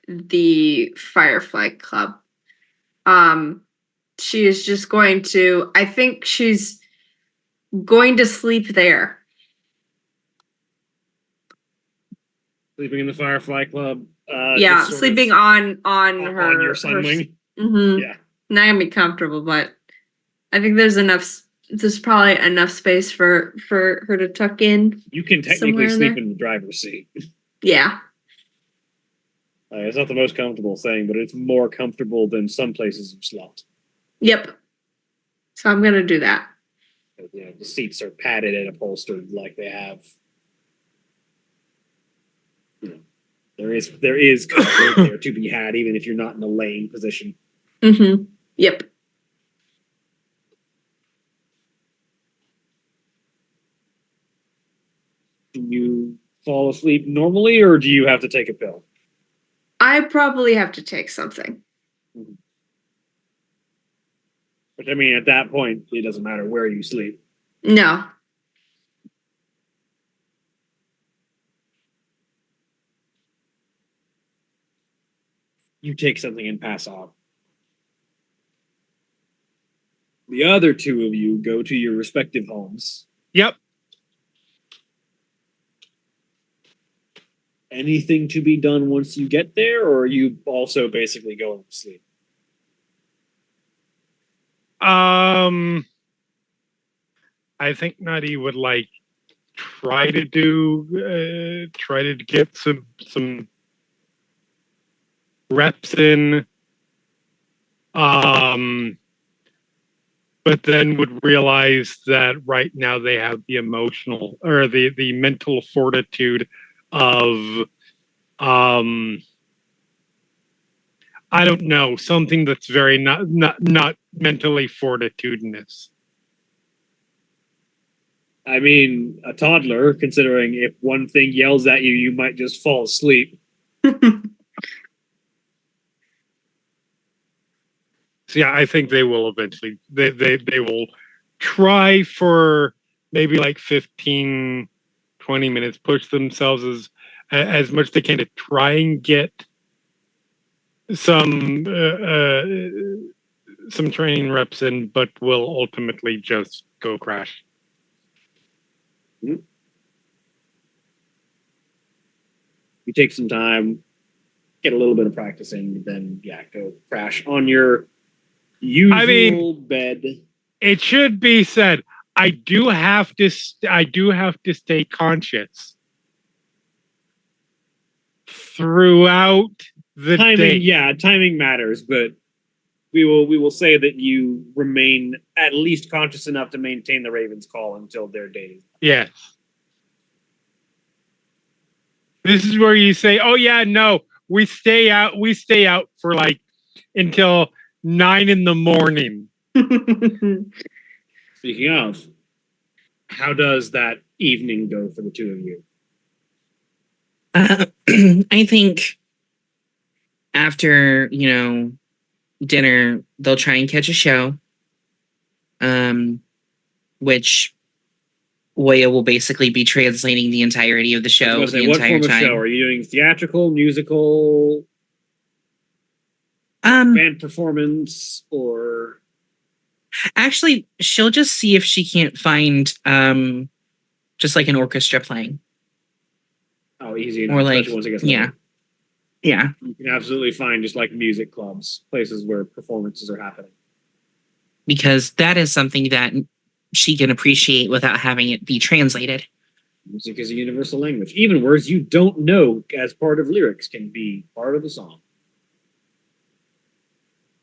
the Firefly Club. She is just going to, I think she's going to sleep there. Sleeping in the Firefly Club. Yeah, just sort sleeping of on her on your sunwing. Mm-hmm. Yeah. Not gonna be comfortable, but I think there's enough. There's probably enough space for her to tuck in. You can Somewhere technically in sleep there. in the driver's seat. Yeah. It's not the most comfortable thing, but it's more comfortable than some places you've slept. Yep. So I'm gonna do that. You know, the seats are padded and upholstered like they have. You know, there is comfort there to be had, even if you're not in a laying position. Mm-hmm. Yep. Do you fall asleep normally, or do you have to take a pill? I probably have to take something. Which, I mean, at that point, it doesn't matter where you sleep. No. You take something and pass off. The other two of you go to your respective homes. Yep. anything to be done once you get there, or are you also basically going to sleep? I think Nutty would like try to get some reps in. But then would realize that right now they have the emotional or the mental fortitude of I don't know, something that's very not mentally fortitudinous. I mean, a toddler, considering if one thing yells at you, you might just fall asleep. So yeah, I think they will eventually they will try for maybe like 15, 20 minutes, push themselves as much as they can to try and get some training reps in, but will ultimately just go crash. You take some time, get a little bit of practice in, then yeah, go crash on your usual bed. It should be said, I do have to stay conscious throughout the Timing, day. yeah, timing matters, but we will say that you remain at least conscious enough to maintain the Raven's call until their date. Yes. This is where you say, "Oh yeah, no, we stay out for like until 9 in the morning." Speaking of, how does that evening go for the two of you? I think after, dinner, they'll try and catch a show, which Oya will basically be translating the entirety of the show the What entire form of time. show? Are you doing theatrical, musical, Um, band performance, or actually, she'll just see if she can't find just like an orchestra playing. oh, easy enough? Or like, Especially once it gets yeah. late. Yeah, You can absolutely find just like music clubs, places where performances are happening. because that is something that she can appreciate without having it be translated. Music is a universal language. Even words you don't know as part of lyrics can be part of the song.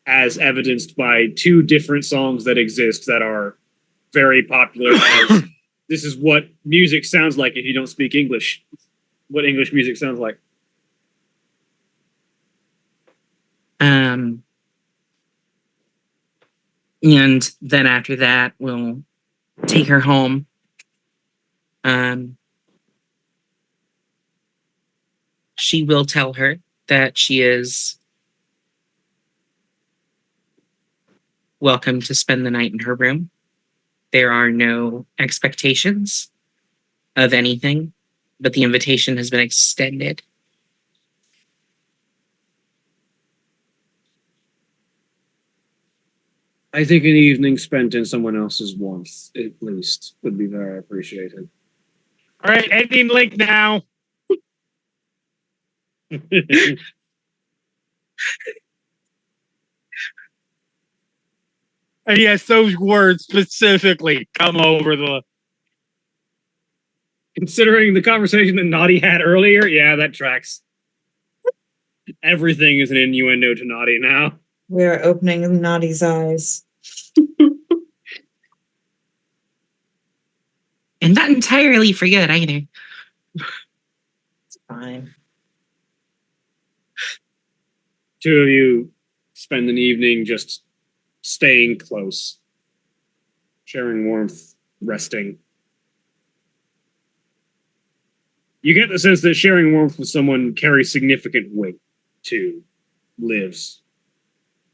As evidenced by two different songs that exist that are very popular as this is what music sounds like if you don't speak English. What English music sounds like. And then after that, we'll take her home. She will tell her that she is welcome to spend the night in her room. There are no expectations of anything, but the invitation has been extended. I think an evening spent in someone else's warmth, at least, would be very appreciated. All right, ending link now. And yes, those words specifically come over the. Considering the conversation that Naughty had earlier, yeah, that tracks. Everything is an innuendo to Naughty now. We are opening Naughty's eyes. And not entirely for good either. It's fine. Two of you spend an evening just staying close, sharing warmth, resting. You get the sense that sharing warmth with someone carries significant weight to Liv's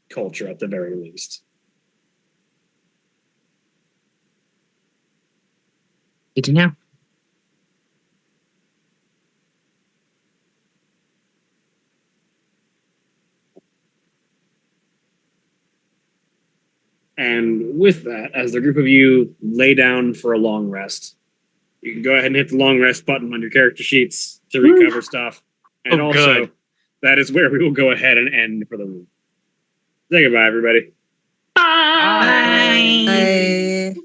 culture at the very least. Good to know. And with that, as the group of you lay down for a long rest, you can go ahead and hit the long rest button on your character sheets. to recover stuff. And Oh, also, good. that is where we will go ahead and end for the week. Say goodbye, everybody. Bye. Bye.